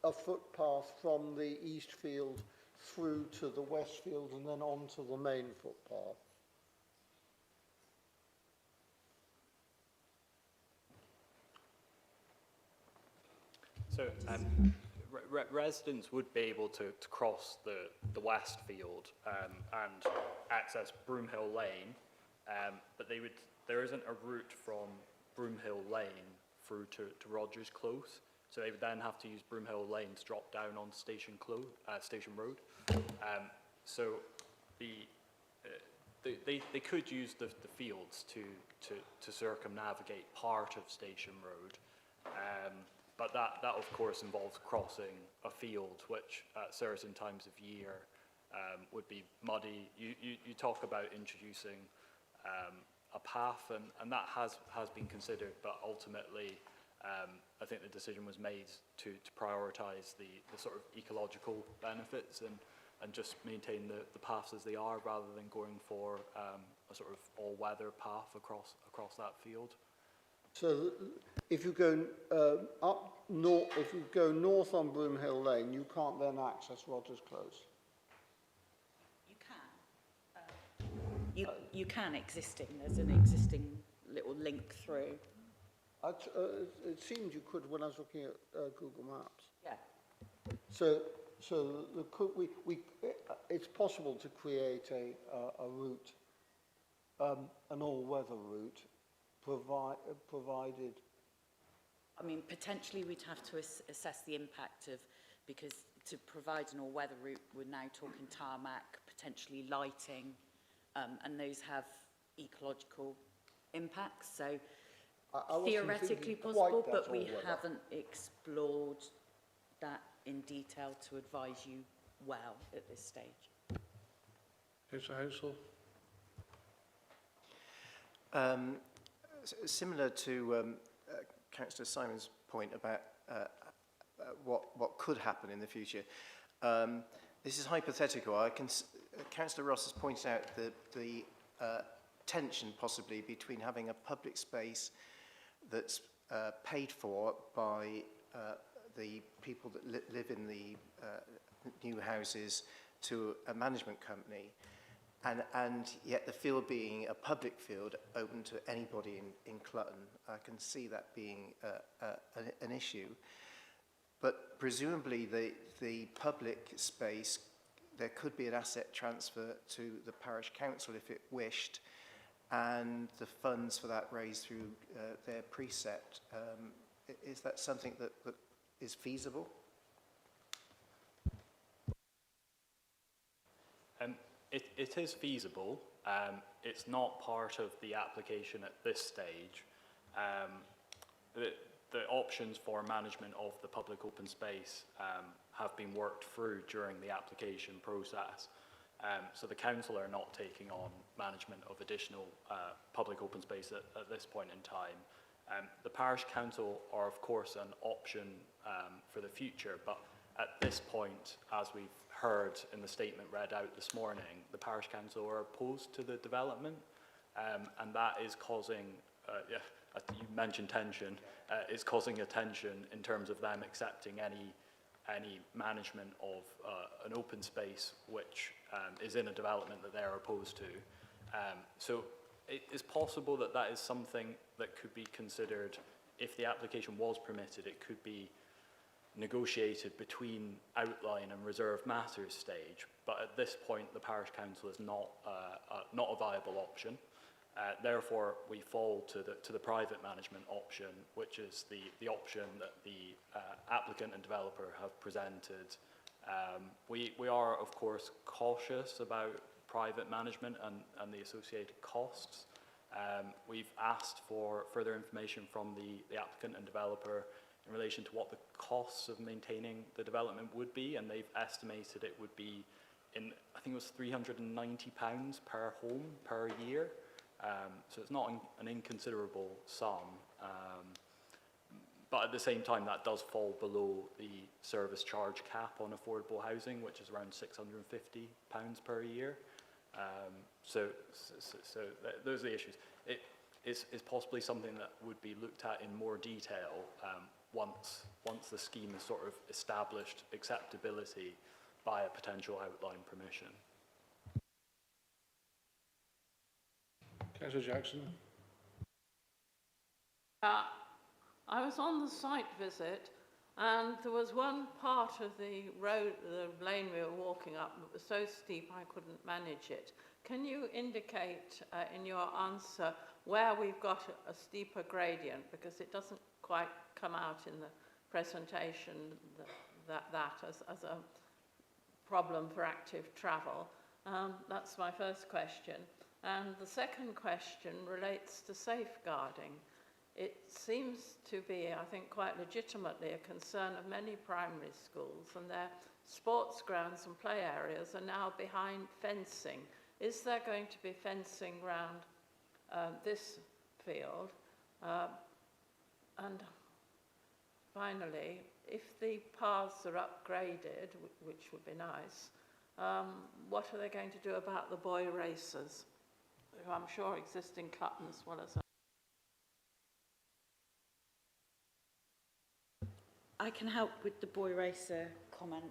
a footpath from the east field through to the west field and then onto the main footpath? So residents would be able to cross the west field and access Broomhill Lane, but there isn't a route from Broomhill Lane through to Rogers Close, so they would then have to use Broomhill Lane to drop down on Station Road. So they could use the fields to circumnavigate part of Station Road. But that of course involves crossing a field which at certain times of year would be muddy. You talk about introducing a path, and that has been considered, but ultimately I think the decision was made to prioritise the sort of ecological benefits and just maintain the paths as they are, rather than going for a sort of all-weather path across that field. So if you go if you go north on Broomhill Lane, you can't then access Rogers Close. You can. You can existing. There's an existing little link through. It seemed you could when I was looking at Google Maps. Yeah. So it's possible to create a route, an all-weather route, provided. I mean, potentially we'd have to assess the impact of, because to provide an all-weather route, we're now talking tarmac, potentially lighting, and those have ecological impacts. So theoretically possible, but we haven't explored that in detail to advise you well at this stage. Councillor Hounsell. Similar to Councillor Simon's point about what could happen in the future, this is hypothetical. Councillor Ross has pointed out the tension possibly between having a public space that's paid for by the people that live in the new houses to a management company, and yet the field being a public field open to anybody in Clutton. I can see that being an issue. But presumably the public space, there could be an asset transfer to the parish council if it wished, and the funds for that raised through their precept. Is that something that is feasible? It is feasible. It's not part of the application at this stage. The options for management of the public open space have been worked through during the application process. So the council are not taking on management of additional public open space at this point in time. The parish council are of course an option for the future, but at this point, as we've heard in the statement read out this morning, the parish council are opposed to the development, and that is causing, you mentioned tension, it's causing a tension in terms of them accepting any management of an open space which is in a development that they're opposed to. So it is possible that that is something that could be considered, if the application was permitted, it could be negotiated between outline and reserved matters stage, but at this point the parish council is not a viable option. Therefore, we fall to the private management option, which is the option that the applicant and developer have presented. We are, of course, cautious about private management and the associated costs. We've asked for further information from the applicant and developer in relation to what the costs of maintaining the development would be, and they've estimated it would be I think it was £390 per home per year. So it's not an inconsiderable sum, but at the same time that does fall below the service charge cap on affordable housing, which is around £650 per year. So those are the issues. It is possibly something that would be looked at in more detail once the scheme has sort of established acceptability by a potential outline permission. Councillor Jackson. I was on the site visit, and there was one part of the road, the lane we were walking up, that was so steep I couldn't manage it. Can you indicate in your answer where we've got a steeper gradient, because it doesn't quite come out in the presentation that as a problem for active travel? That's my first question. And the second question relates to safeguarding. It seems to be, I think, quite legitimately a concern of many primary schools, and their sports grounds and play areas are now behind fencing. Is there going to be fencing around this field? And finally, if the paths are upgraded, which would be nice, what are they going to do about the boy racers, who I'm sure exist in Clutton as well as... I can help with the boy racer comment.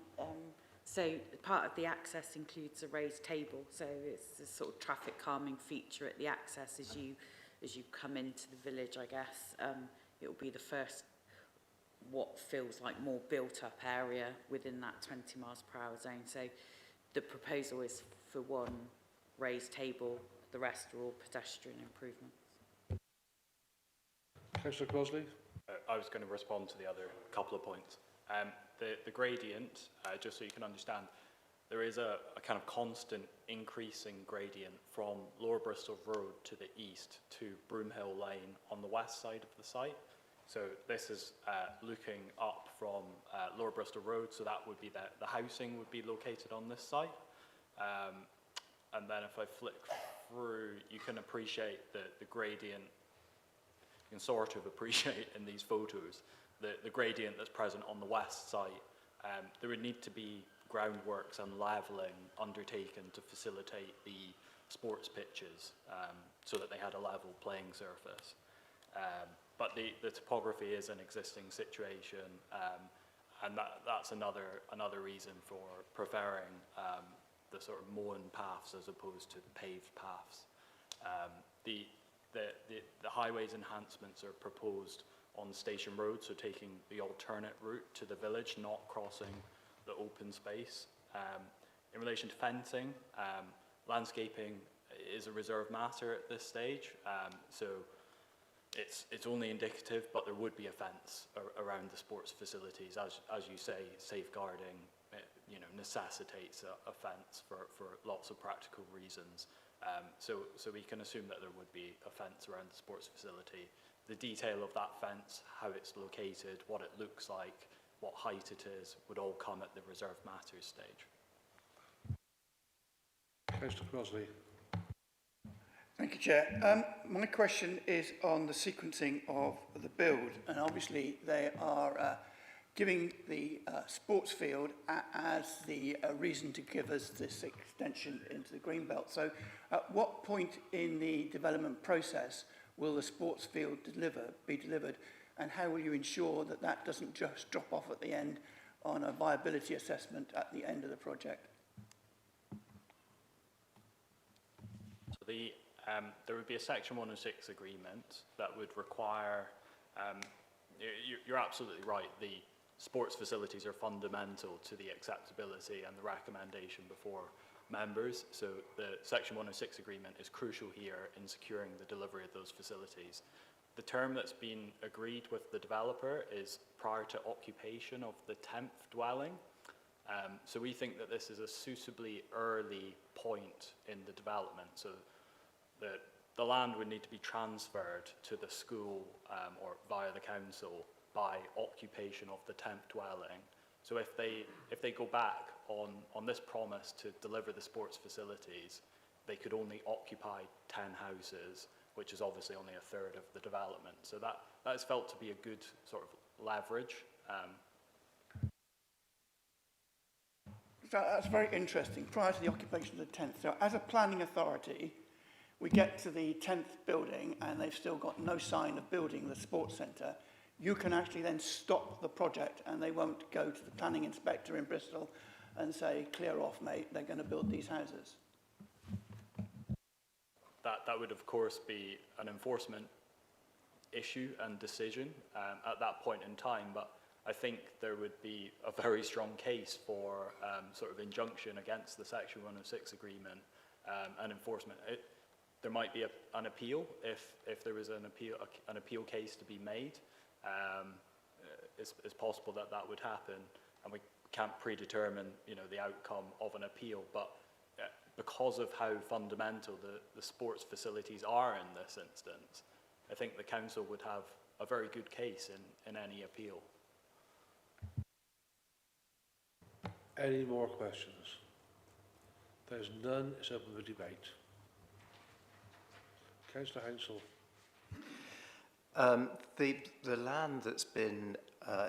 So part of the access includes a raised table, so it's a sort of traffic calming feature at the access as you come into the village, I guess. It will be the first what feels like more built up area within that 20 miles per hour zone. So the proposal is for one raised table, the rest are all pedestrian improvements. Councillor Crosley. I was going to respond to the other couple of points. The gradient, just so you can understand, there is a kind of constant increasing gradient from Lower Bristol Road to the east to Broomhill Lane on the west side of the site. So this is looking up from Lower Bristol Road, so that would be the housing would be located on this site. And then if I flick through, you can appreciate the gradient. You can sort of appreciate in these photos the gradient that's present on the west site. There would need to be groundworks and levelling undertaken to facilitate the sports pitches so that they had a level playing surface. But the topography is an existing situation, and that's another reason for preferring the sort of mown paths as opposed to paved paths. The highways enhancements are proposed on Station Road, so taking the alternate route to the village, not crossing the open space. In relation to fencing, landscaping is a reserved matter at this stage, so it's only indicative, but there would be a fence around the sports facilities. As you say, safeguarding necessitates a fence for lots of practical reasons. So we can assume that there would be a fence around the sports facility. The detail of that fence, how it's located, what it looks like, what height it is, would all come at the reserved matters stage. Councillor Crosley. Thank you, Chair. My question is on the sequencing of the build, and obviously they are giving the sports field as the reason to give us this extension into the green belt. So at what point in the development process will the sports field be delivered, and how will you ensure that that doesn't just drop off at the end on a viability assessment at the end of the project? So there would be a Section 106 agreement that would require, you're absolutely right, the sports facilities are fundamental to the acceptability and the recommendation before members. So the Section 106 agreement is crucial here in securing the delivery of those facilities. The term that's been agreed with the developer is prior to occupation of the 10th dwelling. So we think that this is a suitably early point in the development. So the land would need to be transferred to the school or via the council by occupation of the 10th dwelling. So if they go back on this promise to deliver the sports facilities, they could only occupy 10 houses, which is obviously only a third of the development. So that is felt to be a good sort of leverage. So that's very interesting, prior to the occupation of the 10th. So as a planning authority, we get to the 10th building and they've still got no sign of building the sports centre. You can actually then stop the project and they won't go to the planning inspector in Bristol and say, clear off, mate, they're going to build these houses. That would, of course, be an enforcement issue and decision at that point in time, but I think there would be a very strong case for sort of injunction against the Section 106 agreement and enforcement. There might be an appeal if there was an appeal case to be made. It's possible that would happen, and we can't predetermine, the outcome of an appeal. But because of how fundamental the sports facilities are in this instance, I think the council would have a very good case in any appeal. Any more questions? There's none. It's open for debate. Councillor Hensel. The land that's been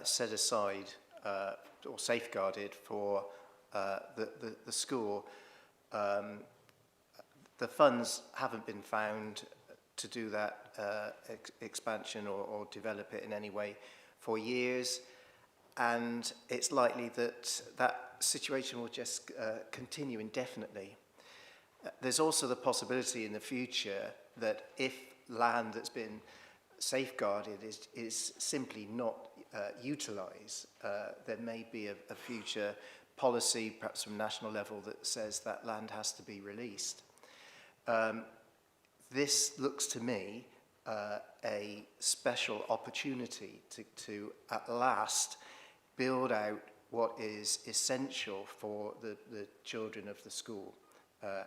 set aside or safeguarded for the school, the funds haven't been found to do that expansion or develop it in any way for years, and it's likely that that situation will just continue indefinitely. There's also the possibility in the future that if land that's been safeguarded is simply not utilised, there may be a future policy, perhaps from national level, that says that land has to be released. This looks to me a special opportunity to at last build out what is essential for the children of the school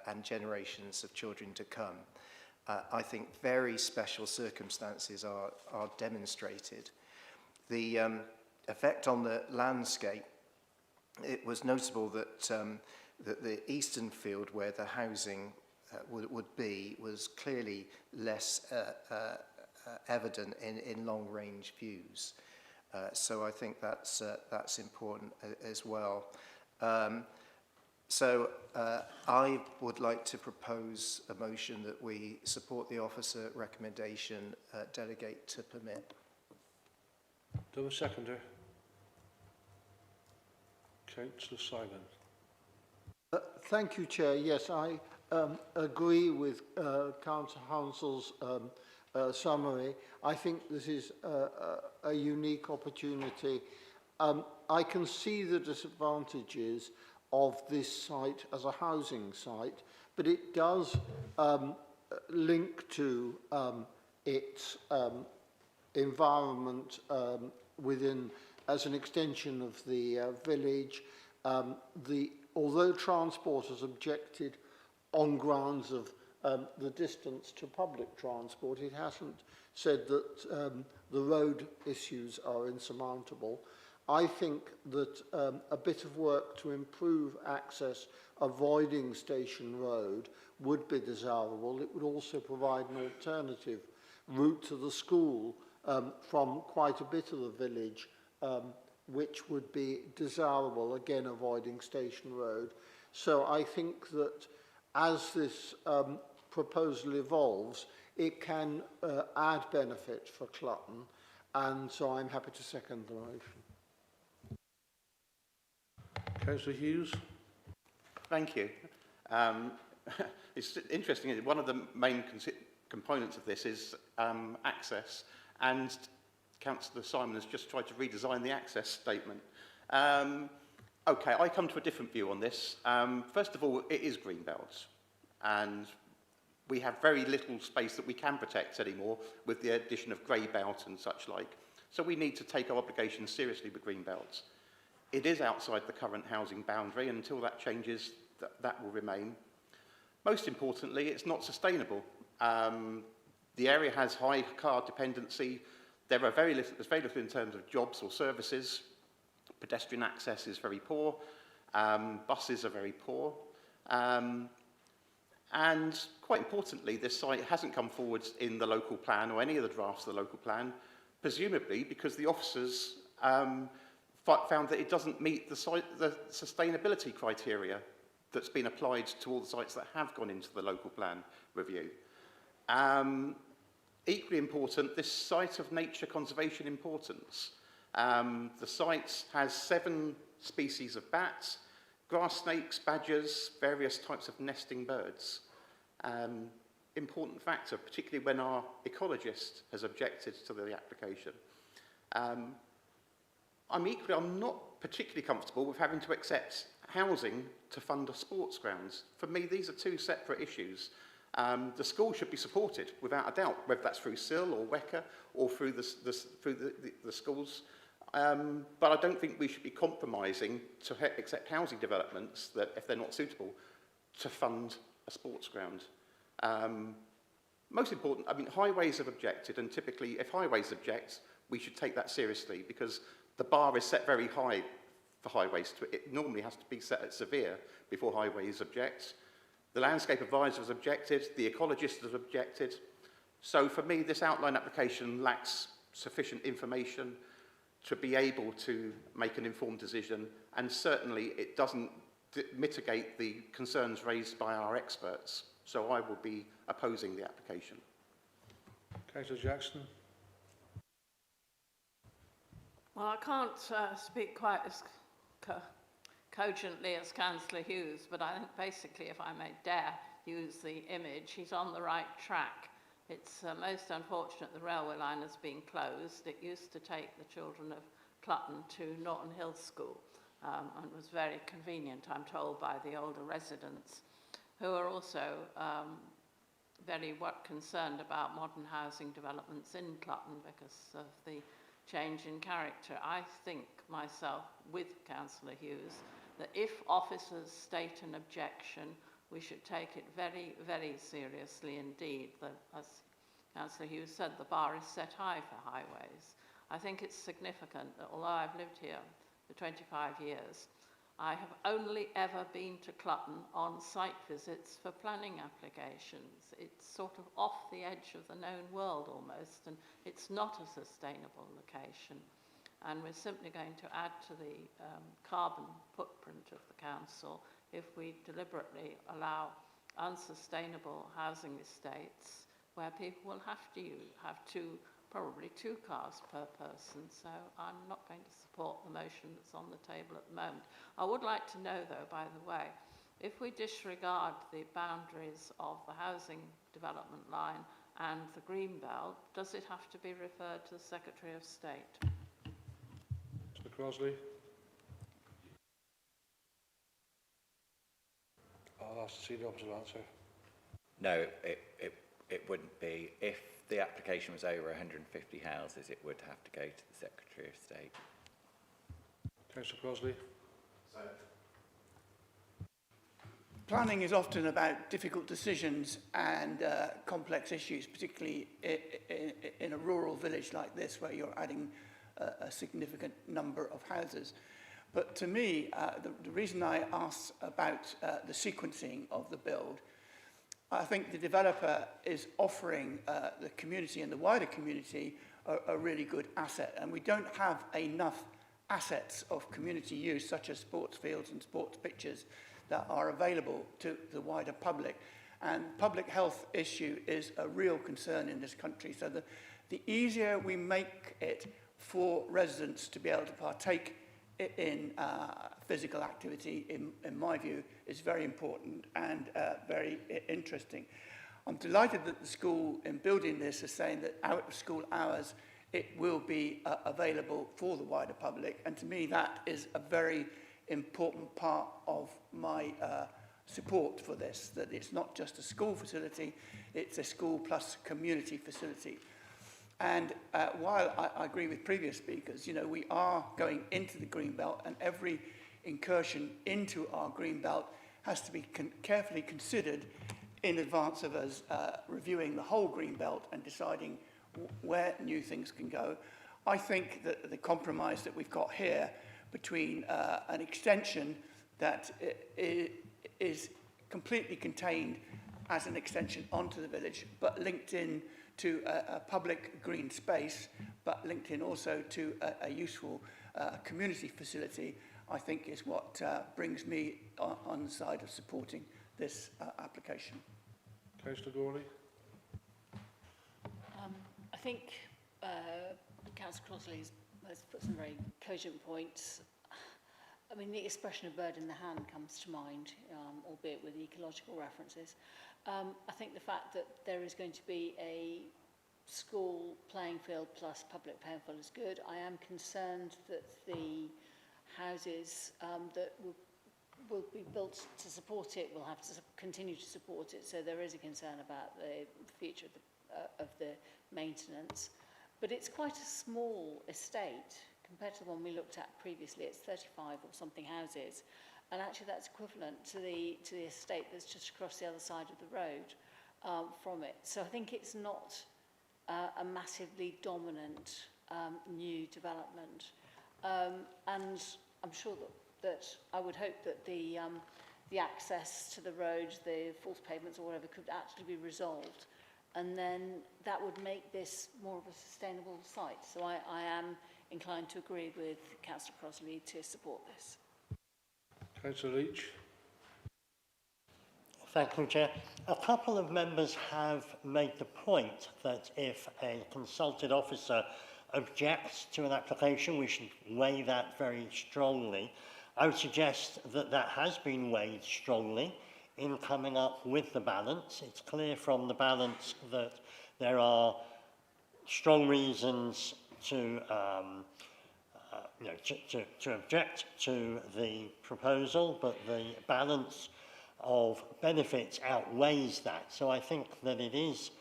and generations of children to come. I think very special circumstances are demonstrated. The effect on the landscape, it was notable that that the eastern field where the housing would be was clearly less evident in long-range views. So I think that's important as well. So I would like to propose a motion that we support the officer recommendation, delegate to permit. Do I have a seconder? Councillor Simon. Thank you, Chair. Yes, I agree with Councillor Hansel's summary. I think this is a unique opportunity. I can see the disadvantages of this site as a housing site, but it does link to its environment within, as an extension of the village. Although transport has objected on grounds of the distance to public transport, it hasn't said that the road issues are insurmountable. I think that a bit of work to improve access, avoiding Station Road, would be desirable. It would also provide an alternative route to the school from quite a bit of the village which would be desirable, again avoiding Station Road. So I think that as this proposal evolves, it can add benefit for Clutton, and so I'm happy to second the motion. Councillor Hughes. Thank you. It's interesting, one of the main components of this is access, and Councillor Simon has just tried to redesign the access statement. Okay, I come to a different view on this. First of all, it is greenbelt, and we have very little space that we can protect anymore with the addition of grey belt and such like. So we need to take our obligations seriously with greenbelts. It is outside the current housing boundary, and until that changes, that will remain. Most importantly, it's not sustainable. The area has high car dependency. There's very little in terms of jobs or services. Pedestrian access is very poor. Buses are very poor. And quite importantly, this site hasn't come forward in the local plan or any of the drafts of the local plan, presumably because the officers found that it doesn't meet the sustainability criteria that's been applied to all the sites that have gone into the local plan review. Equally important, this site of nature conservation importance. The site has 7 species of bats, grass snakes, badgers, various types of nesting birds. Important factor, particularly when our ecologist has objected to the application. I'm not particularly comfortable with having to accept housing to fund a sports grounds. For me, these are 2 separate issues. The school should be supported, without a doubt, whether that's through SIL or WECA or through the schools. But I don't think we should be compromising to accept housing developments that, if they're not suitable, to fund a sports ground. Most important, I mean, highways have objected, and typically, if highways object, we should take that seriously because the bar is set very high for highways. It normally has to be set at severe before highways object. The landscape advisor has objected, the ecologist has objected. So for me, this outline application lacks sufficient information to be able to make an informed decision, and certainly it doesn't mitigate the concerns raised by our experts. So I will be opposing the application. Councillor Jackson. Well, I can't speak quite as cogently as Councillor Hughes, but I think basically, if I may dare use the image, he's on the right track. It's most unfortunate the railway line has been closed. It used to take the children of Clutton to Norton Hill School and was very convenient, I'm told, by the older residents, who are also very concerned about modern housing developments in Clutton because of the change in character. I think myself, with Councillor Hughes, that if officers state an objection, we should take it very, very seriously indeed. As Councillor Hughes said, the bar is set high for highways. I think it's significant that although I've lived here for 25 years, I have only ever been to Clutton on site visits for planning applications. It's sort of off the edge of the known world almost, and it's not a sustainable location. And we're simply going to add to the carbon footprint of the council if we deliberately allow unsustainable housing estates where people will have to have probably two cars per person. So I'm not going to support the motion that's on the table at the moment. I would like to know, though, by the way, if we disregard the boundaries of the housing development line and the green belt, does it have to be referred to the Secretary of State? Mr. Crosley. I'll ask to see the opposite answer. No, it wouldn't be. If the application was over 150 houses, it would have to go to the Secretary of State. Councillor Crosley. Planning is often about difficult decisions and complex issues, particularly in a rural village like this where you're adding a significant number of houses. But to me, the reason I asked about the sequencing of the build, I think the developer is offering the community and the wider community a really good asset, and we don't have enough assets of community use, such as sports fields and sports pitches, that are available to the wider public. And public health issue is a real concern in this country. So the easier we make it for residents to be able to partake in physical activity, in my view, is very important and very interesting. I'm delighted that the school, in building this, is saying that out of school hours, it will be available for the wider public. And to me, that is a very important part of my support for this, that it's not just a school facility, it's a school plus community facility. And while I agree with previous speakers, you know, we are going into the green belt, and every incursion into our green belt has to be carefully considered in advance of us reviewing the whole green belt and deciding where new things can go. I think that the compromise that we've got here between an extension that is completely contained as an extension onto the village, but linked in to a public green space, but linked in also to a useful community facility, I think is what brings me on the side of supporting this application. Councillor Gawley. I think Councillor Crossley has put some very cogent points. I mean, the expression of bird in the hand comes to mind, albeit with ecological references. I think the fact that there is going to be a school playing field plus public playing field is good. I am concerned that the houses that will be built to support it will have to continue to support it. So there is a concern about the future of the maintenance. But it's quite a small estate compared to the one we looked at previously. It's 35 or something houses. And actually that's equivalent to the estate that's just across the other side of the road from it. So I think it's not a massively dominant new development. And I'm sure that I would hope that the access to the road, the false pavements or whatever, could actually be resolved. And then that would make this more of a sustainable site. So I am inclined to agree with Councillor Crossley to support this. Councillor Leach. Thank you, Chair. A couple of members have made the point that if a consulted officer objects to an application, we should weigh that very strongly. I would suggest that that has been weighed strongly in coming up with the balance. It's clear from the balance that there are strong reasons to object to the proposal, but the balance of benefits outweighs that. So I think that it is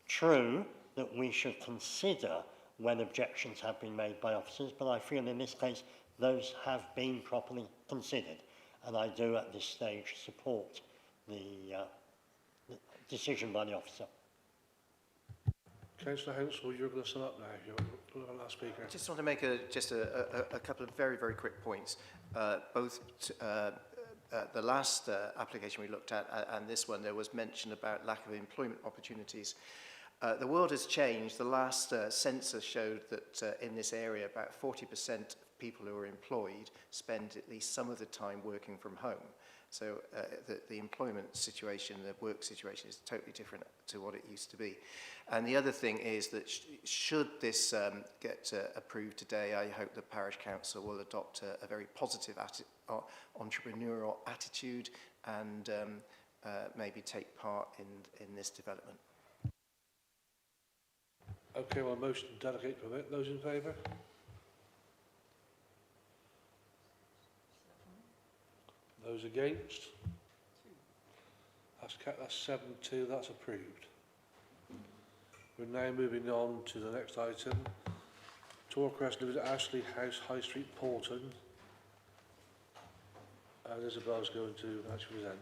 true that we should consider when objections have been made by officers, but I feel in this case those have been properly considered, and I do at this stage support the decision by the officer. Councillor Hounsell, you're going to sum up now. You're the last speaker. I just want to make just a couple of very, very quick points. Both the last application we looked at and this one, there was mention about lack of employment opportunities. The world has changed. The last census showed that in this area, about 40% of people who are employed spend at least some of the time working from home. So the employment situation, the work situation is totally different to what it used to be. And the other thing is that should this get approved today, I hope the Parish Council will adopt a very positive entrepreneurial attitude and maybe take part in this development. Okay, well, motion to delegate permit. Those in favour? Those against? That's 7-2, that's approved. We're now moving on to the next item. Torcrest Limited, Ashley House, High Street, Porton. And Isabel's going to actually present.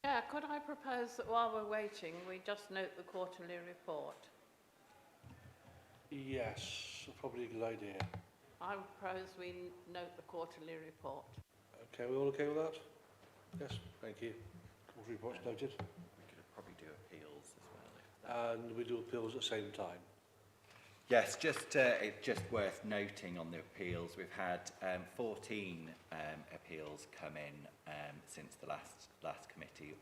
Chair, could I propose that while we're waiting, we just note the quarterly report? Yes, probably a good idea. I propose we note the quarterly report. Okay, we all okay with that? Yes, thank you. Quarterly report's noted. We could probably do appeals as well. And we do appeals at the same time. Yes, it's just worth noting on the appeals, we've had 14 appeals come in since the last committee,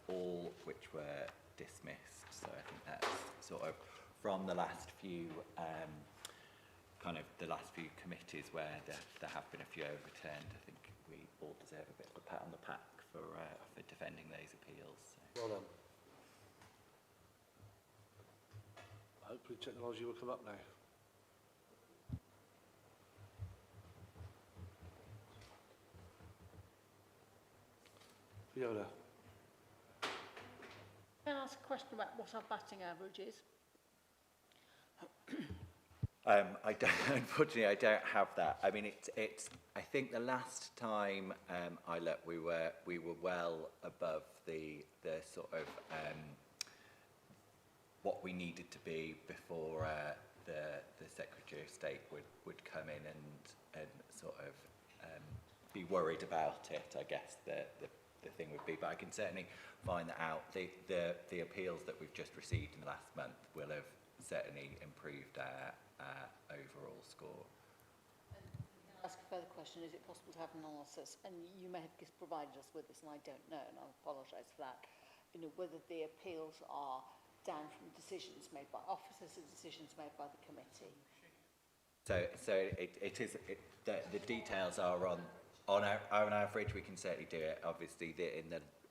all which were dismissed. So I think that's sort of from the last few the last few committees where there have been a few overturned. I think we all deserve a bit of a pat on the back for defending those appeals. So. Well done. Hopefully technology will come up now. Fiona. Can I ask a question about what our batting average is? Unfortunately, I don't have that. I mean, it's. I think the last time I looked, we were well above the sort of what we needed to be before the Secretary of State would come in and sort of be worried about it. I guess the thing would be, but I can certainly find that out. The appeals that we've just received in the last month will have certainly improved our overall score. And can I ask a further question? Is it possible to have an analysis? And you may have just provided us with this, and I don't know, and I apologise for that. You know, whether the appeals are down from decisions made by officers and decisions made by the committee. So the details are on average. We can certainly do it. Obviously,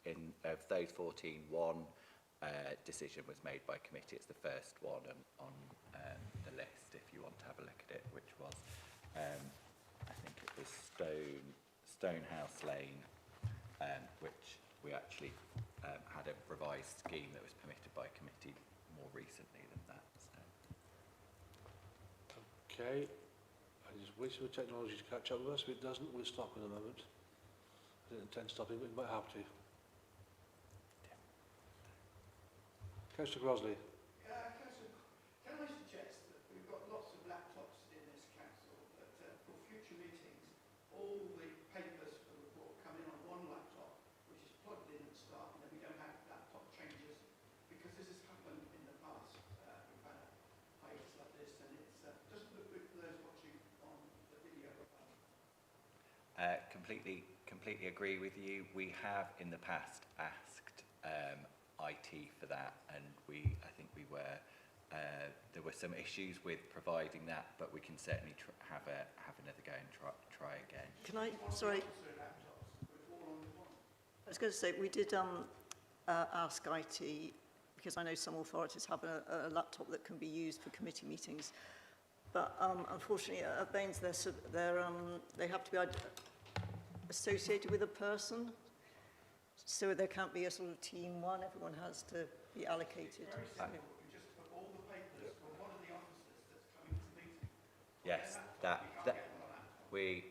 in of those 14, one decision was made by committee. It's the first one on the list. If you want to have a look at it, which was I think it was Stonehouse Lane, which we actually had a revised scheme that was permitted by committee more recently than that. So. Okay. I'm just waiting for technology to catch up with us. If it doesn't, we'll stop in a moment. I didn't intend stopping, but we might have to. Councillor Grosley. Councillor, can I suggest that we've got lots of laptops in this council, that for future meetings, all the papers for the report come in on one laptop, which is plugged in at the start, and then we don't have laptop changes, because this has happened in the past. We've had hiatus like this, and it doesn't look good for those watching on the video. Completely agree with you. We have in the past asked IT for that, and I think we were there were some issues with providing that, but we can certainly have another go and try again. Can I? Sorry. I was going to say we did ask IT, because I know some authorities have a laptop that can be used for committee meetings, but unfortunately at Baines they have to be associated with a person. So there can't be a sort of team one, everyone has to be allocated. Very simple. We just put all the papers for one of the officers that's coming to the meeting. Yes,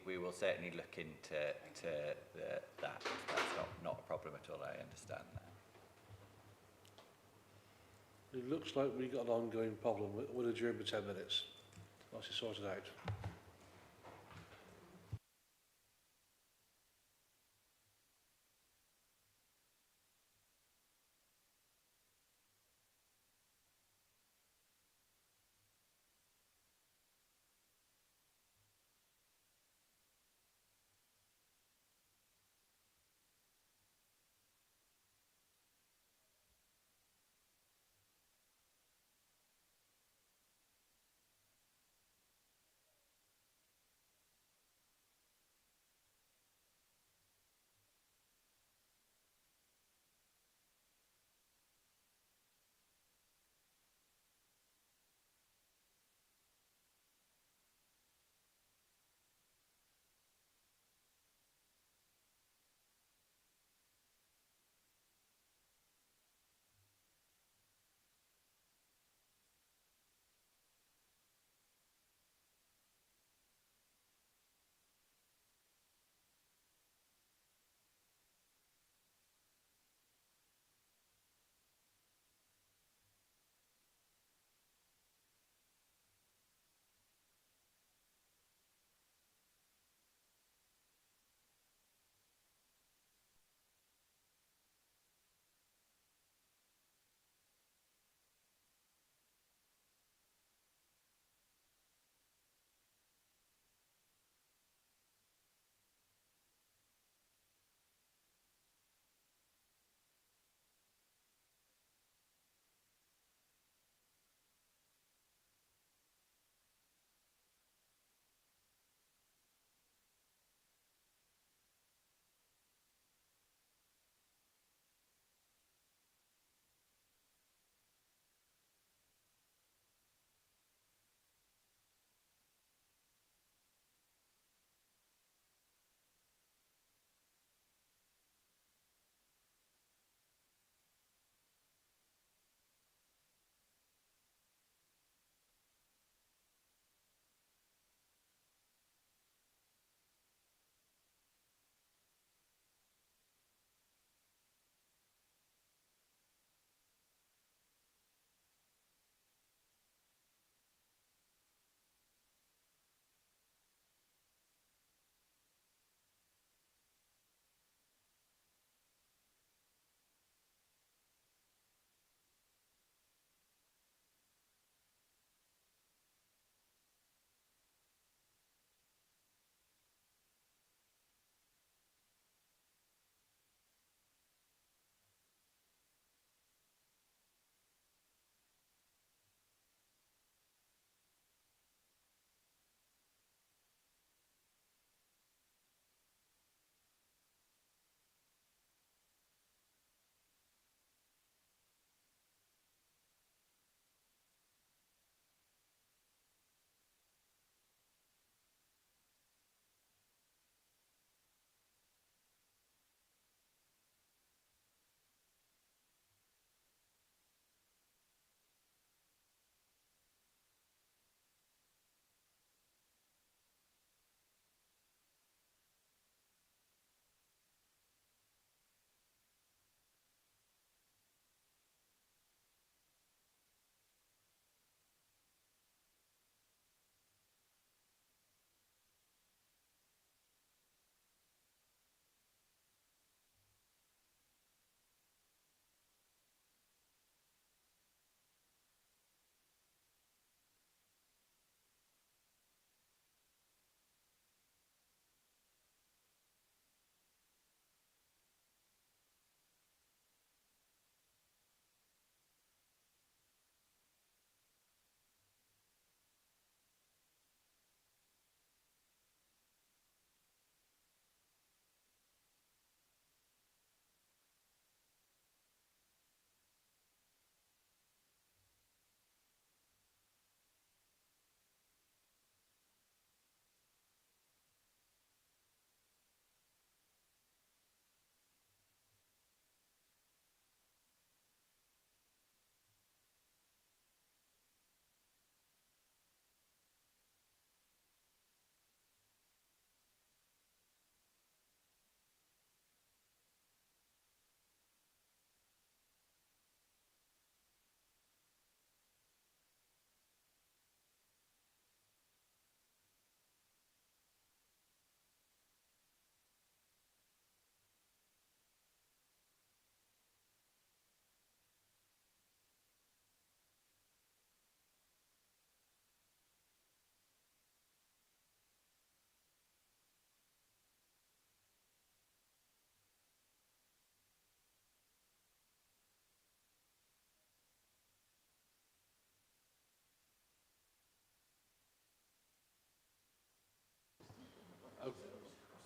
we will certainly look into that. That's not a problem at all. I understand that. It looks like we've got an ongoing problem. We'll adjourn for 10 minutes. Once it's sorted out.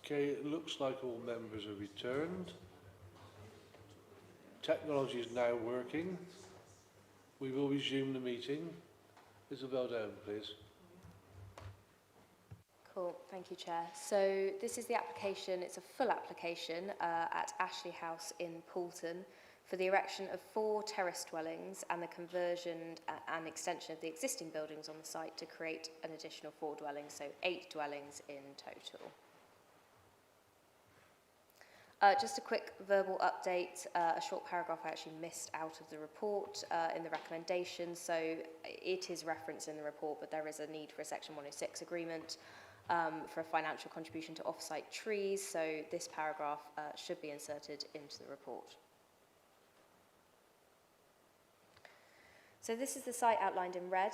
Okay, it looks like all members are returned. Technology is now working. We will resume the meeting. Isabel Down, please. Cool, thank you, Chair. So this is the application, it's a full application at Ashley House in Poulton for the erection of 4 terrace dwellings and the conversion and extension of the existing buildings on the site to create an additional 4 dwellings, so 8 dwellings in total. Just a quick verbal update, a short paragraph I actually missed out of the report in the recommendation, so it is referenced in the report, but there is a need for a Section 106 agreement for a financial contribution to off-site trees, so this paragraph should be inserted into the report. So this is the site outlined in red.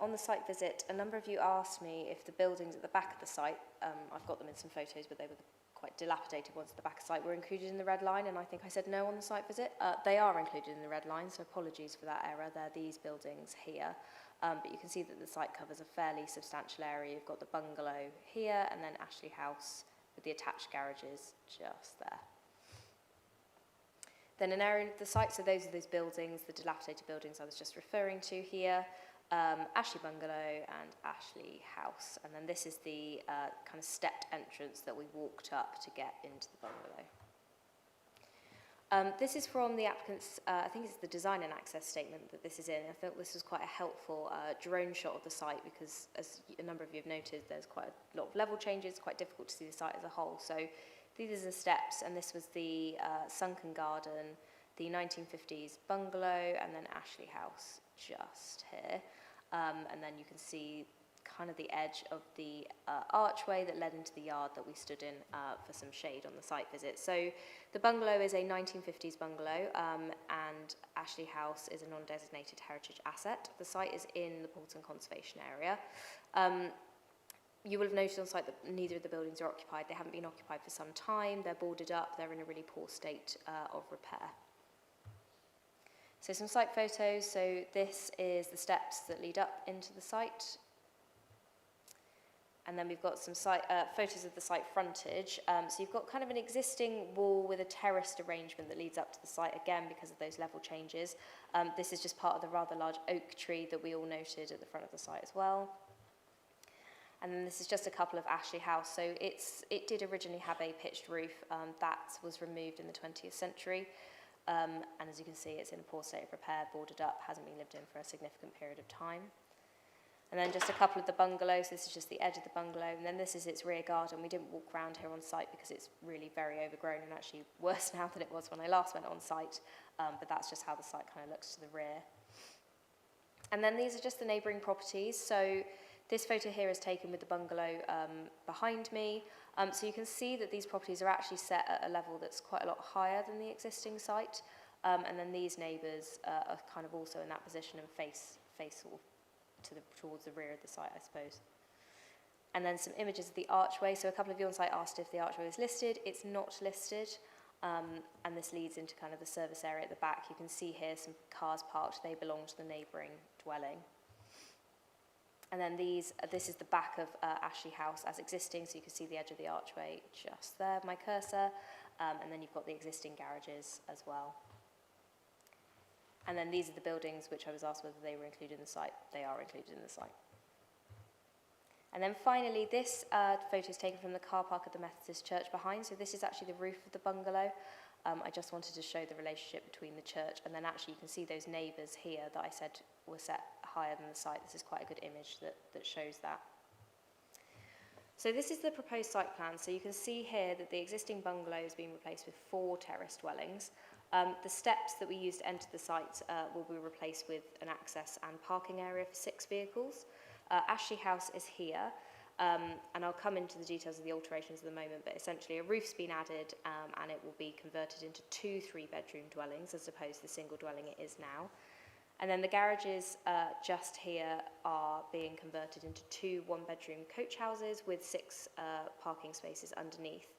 On the site visit, a number of you asked me if the buildings at the back of the site, I've got them in some photos, but they were quite dilapidated ones at the back of the site, were included in the red line, and I think I said no on the site visit. They are included in the red line, so apologies for that error. They're these buildings here. But you can see that the site covers a fairly substantial area. You've got the bungalow here, and then Ashley House with the attached garages just there. Then an area of the site, so those are those buildings, the dilapidated buildings I was just referring to here, Ashley Bungalow and Ashley House. And then this is the kind of stepped entrance that we walked up to get into the bungalow. This is from the applicant's, I think it's the design and access statement that this is in. I thought this was quite a helpful drone shot of the site because, as a number of you have noted, there's quite a lot of level changes, quite difficult to see the site as a whole. So these are the steps, and this was the sunken garden, the 1950s bungalow, and then Ashley House just here. And then you can see kind of the edge of the archway that led into the yard that we stood in for some shade on the site visit. So the bungalow is a 1950s bungalow, and Ashley House is a non-designated heritage asset. The site is in the Poulton Conservation Area. You will have noted on site that neither of the buildings are occupied. They haven't been occupied for some time. They're boarded up. They're in a really poor state of repair. So some site photos. So this is the steps that lead up into the site. And then we've got some site, photos of the site frontage. So you've got kind of an existing wall with a terraced arrangement that leads up to the site, again, because of those level changes. This is just part of the rather large oak tree that we all noted at the front of the site as well. And then this is just a couple of Ashley House. So it did originally have a pitched roof. That was removed in the 20th century. And as you can see, it's in a poor state of repair, boarded up, hasn't been lived in for a significant period of time. And then just a couple of the bungalows. This is just the edge of the bungalow. And then this is its rear garden. We didn't walk around here on site because it's really very overgrown and actually worse now than it was when I last went on site. But that's just how the site kind of looks to the rear. And then these are just the neighbouring properties. So this photo here is taken with the bungalow behind me. So you can see that these properties are actually set at a level that's quite a lot higher than the existing site. And then these neighbours are kind of also in that position and face sort of towards the rear of the site, I suppose. And then some images of the archway. So a couple of you on site asked if the archway was listed. It's not listed. And this leads into kind of the service area at the back. You can see here some cars parked. They belong to the neighbouring dwelling. And then this is the back of Ashley House as existing, so you can see the edge of the archway just there, my cursor. And then you've got the existing garages as well. And then these are the buildings which I was asked whether they were included in the site. They are included in the site. And then finally, this photo is taken from the car park at the Methodist Church behind. So this is actually the roof of the bungalow. I just wanted to show the relationship between the church, and then actually you can see those neighbours here that I said were set higher than the site. This is quite a good image that shows that. So this is the proposed site plan. So you can see here that the existing bungalow has been replaced with 4 terrace dwellings. The steps that we used to enter the site will be replaced with an access and parking area for 6 vehicles. Ashley House is here. And I'll come into the details of the alterations in a moment, but essentially a roof's been added and it will be converted into 2 3-bedroom dwellings as opposed to the single dwelling it is now. And then the garages just here are being converted into 2 1-bedroom coach houses with 6 parking spaces underneath.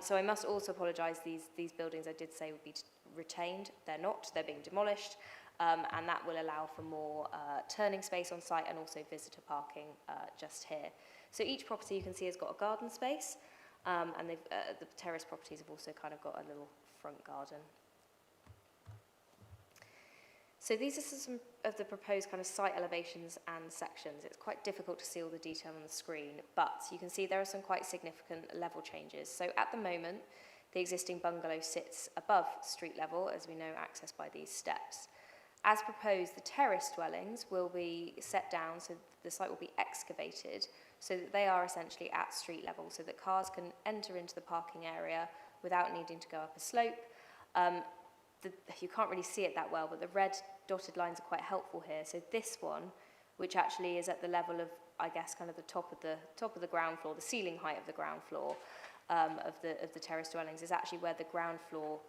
So I must also apologise, these buildings I did say would be retained. They're not, they're being demolished. And that will allow for more turning space on site and also visitor parking just here. So each property you can see has got a garden space. And the terrace properties have also kind of got a little front garden. So these are some of the proposed kind of site elevations and sections. It's quite difficult to see all the detail on the screen, but you can see there are some quite significant level changes. So at the moment, the existing bungalow sits above street level, as we know, accessed by these steps. As proposed, the terrace dwellings will be set down, so the site will be excavated, so that they are essentially at street level, so that cars can enter into the parking area without needing to go up a slope. You can't really see it that well, but the red dotted lines are quite helpful here. So this one, which actually is at the level of, I guess, kind of the top of the ground floor, the ceiling height of the ground floor of the terrace dwellings, is actually where the ground floor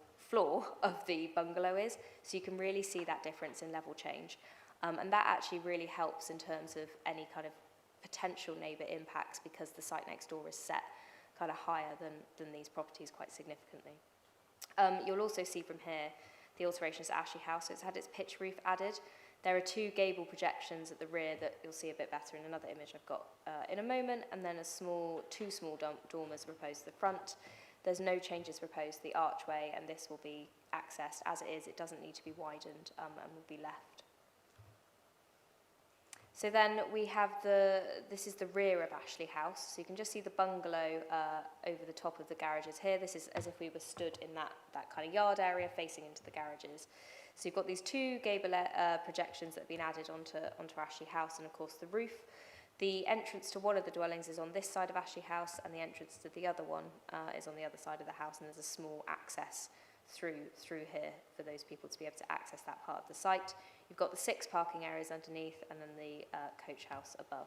of the bungalow is. So you can really see that difference in level change, and that actually really helps in terms of any kind of potential neighbour impacts, because the site next door is set kind of higher than these properties quite significantly. You'll also see from here the alterations at Ashley House. So it's had its pitch roof added. There are 2 gable projections at the rear that you'll see a bit better in another image I've got in a moment, and then 2 small dormers proposed at the front. There's no changes proposed to the archway, and this will be accessed as it is. It doesn't need to be widened and will be left. So then we have this is the rear of Ashley House. So you can just see the bungalow over the top of the garages here. This is as if we were stood in that kind of yard area facing into the garages. So you've got these 2 gable projections that have been added onto Ashley House, and of course the roof. The entrance to one of the dwellings is on this side of Ashley House, and the entrance to the other one is on the other side of the house, and there's a small access through here for those people to be able to access that part of the site. You've got the 6 parking areas underneath, and then the coach house above.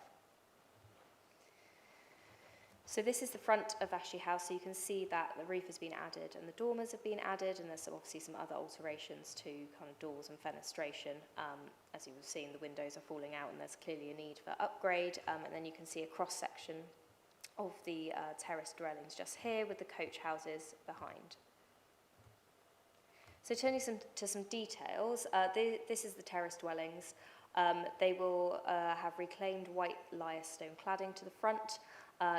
So this is the front of Ashley House, so you can see that the roof has been added and the dormers have been added, and there's obviously some other alterations to kind of doors and fenestration. As you've seen, the windows are falling out and there's clearly a need for upgrade, and then you can see a cross-section of the terrace dwellings just here with the coach houses behind. So turning to some details, this is the terrace dwellings. They will have reclaimed white Lias-stone cladding to the front,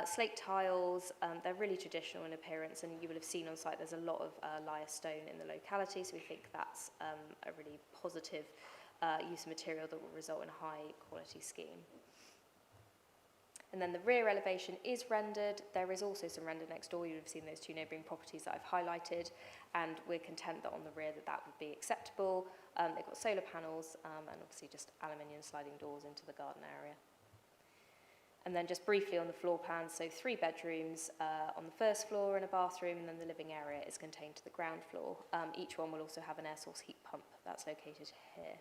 slate tiles. They're really traditional in appearance, and you will have seen on site there's a lot of Lias-stone in the locality, so we think that's a really positive use of material that will result in a high quality scheme. And then the rear elevation is rendered. There is also some render next door. You'll have seen those 2 neighbouring properties that I've highlighted, and we're content that on the rear that would be acceptable. They've got solar panels and obviously just aluminium sliding doors into the garden area. And then just briefly on the floor plan, so 3 bedrooms on the first floor and a bathroom, and then the living area is contained to the ground floor. Each one will also have an air source heat pump that's located here.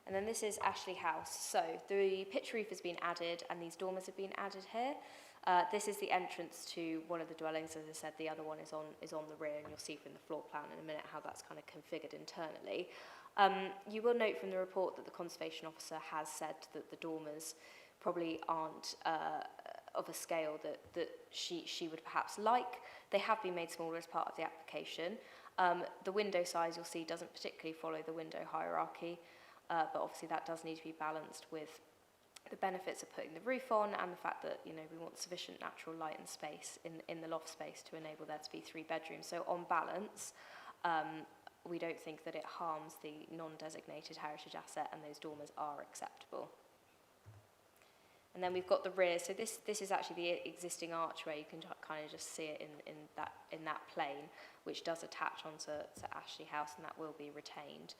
And then this is Ashley House. So the pitch roof has been added and these dormers have been added here. This is the entrance to one of the dwellings. As I said, the other one is on the rear, and you'll see from the floor plan in a minute how that's kind of configured internally. You will note from the report that the Conservation Officer has said that the dormers probably aren't of a scale that she would perhaps like. They have been made smaller as part of the application. The window size, you'll see, doesn't particularly follow the window hierarchy. But obviously that does need to be balanced with the benefits of putting the roof on and the fact that, you know, we want sufficient natural light and space in the loft space to enable there to be 3 bedrooms. So on balance, we don't think that it harms the non-designated heritage asset, and those dormers are acceptable. And then we've got the rear. So this is actually the existing archway. You can kind of just see it in that plane, which does attach onto Ashley House, and that will be retained.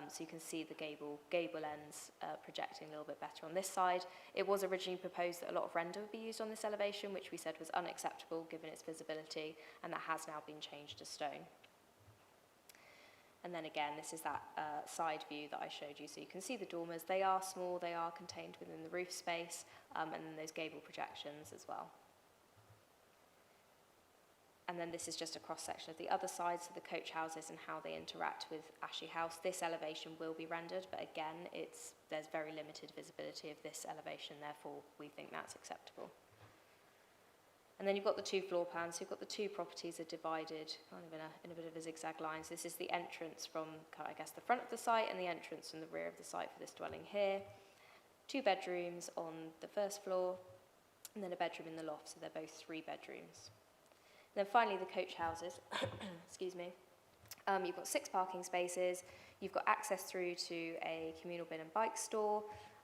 So you can see the gable ends projecting a little bit better on this side. It was originally proposed that a lot of render would be used on this elevation, which we said was unacceptable given its visibility, and that has now been changed to stone. And then again, this is that side view that I showed you. So you can see the dormers. They are small, they are contained within the roof space, and then those gable projections as well. And then this is just a cross-section of the other side, so the coach houses and how they interact with Ashley House. This elevation will be rendered, but again, there's very limited visibility of this elevation, therefore we think that's acceptable. And then you've got the 2 floor plans. So you've got the 2 properties are divided kind of in a bit of a zigzag line. So this is the entrance from, I guess, the front of the site, and the entrance from the rear of the site for this dwelling here. 2 bedrooms on the first floor, and then a bedroom in the loft, so they're both 3 bedrooms. And then finally, the coach houses. Excuse me. You've got 6 parking spaces. You've got access through to a communal bin and bike store,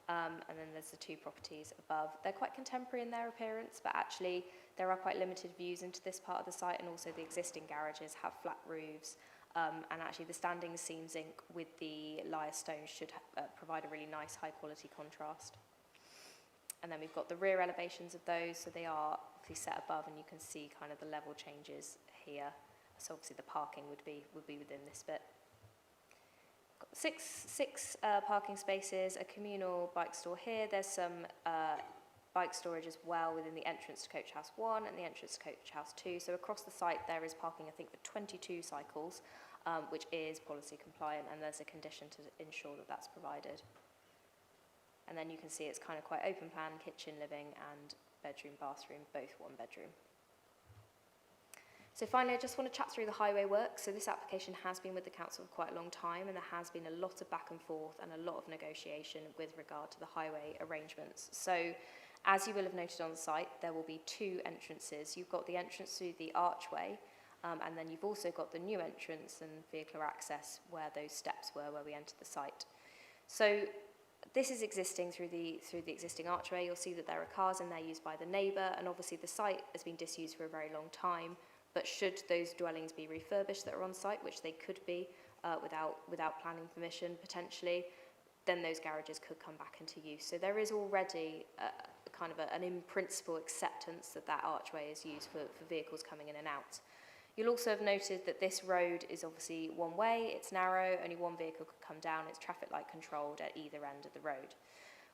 and then there's the 2 properties above. They're quite contemporary in their appearance, but actually there are quite limited views into this part of the site, and also the existing garages have flat roofs, and actually the standing seam zinc with the lyre stone should provide a really nice high quality contrast. And then we've got the rear elevations of those, so they are obviously set above, and you can see kind of the level changes here. So obviously the parking would be within this bit. Got six parking spaces, a communal bike store here. There's some bike storage as well within the entrance to Coach House 1 and the entrance to Coach House 2. So across the site there is parking, I think, for 22 cycles, which is policy compliant, and there's a condition to ensure that that's provided. And then you can see it's kind of quite open plan, kitchen, living and bedroom, bathroom, both 1 bedroom. So finally, I just want to chat through the highway work. So this application has been with the council for quite a long time, and there has been a lot of back and forth and a lot of negotiation with regard to the highway arrangements. So as you will have noted on the site, there will be 2 entrances. You've got the entrance through the archway, and then you've also got the new entrance and vehicular access where those steps were where we entered the site. So this is existing through the existing archway. You'll see that there are cars in there used by the neighbour, and obviously the site has been disused for a very long time. But should those dwellings be refurbished that are on site, which they could be without planning permission potentially, then those garages could come back into use. So there is already kind of an in-principle acceptance that that archway is used for vehicles coming in and out. You'll also have noted that this road is obviously one way, it's narrow, only 1 vehicle could come down, it's traffic light controlled at either end of the road.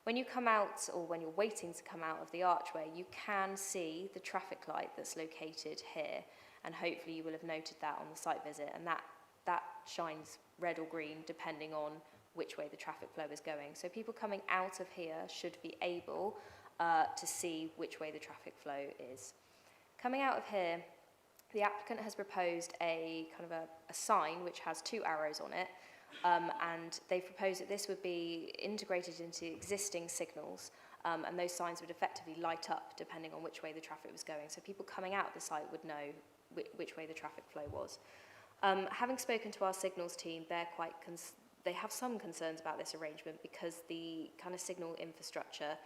When you come out, or when you're waiting to come out of the archway, you can see the traffic light that's located here, and hopefully you will have noted that on the site visit, and that shines red or green depending on which way the traffic flow is going. So people coming out of here should be able to see which way the traffic flow is. Coming out of here, the applicant has proposed a kind of a sign which has 2 arrows on it, and they've proposed that this would be integrated into existing signals, and those signs would effectively light up depending on which way the traffic was going. So people coming out of the site would know which way the traffic flow was. Having spoken to our signals team, they have some concerns about this arrangement because the kind of signal infrastructure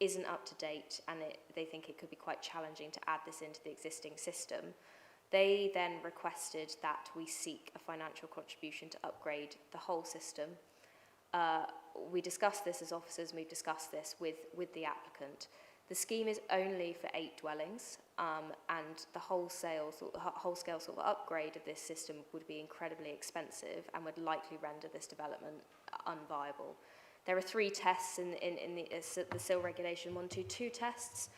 isn't up to date, and they think it could be quite challenging to add this into the existing system. They then requested that we seek a financial contribution to upgrade the whole system. We discussed this as officers, and we've discussed this with the applicant. The scheme is only for 8 dwellings, and the wholesale sort of upgrade of this system would be incredibly expensive and would likely render this development unviable. There are 3 tests in the SIL regulation 122 tests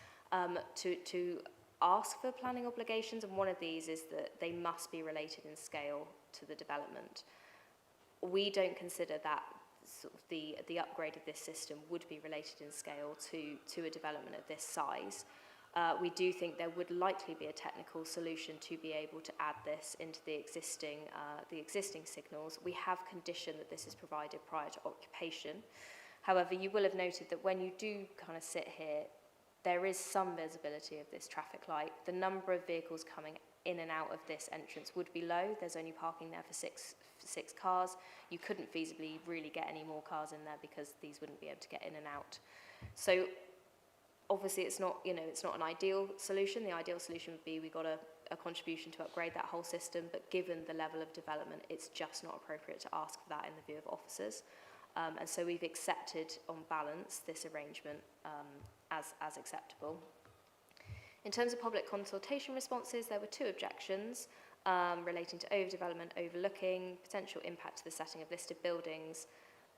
to ask for planning obligations, and one of these is that they must be related in scale to the development. We don't consider that sort of the upgrade of this system would be related in scale to a development of this size. We do think there would likely be a technical solution to be able to add this into the existing signals. We have conditioned that this is provided prior to occupation. However, you will have noted that when you do kind of sit here, there is some visibility of this traffic light. The number of vehicles coming in and out of this entrance would be low. There's only parking there for six cars. You couldn't feasibly really get any more cars in there because these wouldn't be able to get in and out. So obviously it's not an ideal solution. The ideal solution would be we got a contribution to upgrade that whole system, but given the level of development, it's just not appropriate to ask for that in the view of officers. And so we've accepted on balance this arrangement as acceptable. In terms of public consultation responses, there were 2 objections relating to overdevelopment, overlooking, potential impact to the setting of listed buildings,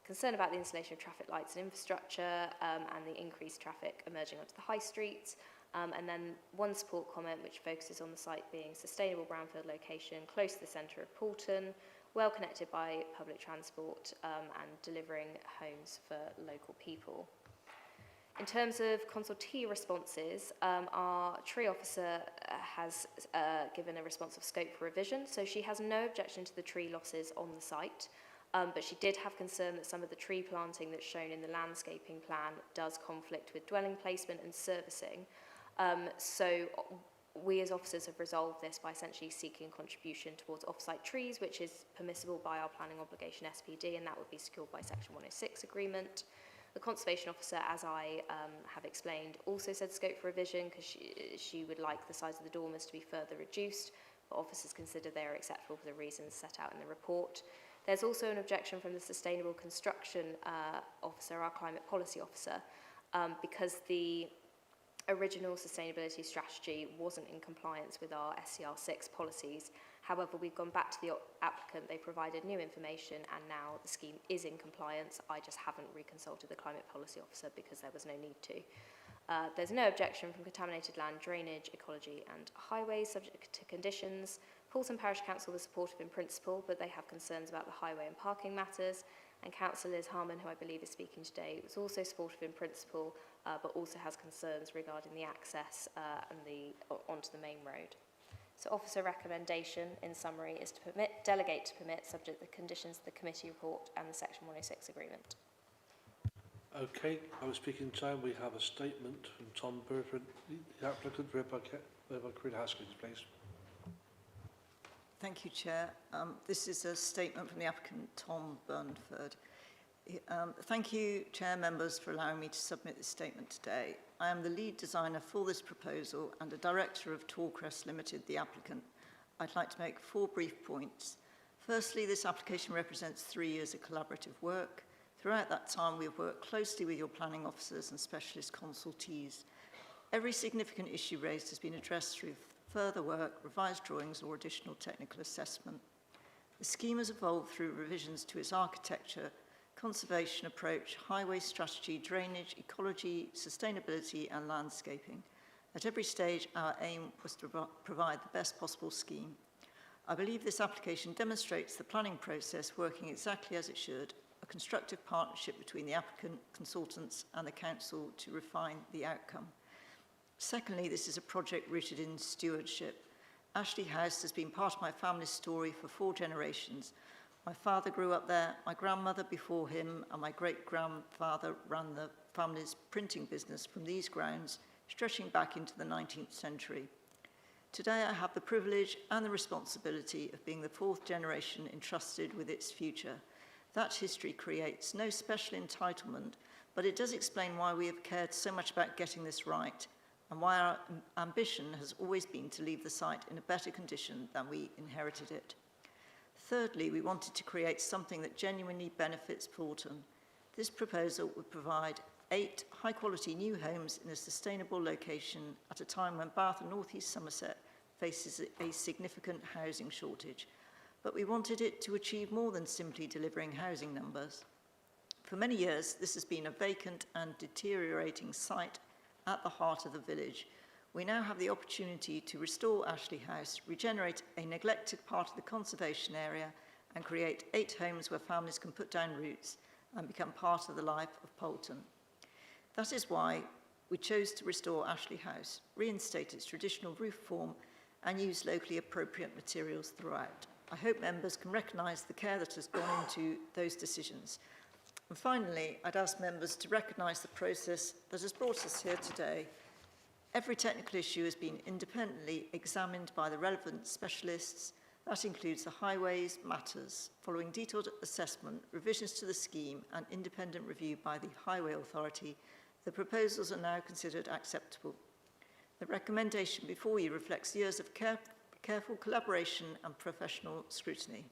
concern about the installation of traffic lights and infrastructure, and the increased traffic emerging onto the high streets, and then 1 support comment which focuses on the site being sustainable brownfield location, close to the centre of Poulton, well connected by public transport, and delivering homes for local people. In terms of consultee responses, our tree officer has given a response of scope for revision, so she has no objection to the tree losses on the site, but she did have concern that some of the tree planting that's shown in the landscaping plan does conflict with dwelling placement and servicing, So we as officers have resolved this by essentially seeking contribution towards off-site trees, which is permissible by our planning obligation SPD, and that would be secured by Section 106 agreement. The Conservation Officer, as I have explained, also said scope for revision because she would like the size of the dormers to be further reduced, but officers consider they are acceptable for the reasons set out in the report. There's also an objection from the Sustainable Construction Officer, our Climate Policy Officer, because the original sustainability strategy wasn't in compliance with our SCR6 policies. However, we've gone back to the applicant, they provided new information, and now the scheme is in compliance. I just haven't reconsulted the Climate Policy Officer because there was no need to. There's no objection from contaminated land, drainage, ecology and highways subject to conditions. Poulton Parish Council was supportive in principle, but they have concerns about the highway and parking matters. And Councillor Liz Harman, who I believe is speaking today, was also supportive in principle, but also has concerns regarding the access onto the main road. So officer recommendation, in summary, is to delegate to permit, subject to the conditions of the committee report and the Section 106 agreement. Okay, I was speaking time. We have a statement from Tom Burford, the applicant, read by Corinne Haskins, please. Thank you, Chair. This is a statement from the applicant, Tom Burnford. Thank you, Chair, members, for allowing me to submit this statement today. I am the lead designer for this proposal and a director of Tallcrest Limited, the applicant. I'd like to make 4 brief points. Firstly, this application represents 3 years of collaborative work. Throughout that time, we have worked closely with your planning officers and specialist consultees. Every significant issue raised has been addressed through further work, revised drawings or additional technical assessment. The scheme has evolved through revisions to its architecture, conservation approach, highway strategy, drainage, ecology, sustainability and landscaping. At every stage, our aim was to provide the best possible scheme. I believe this application demonstrates the planning process working exactly as it should, a constructive partnership between the applicant, consultants and the council to refine the outcome. Secondly, this is a project rooted in stewardship. Ashley House has been part of my family's story for 4 generations. My father grew up there, my grandmother before him, and my great-grandfather ran the family's printing business from these grounds, stretching back into the 19th century. Today, I have the privilege and the responsibility of being the 4th generation entrusted with its future. That history creates no special entitlement, but it does explain why we have cared so much about getting this right, and why our ambition has always been to leave the site in a better condition than we inherited it. Thirdly, we wanted to create something that genuinely benefits Poulton. This proposal would provide 8 high-quality new homes in a sustainable location at a time when Bath and North East Somerset faces a significant housing shortage. But we wanted it to achieve more than simply delivering housing numbers. For many years, this has been a vacant and deteriorating site at the heart of the village. We now have the opportunity to restore Ashley House, regenerate a neglected part of the conservation area, and create 8 homes where families can put down roots and become part of the life of Poulton. That is why we chose to restore Ashley House, reinstate its traditional roof form, and use locally appropriate materials throughout. I hope members can recognise the care that has gone into those decisions. And finally, I'd ask members to recognise the process that has brought us here today. Every technical issue has been independently examined by the relevant specialists. That includes the highways matters. Following detailed assessment, revisions to the scheme and independent review by the Highway Authority, the proposals are now considered acceptable. The recommendation before you reflects years of careful collaboration and professional scrutiny.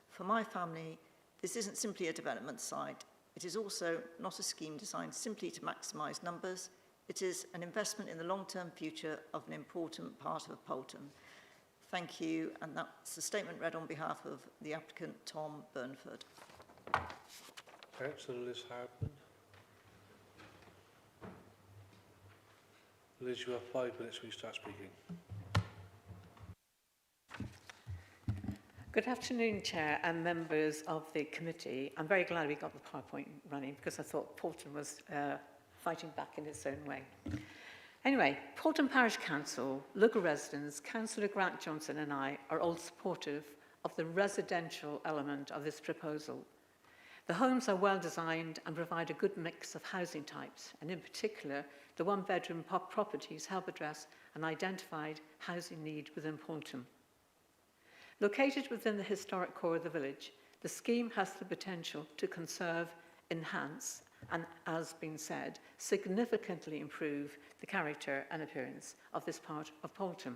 For my family, this isn't simply a development site. It is also not a scheme designed simply to maximise numbers. It is an investment in the long-term future of an important part of Poulton. Thank you, and that's a statement read on behalf of the applicant, Tom Burnford. Councillor Liz Hardman. Liz, you have 5 minutes when you start speaking. Good afternoon, Chair and members of the committee. I'm very glad we got the PowerPoint running because I thought Poulton was fighting back in its own way. Anyway, Poulton Parish Council, local residents, Councillor Grant Johnson and I are all supportive of the residential element of this proposal. The homes are well designed and provide a good mix of housing types, and in particular, the one-bedroom properties help address an identified housing need within Poulton. Located within the historic core of the village, the scheme has the potential to conserve, enhance, and, as been said, significantly improve the character and appearance of this part of Poulton.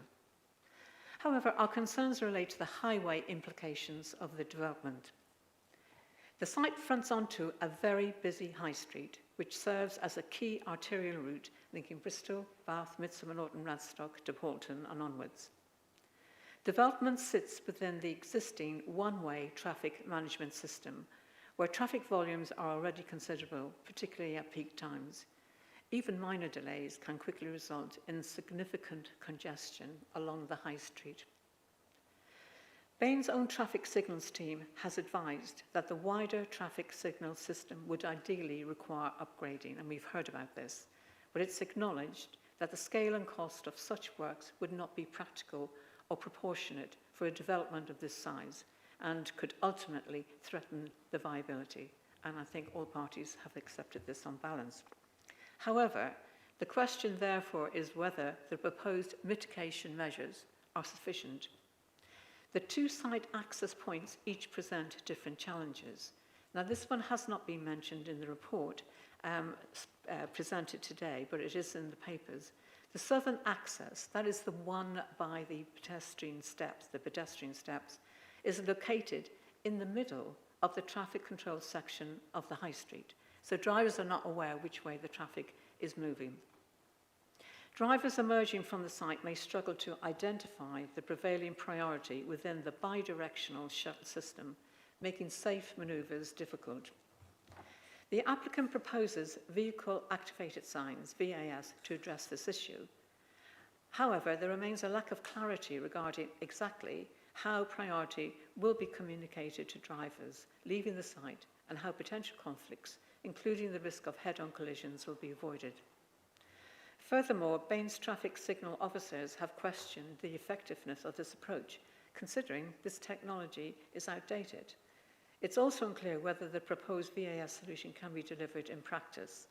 However, our concerns relate to the highway implications of the development. The site fronts onto a very busy high street, which serves as a key arterial route linking Bristol, Bath, Midsummer Norton, Radstock to Poulton and onwards. Development sits within the existing one-way traffic management system, where traffic volumes are already considerable, particularly at peak times. Even minor delays can quickly result in significant congestion along the high street. Bain's own traffic signals team has advised that the wider traffic signal system would ideally require upgrading, and we've heard about this, but it's acknowledged that the scale and cost of such works would not be practical or proportionate for a development of this size and could ultimately threaten the viability. And I think all parties have accepted this on balance. However, the question therefore is whether the proposed mitigation measures are sufficient. The two site access points each present different challenges. Now, this one has not been mentioned in the report presented today, but it is in the papers. The southern access, that is the one by the pedestrian steps, is located in the middle of the traffic control section of the high street. So drivers are not aware which way the traffic is moving. Drivers emerging from the site may struggle to identify the prevailing priority within the bidirectional shuttle system, making safe manoeuvres difficult. The applicant proposes vehicle-activated signs, VAS, to address this issue. However, there remains a lack of clarity regarding exactly how priority will be communicated to drivers leaving the site and how potential conflicts, including the risk of head-on collisions, will be avoided. Furthermore, Bain's traffic signal officers have questioned the effectiveness of this approach, considering this technology is outdated. It's also unclear whether the proposed VAS solution can be delivered in practice.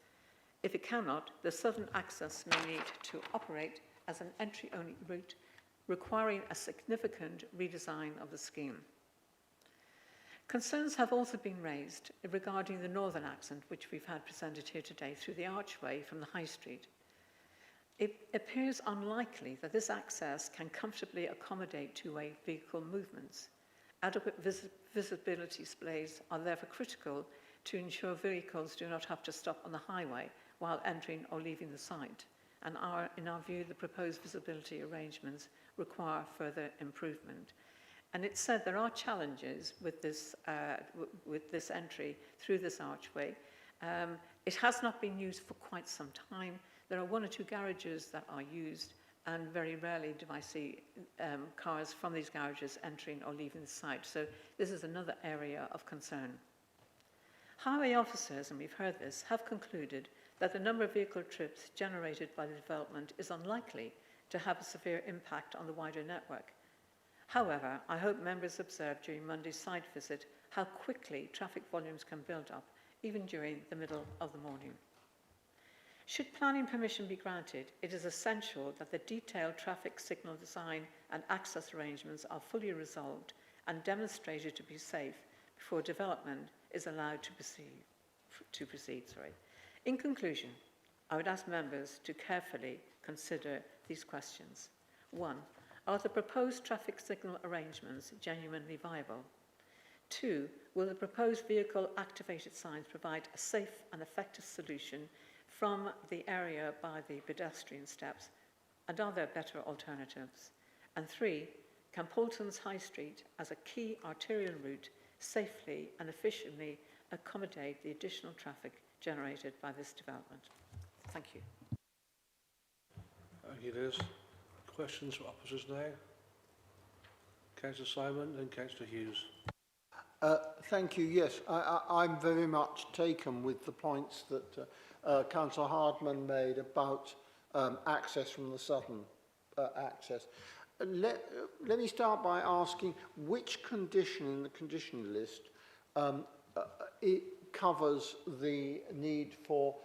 If it cannot, the southern access may need to operate as an entry-only route, requiring a significant redesign of the scheme. Concerns have also been raised regarding the northern accent, which we've had presented here today, through the archway from the High Street. It appears unlikely that this access can comfortably accommodate two-way vehicle movements. Adequate visibility displays are therefore critical to ensure vehicles do not have to stop on the highway while entering or leaving the site. And in our view, the proposed visibility arrangements require further improvement. And it's said there are challenges with this entry through this archway. It has not been used for quite some time. There are one or two garages that are used, and very rarely do I see cars from these garages entering or leaving the site. So this is another area of concern. Highway officers, and we've heard this, have concluded that the number of vehicle trips generated by the development is unlikely to have a severe impact on the wider network. However, I hope members observed during Monday's site visit how quickly traffic volumes can build up, even during the middle of the morning. Should planning permission be granted, it is essential that the detailed traffic signal design and access arrangements are fully resolved and demonstrated to be safe before development is allowed to proceed. In conclusion, I would ask members to carefully consider these questions. 1. Are the proposed traffic signal arrangements genuinely viable? 2. Will the proposed vehicle-activated signs provide a safe and effective solution from the area by the pedestrian steps, and are there better alternatives? And 3, can Poulton's High Street, as a key arterial route, safely and efficiently accommodate the additional traffic generated by this development? Thank you. Thank you, Liz. Questions for officers now? Councillor Simon and Councillor Hughes. Thank you. Yes, I'm very much taken with the points that Councillor Hardman made about access from the southern access. Let me start by asking which condition in the condition list covers the need for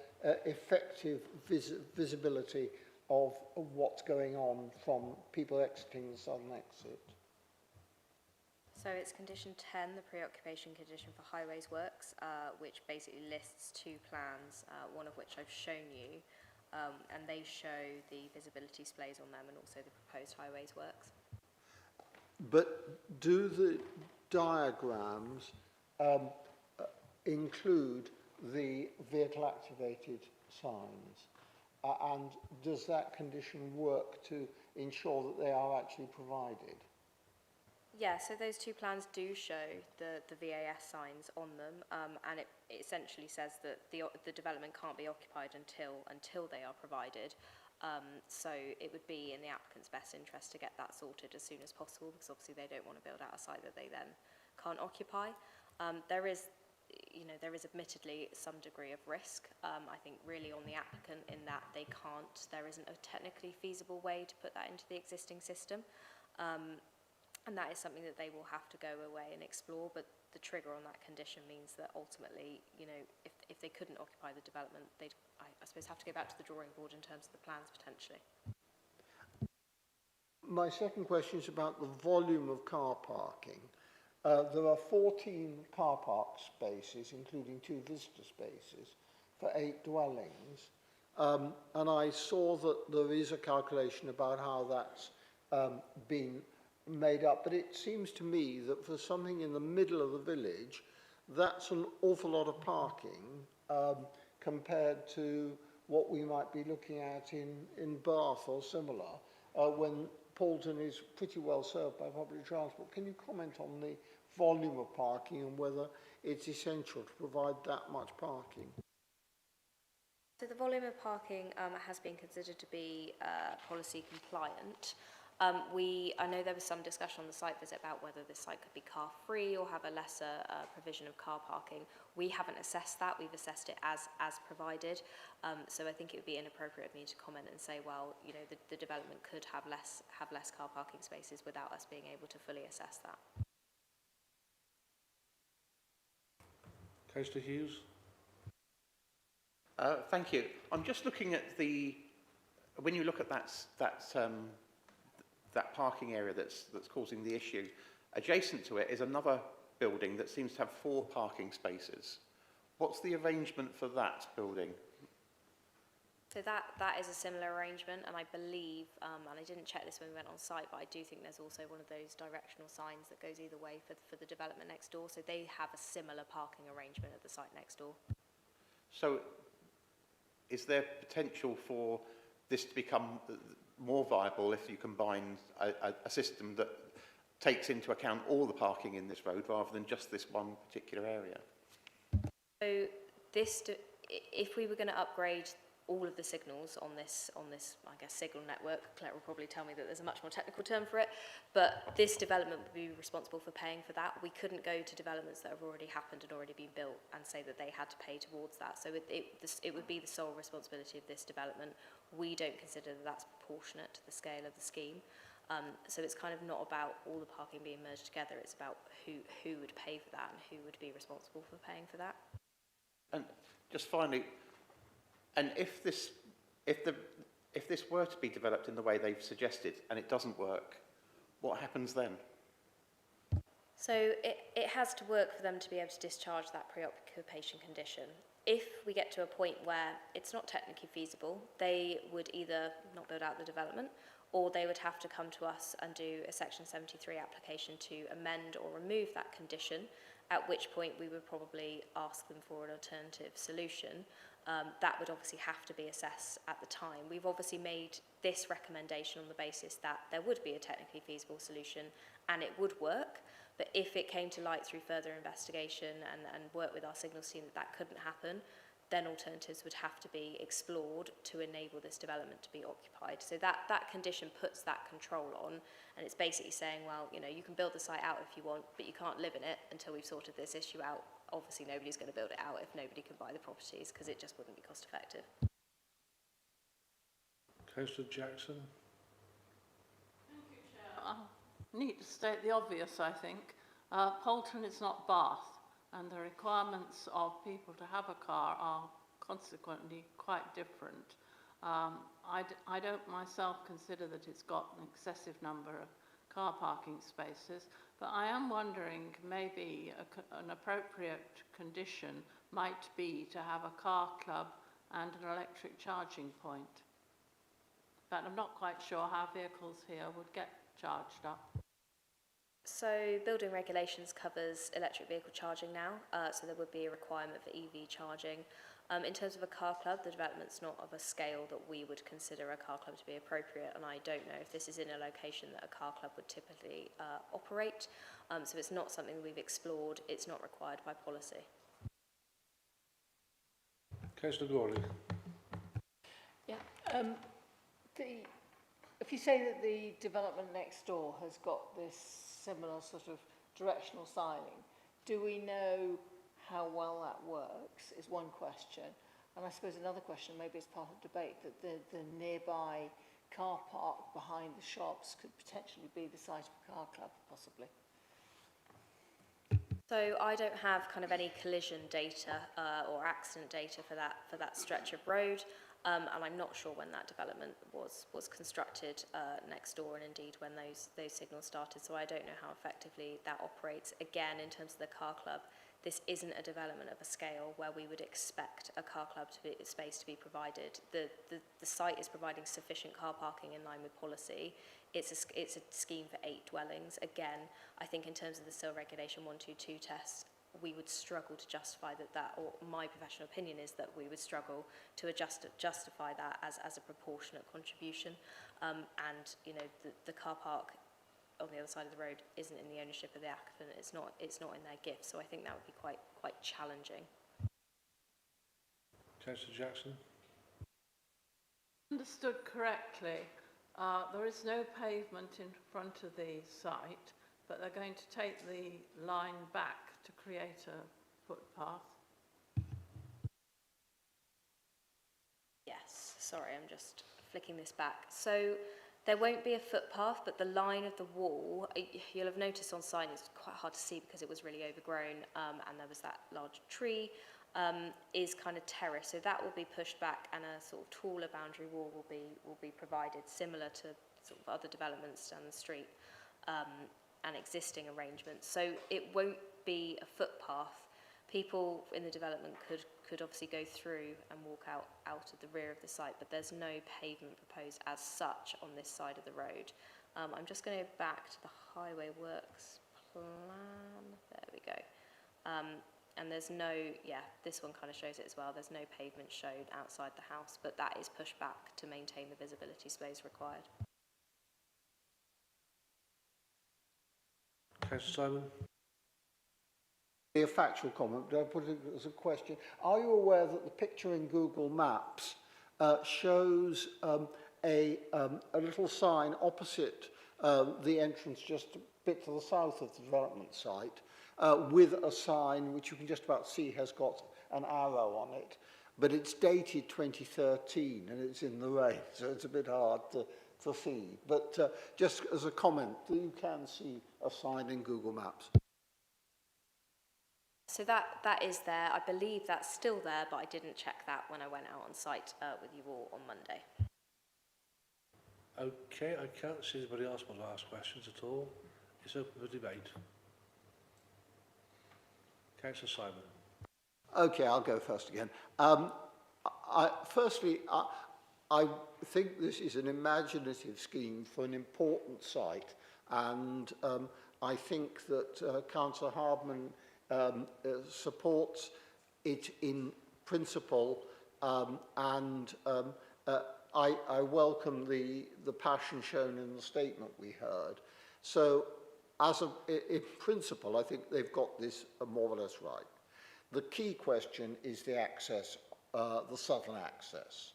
effective visibility of what's going on from people exiting the southern exit. So it's condition 10, the preoccupation condition for highways works, which basically lists two plans, one of which I've shown you, and they show the visibility displays on them and also the proposed highways works. But do the diagrams include the vehicle-activated signs? And does that condition work to ensure that they are actually provided? Yeah, so those two plans do show the VAS signs on them, and it essentially says that the development can't be occupied until they are provided. So it would be in the applicant's best interest to get that sorted as soon as possible, because obviously they don't want to build out a site that they then can't occupy. There is admittedly some degree of risk, I think really on the applicant, in that there isn't a technically feasible way to put that into the existing system. And that is something that they will have to go away and explore, but the trigger on that condition means that ultimately, if they couldn't occupy the development, they'd, I suppose, have to go back to the drawing board in terms of the plans potentially. My second question is about the volume of car parking. There are 14 car park spaces, including 2 visitor spaces, for 8 dwellings. And I saw that there is a calculation about how that's been made up, but it seems to me that for something in the middle of the village, that's an awful lot of parking compared to what we might be looking at in Bath or similar, when Poulton is pretty well served by public transport. Can you comment on the volume of parking and whether it's essential to provide that much parking? So the volume of parking has been considered to be policy compliant. I know there was some discussion on the site visit about whether this site could be car-free or have a lesser provision of car parking. We haven't assessed that. We've assessed it as provided. So I think it would be inappropriate of me to comment and say, well, the development could have less car parking spaces without us being able to fully assess that. Councillor Hughes. Thank you. I'm just looking at when you look at that parking area that's causing the issue, adjacent to it is another building that seems to have 4 parking spaces. What's the arrangement for that building? So that is a similar arrangement, and I believe, and I didn't check this when we went on site, but I do think there's also one of those directional signs that goes either way for the development next door. So they have a similar parking arrangement at the site next door. So is there potential for this to become more viable if you combine a system that takes into account all the parking in this road rather than just this one particular area? So if we were going to upgrade all of the signals on this, I guess, signal network, Claire will probably tell me that there's a much more technical term for it, but this development would be responsible for paying for that. We couldn't go to developments that have already happened and already been built and say that they had to pay towards that. So it would be the sole responsibility of this development. We don't consider that that's proportionate to the scale of the scheme. So it's kind of not about all the parking being merged together. It's about who would pay for that and who would be responsible for paying for that. And just finally, and if this were to be developed in the way they've suggested and it doesn't work, what happens then? So it has to work for them to be able to discharge that preoccupation condition. If we get to a point where it's not technically feasible, they would either not build out the development, or they would have to come to us and do a Section 73 application to amend or remove that condition, at which point we would probably ask them for an alternative solution. That would obviously have to be assessed at the time. We've obviously made this recommendation on the basis that there would be a technically feasible solution and it would work, but if it came to light through further investigation and work with our signals team that couldn't happen, then alternatives would have to be explored to enable this development to be occupied. So that condition puts that control on, and it's basically saying, well, you can build the site out if you want, but you can't live in it until we've sorted this issue out. Obviously, nobody's going to build it out if nobody can buy the properties, because it just wouldn't be cost effective. Councillor Jackson. Thank you, Chair. I need to state the obvious, I think. Poulton is not Bath. and the requirements of people to have a car are consequently quite different. I don't myself consider that it's got an excessive number of car parking spaces, but I am wondering maybe an appropriate condition might be to have a car club and an electric charging point. But I'm not quite sure how vehicles here would get charged up. So building regulations covers electric vehicle charging now, so there would be a requirement for EV charging. In terms of a car club, the development's not of a scale that we would consider a car club to be appropriate, and I don't know if this is in a location that a car club would typically operate. So it's not something we've explored. It's not required by policy. Councillor Gawley. Yeah. If you say that the development next door has got this similar sort of directional signing, do we know how well that works is one question. And I suppose another question, maybe it's part of debate, that the nearby car park behind the shops could potentially be the site of a car club, possibly. So I don't have kind of any collision data or accident data for that stretch of road, and I'm not sure when that development was constructed next door, and indeed when those signals started. So I don't know how effectively that operates. Again, in terms of the car club, this isn't a development of a scale where we would expect a car club space to be provided. The site is providing sufficient car parking in line with policy. It's a scheme for 8 dwellings. Again, I think in terms of the SIL Regulation 122 test, we would struggle to justify that, or my professional opinion is that we would struggle to justify that as a proportionate contribution. And you know, the car park on the other side of the road isn't in the ownership of the applicant. It's not in their gift. So I think that would be quite challenging. Councillor Jackson. Understood correctly, there is no pavement in front of the site, but they're going to take the line back to create a footpath. Yes, sorry, I'm just flicking this back. So there won't be a footpath, but the line of the wall, you'll have noticed on site, it's quite hard to see because it was really overgrown, and there was that large tree, is kind of terrace. So that will be pushed back, and a sort of taller boundary wall will be provided, similar to sort of other developments down the street, and existing arrangements. So it won't be a footpath. People in the development could obviously go through and walk out of the rear of the site, but there's no pavement proposed as such on this side of the road. I'm just going to go back to the highway works plan. There we go. And there's no, yeah, this one kind of shows it as well. There's no pavement shown outside the house, but that is pushed back to maintain the visibility space required. Councillor Simon. A factual comment, but I'll put it as a question. Are you aware that the picture in Google Maps shows a little sign opposite the entrance just a bit to the south of the development site with a sign which you can just about see has got an arrow on it, but it's dated 2013 and it's in the rain, so it's a bit hard to see. But just as a comment, you can see a sign in Google Maps. So that is there. I believe that's still there, but I didn't check that when I went out on site with you all on Monday. Okay, I can't see anybody else want to ask questions at all. It's open for debate. Councillor Simon. Okay, I'll go first again. Firstly, I think this is an imaginative scheme for an important site, and I think that Councillor Hardman supports it in principle, and I welcome the passion shown in the statement we heard. So, in principle, I think they've got this more or less right. The key question is the access, the southern access.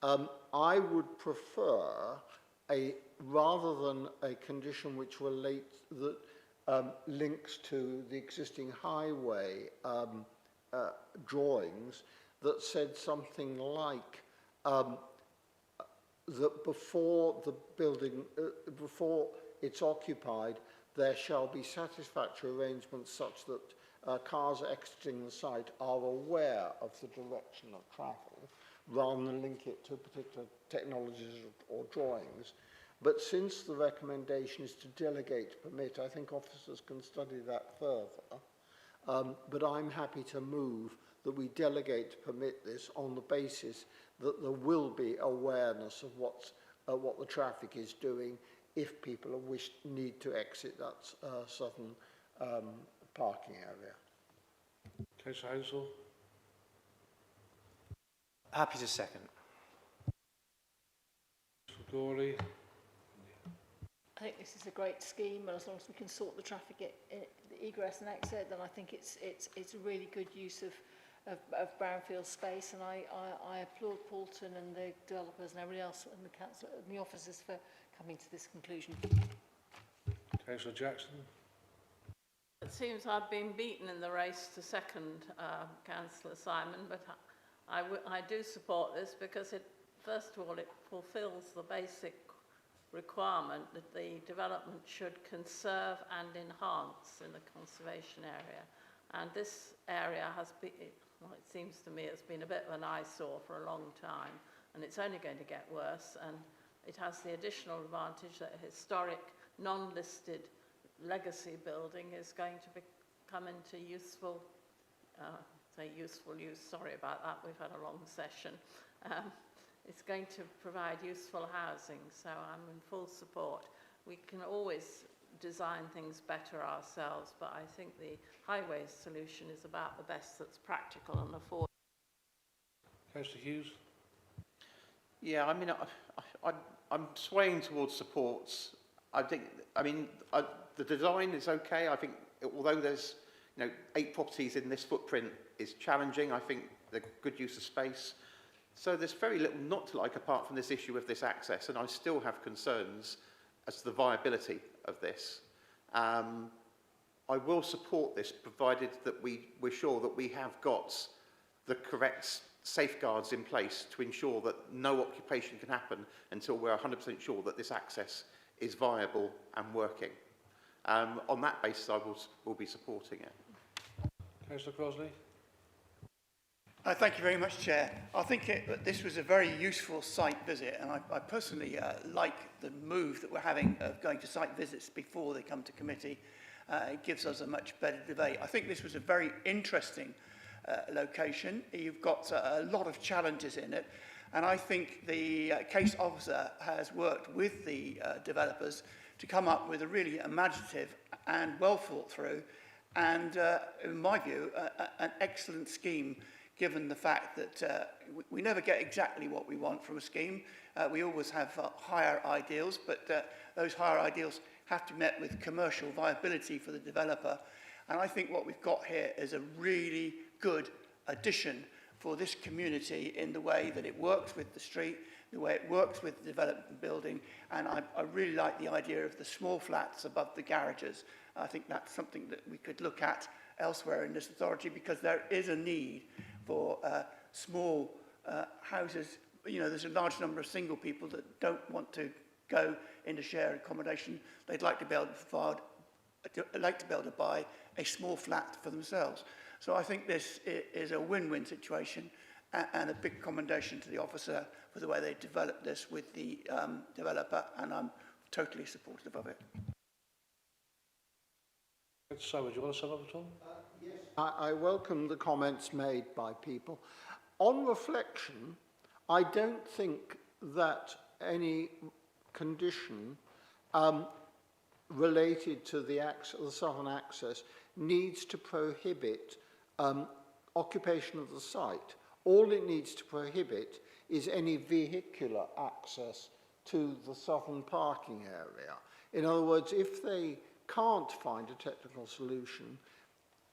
I would prefer rather than a condition which relates that links to the existing highway drawings that said something like that before the building, before it's occupied, there shall be satisfactory arrangements such that cars exiting the site are aware of the direction of travel, rather than link it to particular technologies or drawings. But since the recommendation is to delegate to permit, I think officers can study that further. But I'm happy to move that we delegate to permit this on the basis that there will be awareness of what the traffic is doing if people need to exit that southern parking area. Councillor Hounsell. Happy to second. Gorley. I think this is a great scheme, and as long as we can sort the traffic, the egress and exit, then I think it's a really good use of brownfield space, and I applaud Paulton and the developers and everybody else and the council and the officers for coming to this conclusion. Councillor Jackson. It seems I've been beaten in the race to second Councillor Simon, but I do support this because first of all, it fulfills the basic requirement that the development should conserve and enhance in the conservation area. And this area has been, well, it seems to me it's been a bit of an eyesore for a long time, and it's only going to get worse. And it has the additional advantage that a historic, non-listed legacy building is going to come into useful, useful use, sorry about that, we've had a long session. It's going to provide useful housing, so I'm in full support. We can always design things better ourselves, but I think the highways solution is about the best that's practical and affordable. Councillor Hughes. Yeah, I mean, I'm swaying towards supports. The design is okay. I think, although there's 8 properties in this footprint is challenging, I think the good use of space. So there's very little not to like apart from this issue of this access, and I still have concerns as to the viability of this. I will support this provided that we're sure that we have got the correct safeguards in place to ensure that no occupation can happen until we're 100% sure that this access is viable and working. On that basis, I will be supporting it. Councillor Crossley. Thank you very much, Chair. I think this was a very useful site visit, and I personally like the move that we're having of going to site visits before they come to committee. It gives us a much better debate. I think this was a very interesting location. You've got a lot of challenges in it, and I think the case officer has worked with the developers to come up with a really imaginative and well thought through and, in my view, an excellent scheme, given the fact that we never get exactly what we want from a scheme. We always have higher ideals, but those higher ideals have to be met with commercial viability for the developer. And I think what we've got here is a really good addition for this community in the way that it works with the street, the way it works with the development building, and I really like the idea of the small flats above the garages. I think that's something that we could look at elsewhere in this authority, because there is a need for small houses. There's a large number of single people that don't want to go into shared accommodation. They'd like to be able to buy a small flat for themselves. So I think this is a win-win situation, and a big commendation to the officer for the way they developed this with the developer, and I'm totally supportive of it. Simon, do you want to sum up at all? Yes. I welcome the comments made by people. On reflection, I don't think that any condition related to the southern access needs to prohibit occupation of the site. All it needs to prohibit is any vehicular access to the southern parking area. In other words, if they can't find a technical solution,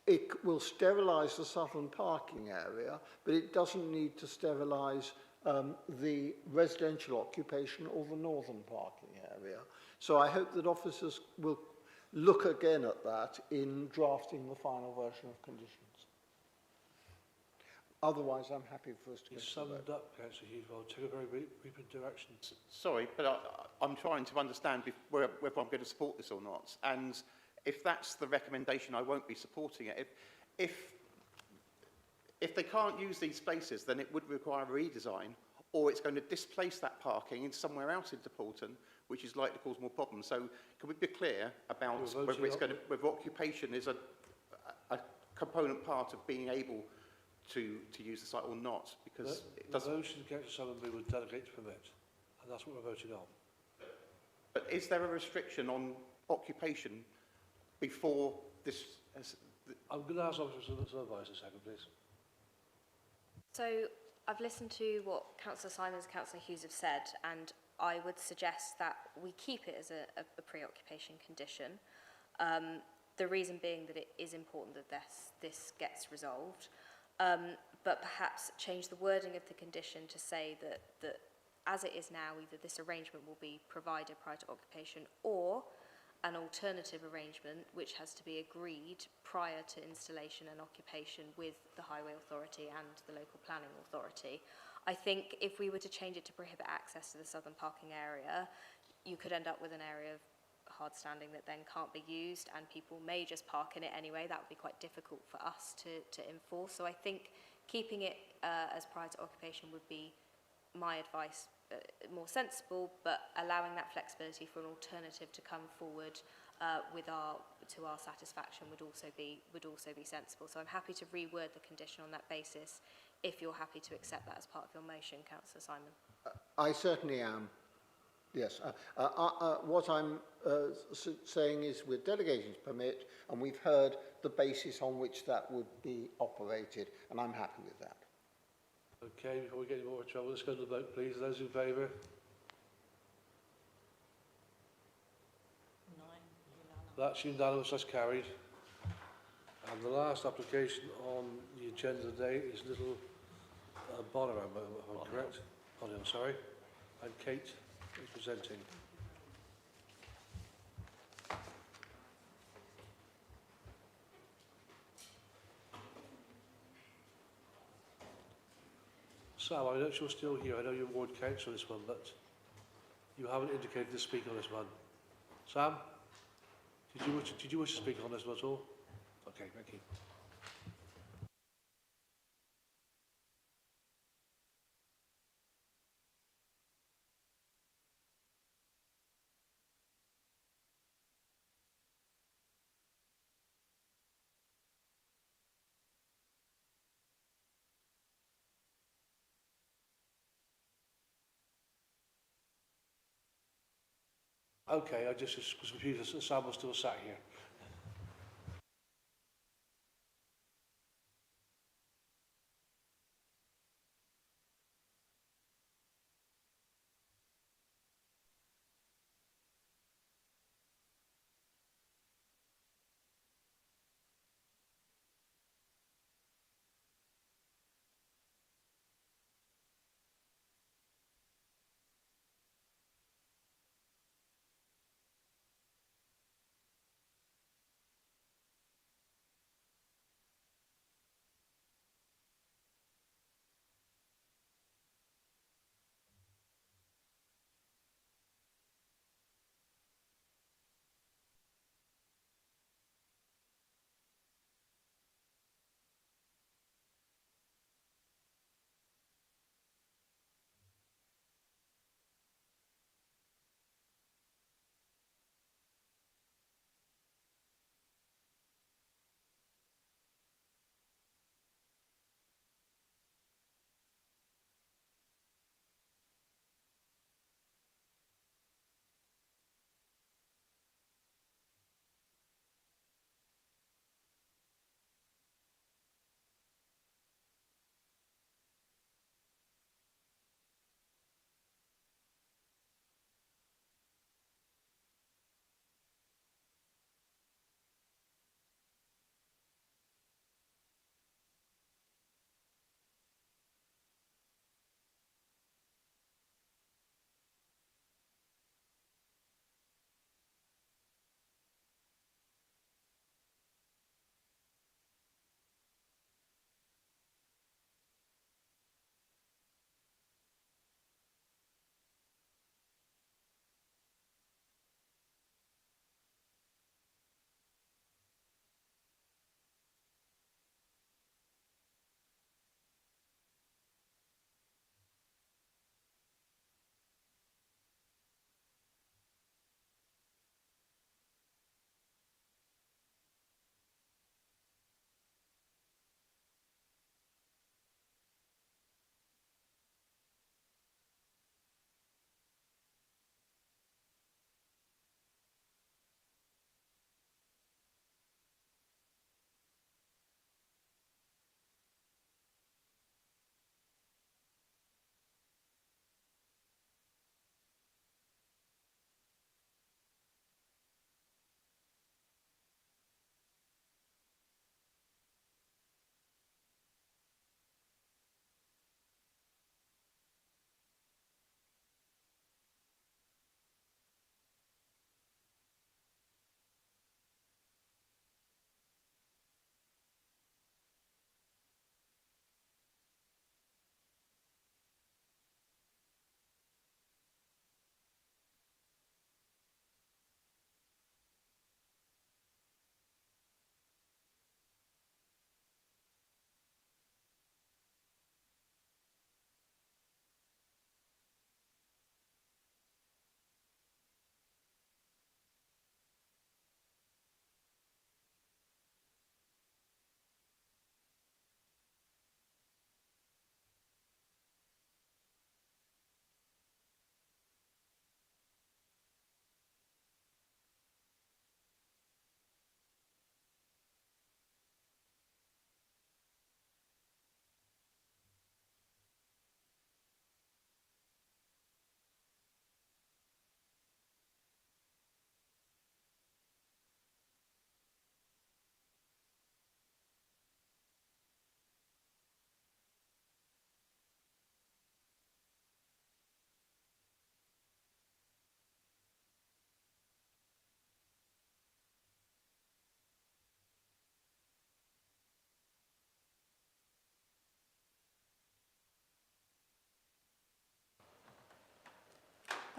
it will sterilise the southern parking area, but it doesn't need to sterilise the residential occupation or the northern parking area. So I hope that officers will look again at that in drafting the final version of conditions. Otherwise, I'm happy for us to You summed up, Councillor Hughes, well, took a very reaping direction. Sorry, but I'm trying to understand whether I'm going to support this or not. And if that's the recommendation, I won't be supporting it. if they can't use these spaces, then it would require a redesign, or it's going to displace that parking into somewhere else into Poulton, which is likely to cause more problems. So can we be clear about whether it's going to, whether occupation is a component part of being able to use the site or not? Because it doesn't. The motion, Councillor Summerby, would delegate to permit, and that's what we're voting on. But is there a restriction on occupation before this? I'm going to ask Officer Advice a second, please. So I've listened to what Councillor Simons and Councillor Hughes have said, and I would suggest that we keep it as a preoccupation condition. The reason being that it is important that this gets resolved, but perhaps change the wording of the condition to say that as it is now, either this arrangement will be provided prior to occupation or an alternative arrangement which has to be agreed prior to installation and occupation with the Highway Authority and the local planning authority. I think if we were to change it to prohibit access to the southern parking area, you could end up with an area of hard standing that then can't be used, and people may just park in it anyway. That would be quite difficult for us to enforce. So I think keeping it as prior to occupation would be my advice, more sensible, but allowing that flexibility for an alternative to come forward to our satisfaction would also be sensible. So I'm happy to reword the condition on that basis if you're happy to accept that as part of your motion, Councillor Simon. I certainly am. Yes. What I'm saying is we're delegating to permit, and we've heard the basis on which that would be operated, and I'm happy with that. Okay, before we get any more trouble, let's go to the vote, please. Those in favour? 9, unanimous. That's unanimous, that's carried. And the last application on the agenda today is Little Bonner, if I'm correct. Bonner, I'm sorry. And Kate is presenting. Sam, I know you're still here. I know you're ward councillor on this one, but you haven't indicated to speak on this one. Sam, did you wish to speak on this one at all? Okay, thank you. Okay, I just was confused that Sam was still sat here.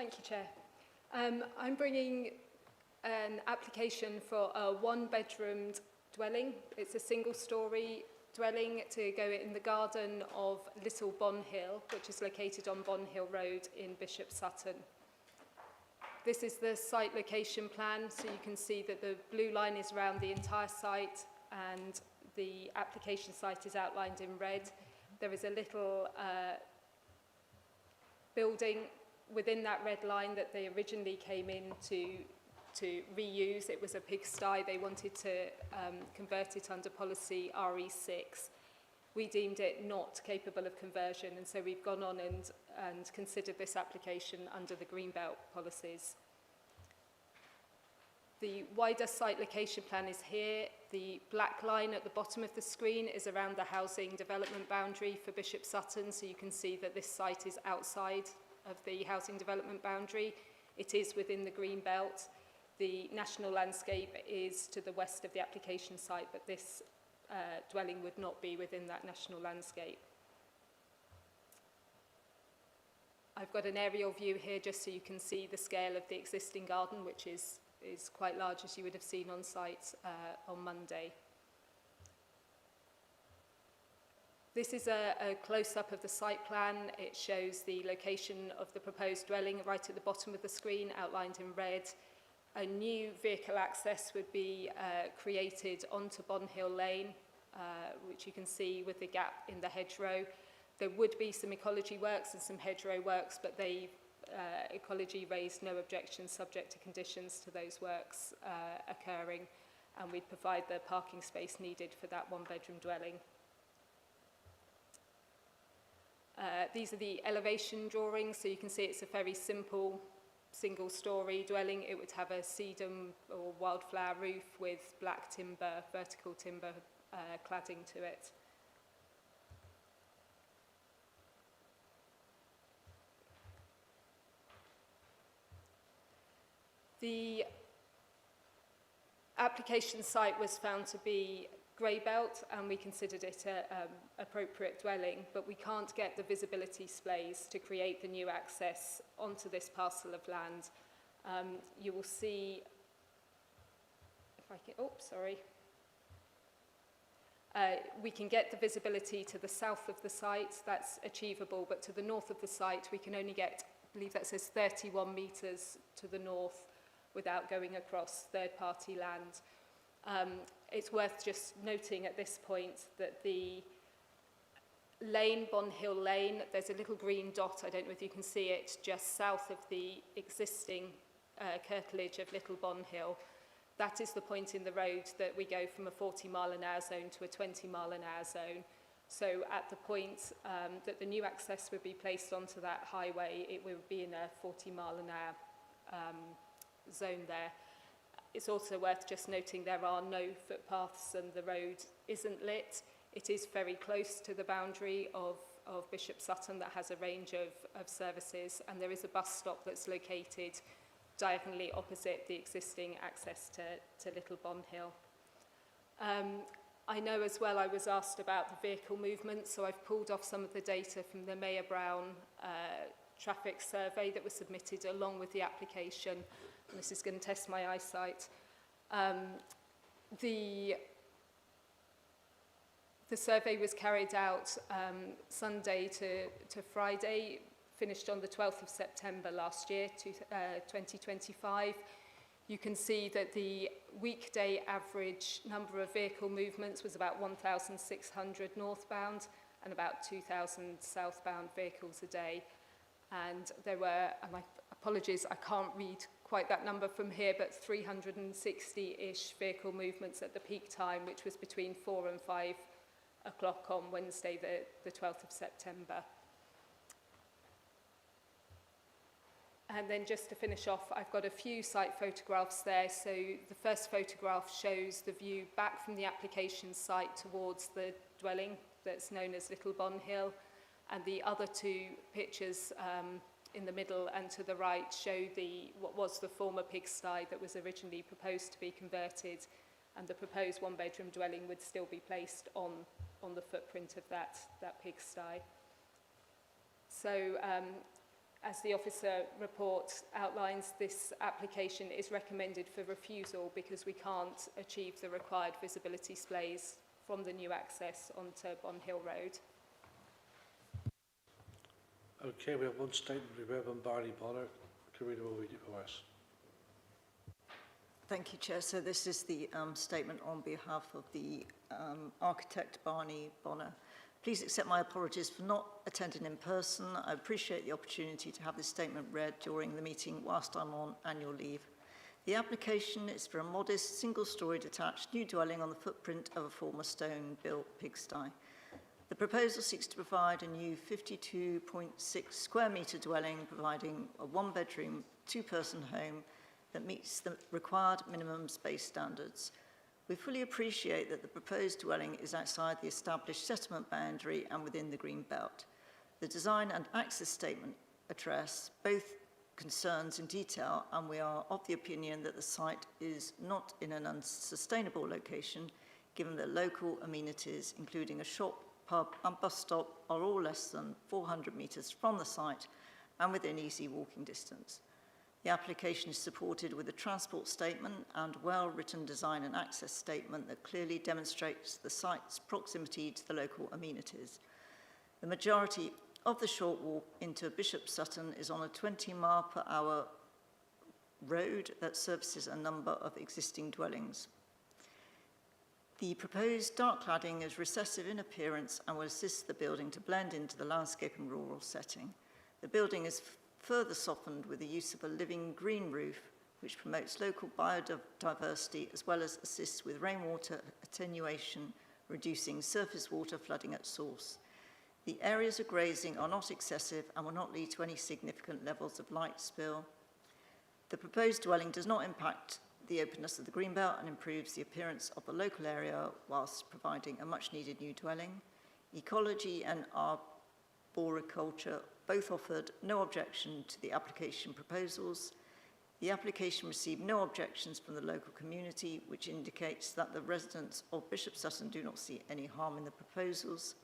Thank you, Chair. I'm bringing an application for a one-bedroomed dwelling. It's a single-storey dwelling to go in the garden of Little Bon Hill, which is located on Bon Hill Road in Bishop Sutton. This is the site location plan, so you can see that the blue line is around the entire site and the application site is outlined in red. There is a little building within that red line that they originally came in to reuse. It was a pigsty. They wanted to convert it under policy RE6. We deemed it not capable of conversion, and so we've gone on and considered this application under the Greenbelt policies. The wider site location plan is here. The black line at the bottom of the screen is around the housing development boundary for Bishop Sutton, so you can see that this site is outside of the housing development boundary. It is within the green belt. The national landscape is to the west of the application site, but this dwelling would not be within that national landscape. I've got an aerial view here just so you can see the scale of the existing garden, which is quite large, as you would have seen on site on Monday. This is a close-up of the site plan. It shows the location of the proposed dwelling right at the bottom of the screen, outlined in red. A new vehicle access would be created onto Bon Hill Lane, which you can see with the gap in the hedgerow. There would be some ecology works and some hedgerow works, but ecology raised no objections subject to conditions to those works occurring, and we'd provide the parking space needed for that one-bedroom dwelling. These are the elevation drawings, so you can see it's a very simple single-storey dwelling. It would have a sedum or wildflower roof with black timber, vertical timber cladding to it. The application site was found to be grey belt, and we considered it an appropriate dwelling, but we can't get the visibility splays to create the new access onto this parcel of land. You will see, if I can, we can get the visibility to the south of the site, that's achievable, but to the north of the site we can only get, I believe that says 31 metres to the north without going across third-party land. It's worth just noting at this point that the lane, Bon Hill Lane, there's a little green dot, I don't know if you can see it, just south of the existing curtilage of Little Bon Hill. That is the point in the road that we go from a 40-mile-an-hour zone to a 20-mile-an-hour zone. So at the point that the new access would be placed onto that highway, it would be in a 40-mile-an-hour zone there. It's also worth just noting there are no footpaths and the road isn't lit. It is very close to the boundary of Bishop Sutton that has a range of services, and there is a bus stop that's located diagonally opposite the existing access to Little Bon Hill. I know as well I was asked about the vehicle movement, so I've pulled off some of the data from the Mayor Brown traffic survey that was submitted along with the application. And this is going to test my eyesight. The survey was carried out Sunday to Friday, finished on the 12th of September last year, 2025. You can see that the weekday average number of vehicle movements was about 1,600 northbound and about 2,000 southbound vehicles a day. And there were, and my apologies, I can't read quite that number from here, but 360-ish vehicle movements at the peak time, which was between 4 and 5 o'clock on Wednesday, the 12th of September. And then just to finish off, I've got a few site photographs there. So the first photograph shows the view back from the application site towards the dwelling that's known as Little Bon Hill. And the other two pictures in the middle and to the right show what was the former pigsty that was originally proposed to be converted, and the proposed one-bedroom dwelling would still be placed on the footprint of that pigsty. So as the officer report outlines, this application is recommended for refusal because we can't achieve the required visibility displays from the new access onto Bond Hill Road. Okay, we have one statement from Reverend Barney Bonner. Karina will read it for us. Thank you, Chair. So this is the statement on behalf of the architect, Barney Bonner. Please accept my apologies for not attending in person. I appreciate the opportunity to have this statement read during the meeting whilst I'm on annual leave. The application is for a modest, single-storey detached new dwelling on the footprint of a former stone-built pigsty. The proposal seeks to provide a new 52.6 square metre dwelling, providing a one-bedroom, two-person home that meets the required minimum space standards. We fully appreciate that the proposed dwelling is outside the established settlement boundary and within the green belt. The design and access statement address both concerns in detail, and we are of the opinion that the site is not in an unsustainable location, given that local amenities, including a shop, pub and bus stop, are all less than 400 metres from the site and within easy walking distance. The application is supported with a transport statement and well-written design and access statement that clearly demonstrates the site's proximity to the local amenities. The majority of the short walk into Bishop Sutton is on a 20-mile-per-hour road that services a number of existing dwellings. The proposed dark cladding is recessive in appearance and will assist the building to blend into the landscape and rural setting. The building is further softened with the use of a living green roof, which promotes local biodiversity as well as assists with rainwater attenuation, reducing surface water flooding at source. The areas of grazing are not excessive and will not lead to any significant levels of light spill. The proposed dwelling does not impact the openness of the greenbelt and improves the appearance of the local area whilst providing a much needed new dwelling. Ecology and arboriculture both offered no objection to the application proposals. The application received no objections from the local community, which indicates that the residents of Bishop Sutton do not see any harm in the proposals.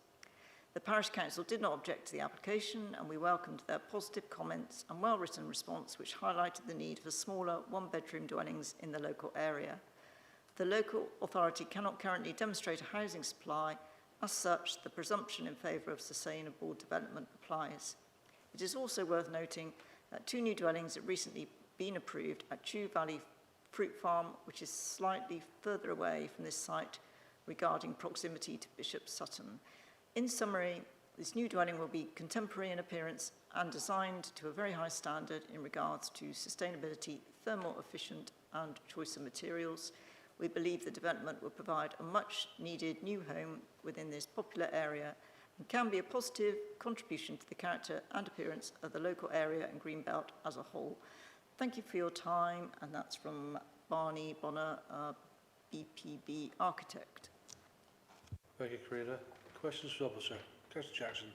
The Parish Council did not object to the application, and we welcomed their positive comments and well-written response, which highlighted the need for smaller one-bedroom dwellings in the local area. The local authority cannot currently demonstrate a housing supply. As such, the presumption in favour of sustainable development applies. It is also worth noting that 2 new dwellings have recently been approved at Chew Valley Fruit Farm, which is slightly further away from this site regarding proximity to Bishop Sutton. In summary, this new dwelling will be contemporary in appearance and designed to a very high standard in regards to sustainability, thermal efficient and choice of materials. We believe the development will provide a much needed new home within this popular area and can be a positive contribution to the character and appearance of the local area and Greenbelt as a whole. Thank you for your time, and that's from Barney Bonner, BPB architect. Thank you, Karina. Questions for the officer? Councillor Jackson.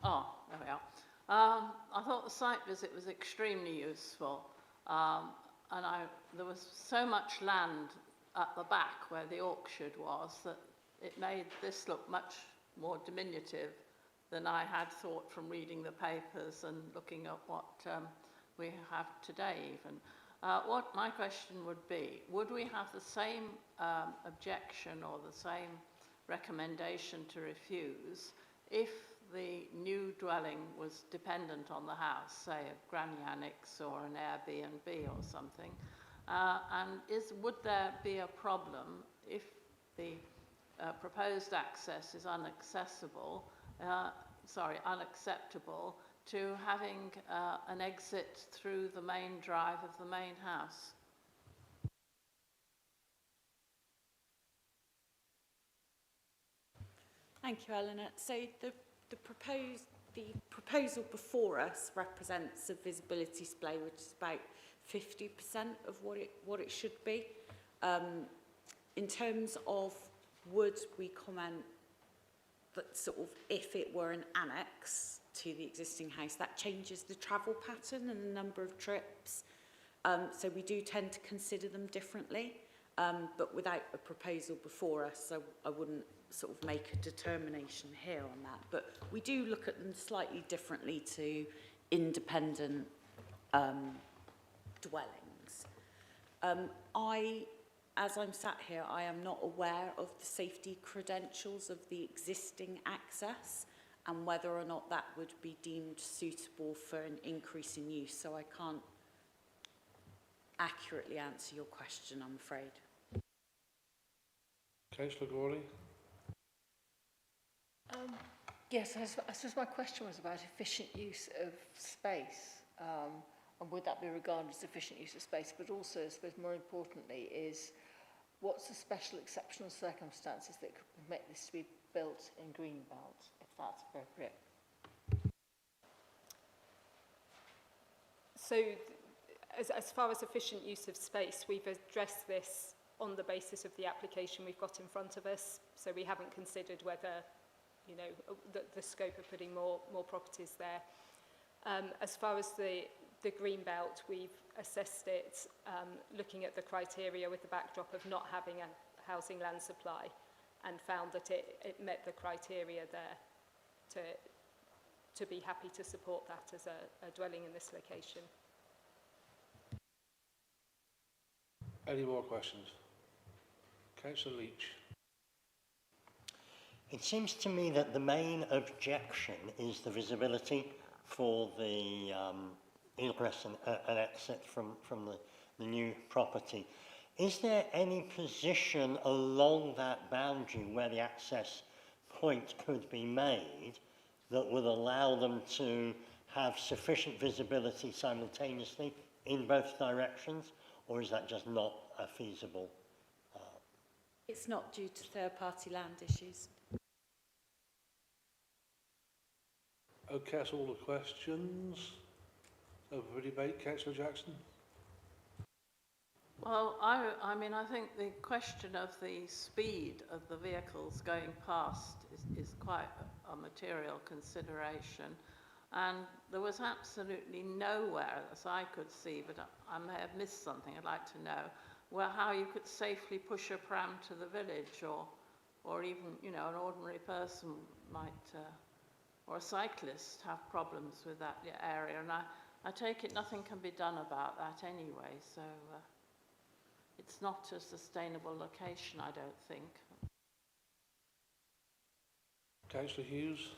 Oh, there we are. I thought the site visit was extremely useful, and there was so much land at the back where the orchard was that it made this look much more diminutive than I had thought from reading the papers and looking at what we have today even. What my question would be, would we have the same objection or the same recommendation to refuse if the new dwelling was dependent on the house, say a granny annex or an Airbnb or something? And would there be a problem if the proposed access is unacceptable to having an exit through the main drive of the main house? Thank you, Eleanor. So the proposal before us represents a visibility display which is about 50% of what it should be. In terms of would we comment that sort of if it were an annex to the existing house, that changes the travel pattern and the number of trips. So we do tend to consider them differently. but without a proposal before us, I wouldn't sort of make a determination here on that. But we do look at them slightly differently to independent dwellings. As I'm sat here, I am not aware of the safety credentials of the existing access and whether or not that would be deemed suitable for an increase in use. So I can't accurately answer your question, I'm afraid. Councillor Gawley? Yes, I suppose my question was about efficient use of space. And would that be regarded as efficient use of space? But also, I suppose more importantly, is what's the special exceptional circumstances that could permit this to be built in Greenbelt, if that's appropriate? So as far as efficient use of space, we've addressed this on the basis of the application we've got in front of us. So we haven't considered whether, you know, the scope of putting more properties there. As far as the green belt, we've assessed it looking at the criteria with the backdrop of not having a housing land supply, and found that it met the criteria there to be happy to support that as a dwelling in this location. Any more questions? Councillor Leach. It seems to me that the main objection is the visibility for the ingress and exit from the new property. Is there any position along that boundary where the access point could be made that would allow them to have sufficient visibility simultaneously in both directions, or is that just not feasible? It's not due to third-party land issues. Okay, that's all the questions. Over for debate. Councillor Jackson. Well, I mean, I think the question of the speed of the vehicles going past is quite a material consideration. And there was absolutely nowhere, as I could see, but I may have missed something, I'd like to know, where how you could safely push a pram to the village, or even, you know, an ordinary person might, or a cyclist have problems with that area. And I take it nothing can be done about that anyway, so it's not a sustainable location, I don't think. Councillor Hughes.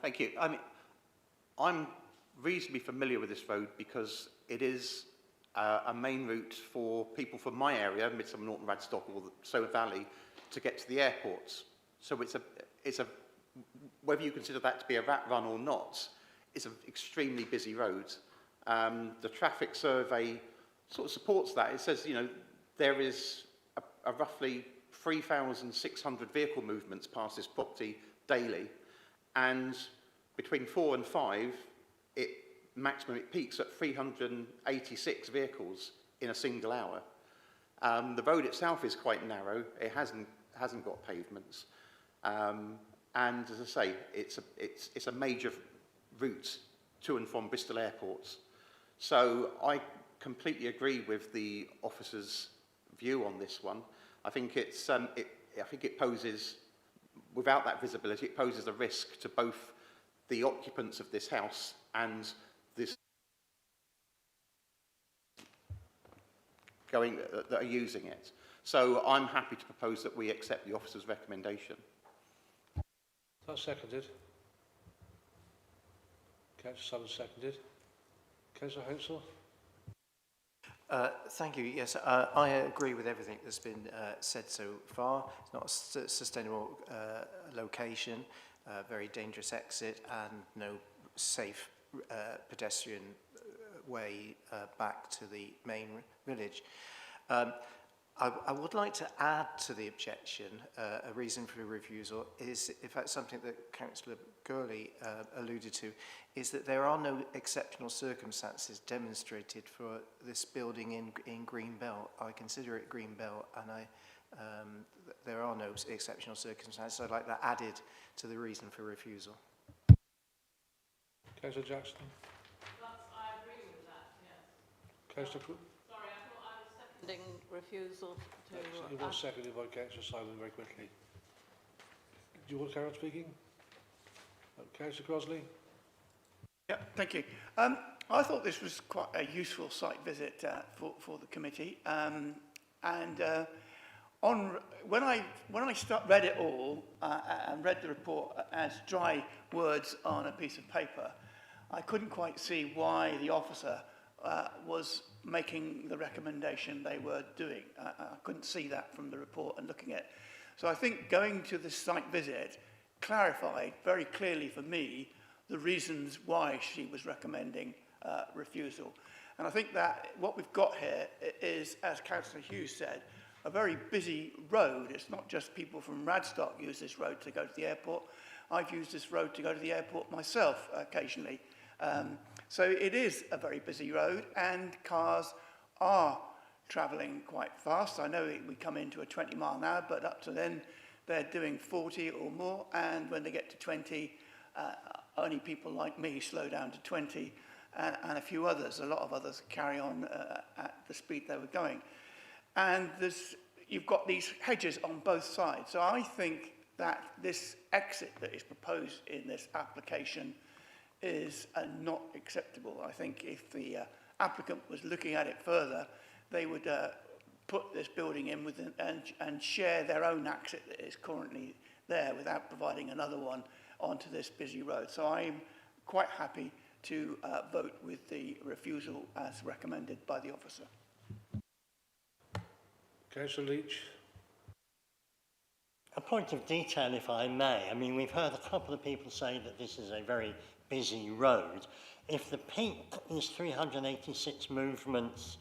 Thank you. I mean, I'm reasonably familiar with this road because it is a main route for people from my area, Midsummer Norton Radstock or the Sower Valley, to get to the airports. So it's a whether you consider that to be a rat run or not, it's an extremely busy road. The traffic survey sort of supports that. It says, you know, there is a roughly 3,600 vehicle movements past this property daily, and between 4 and 5, maximum it peaks at 386 vehicles in a single hour. The road itself is quite narrow. It hasn't got pavements, and as I say, it's a major route to and from Bristol airports. So I completely agree with the officer's view on this one. I think I think it poses, without that visibility, it poses a risk to both the occupants of this house and this that are using it. So I'm happy to propose that we accept the officer's recommendation. That's seconded. Councillor Sutton seconded. Councillor Hounslow. Thank you. Yes, I agree with everything that's been said so far. It's not a sustainable location, very dangerous exit, and no safe pedestrian way back to the main village. I would like to add to the objection, a reason for refusal is, in fact, something that Councillor Gurley alluded to, is that there are no exceptional circumstances demonstrated for this building in Greenbelt. I consider it Greenbelt, and there are no exceptional circumstances. I'd like that added to the reason for refusal. Councillor Jackson. I agree with that, yes. Councillor Sorry, I thought I was seconding. refusal to... It was seconded by Councillor Simon very quickly. Do you want to carry on speaking? Councillor Crosley? Yeah, thank you. I thought this was quite a useful site visit for the committee. When I read it all and read the report as dry words on a piece of paper, I couldn't quite see why the officer was making the recommendation they were doing. I couldn't see that from the report and looking at it. So I think going to the site visit clarified very clearly for me the reasons why she was recommending refusal. And I think that what we've got here is, as Councillor Hughes said, a very busy road. It's not just people from Radstock use this road to go to the airport. I've used this road to go to the airport myself occasionally. So it is a very busy road, and cars are travelling quite fast. I know we come into a 20 mile an hour, but up to then they're doing 40 or more, and when they get to 20, only people like me slow down to 20, and a few others, a lot of others carry on at the speed they were going. And you've got these hedges on both sides. So I think that this exit that is proposed in this application is not acceptable. I think if the applicant was looking at it further, they would put this building in with and share their own exit that is currently there without providing another one onto this busy road. So I'm quite happy to vote with the refusal as recommended by the officer. Councillor Leach. A point of detail, if I may. I mean, we've heard a couple of people say that this is a very busy road. If the peak is 386 movements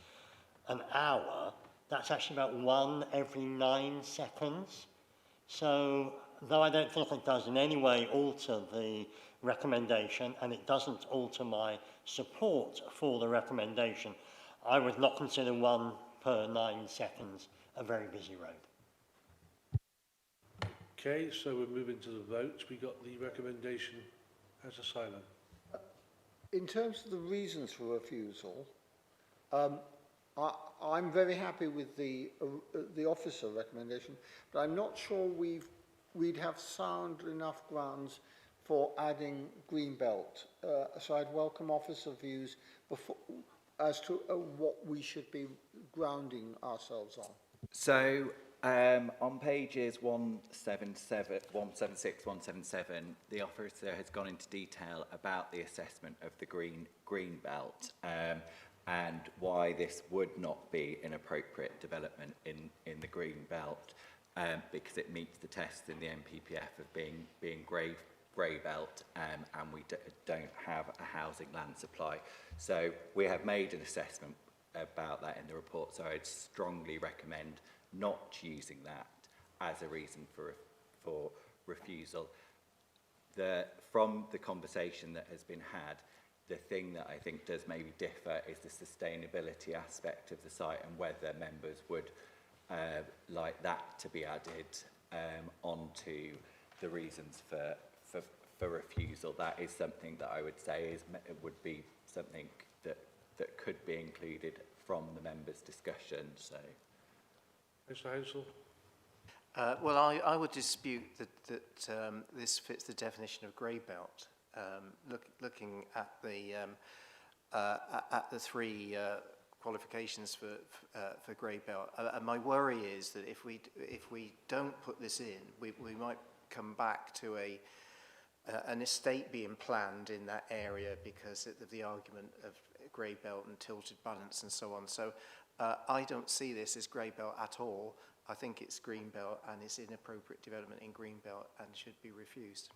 an hour, that's actually about 1 every 9 seconds. So, though I don't think it does in any way alter the recommendation, and it doesn't alter my support for the recommendation, I would not consider 1 per 9 seconds a very busy road. Okay, so we're moving to the vote. We got the recommendation. Councillor Simon. In terms of the reasons for refusal, I'm very happy with the officer recommendation, but I'm not sure we'd have sound enough grounds for adding Greenbelt. So I'd welcome officer views before, as to what we should be grounding ourselves on. So on pages 176, 177, the officer has gone into detail about the assessment of the green belt and why this would not be an appropriate development in the green belt because it meets the tests in the NPPF of being grey belt and we don't have a housing land supply. So we have made an assessment about that in the report, so I'd strongly recommend not using that as a reason for refusal. From the conversation that has been had, the thing that I think does maybe differ is the sustainability aspect of the site and whether members would like that to be added onto the reasons for refusal. That is something that I would say would be something that could be included from the members' discussion. So, Mr. Hounsell. Well, I would dispute that this fits the definition of grey belt. Looking at the 3 qualifications for grey belt, and my worry is that if we don't put this in, we might come back to an estate being planned in that area because of the argument of grey belt and tilted balance and so on. So I don't see this as grey belt at all. I think it's green belt and it's inappropriate development in green belt and should be refused.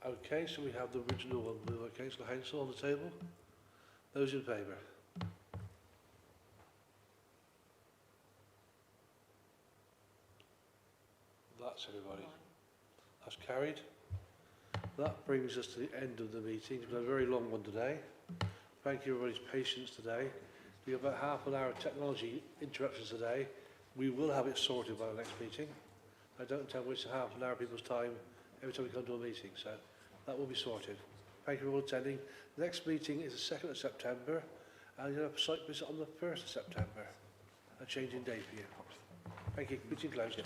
Okay, so we have the original one with Councillor Hounsell on the table. Those in favour? That's everybody. That's carried. That brings us to the end of the meeting. It's been a very long one today. Thank you everybody's patience today. We have about half an hour of technology interruptions today. We will have it sorted by the next meeting. I don't intend to waste half an hour of people's time every time we come to a meeting, so that will be sorted. Thank you for all attending. The next meeting is the 2nd of September, And you'll have a site visit on the 1st of September. A change in day for you. Thank you. Meeting closed.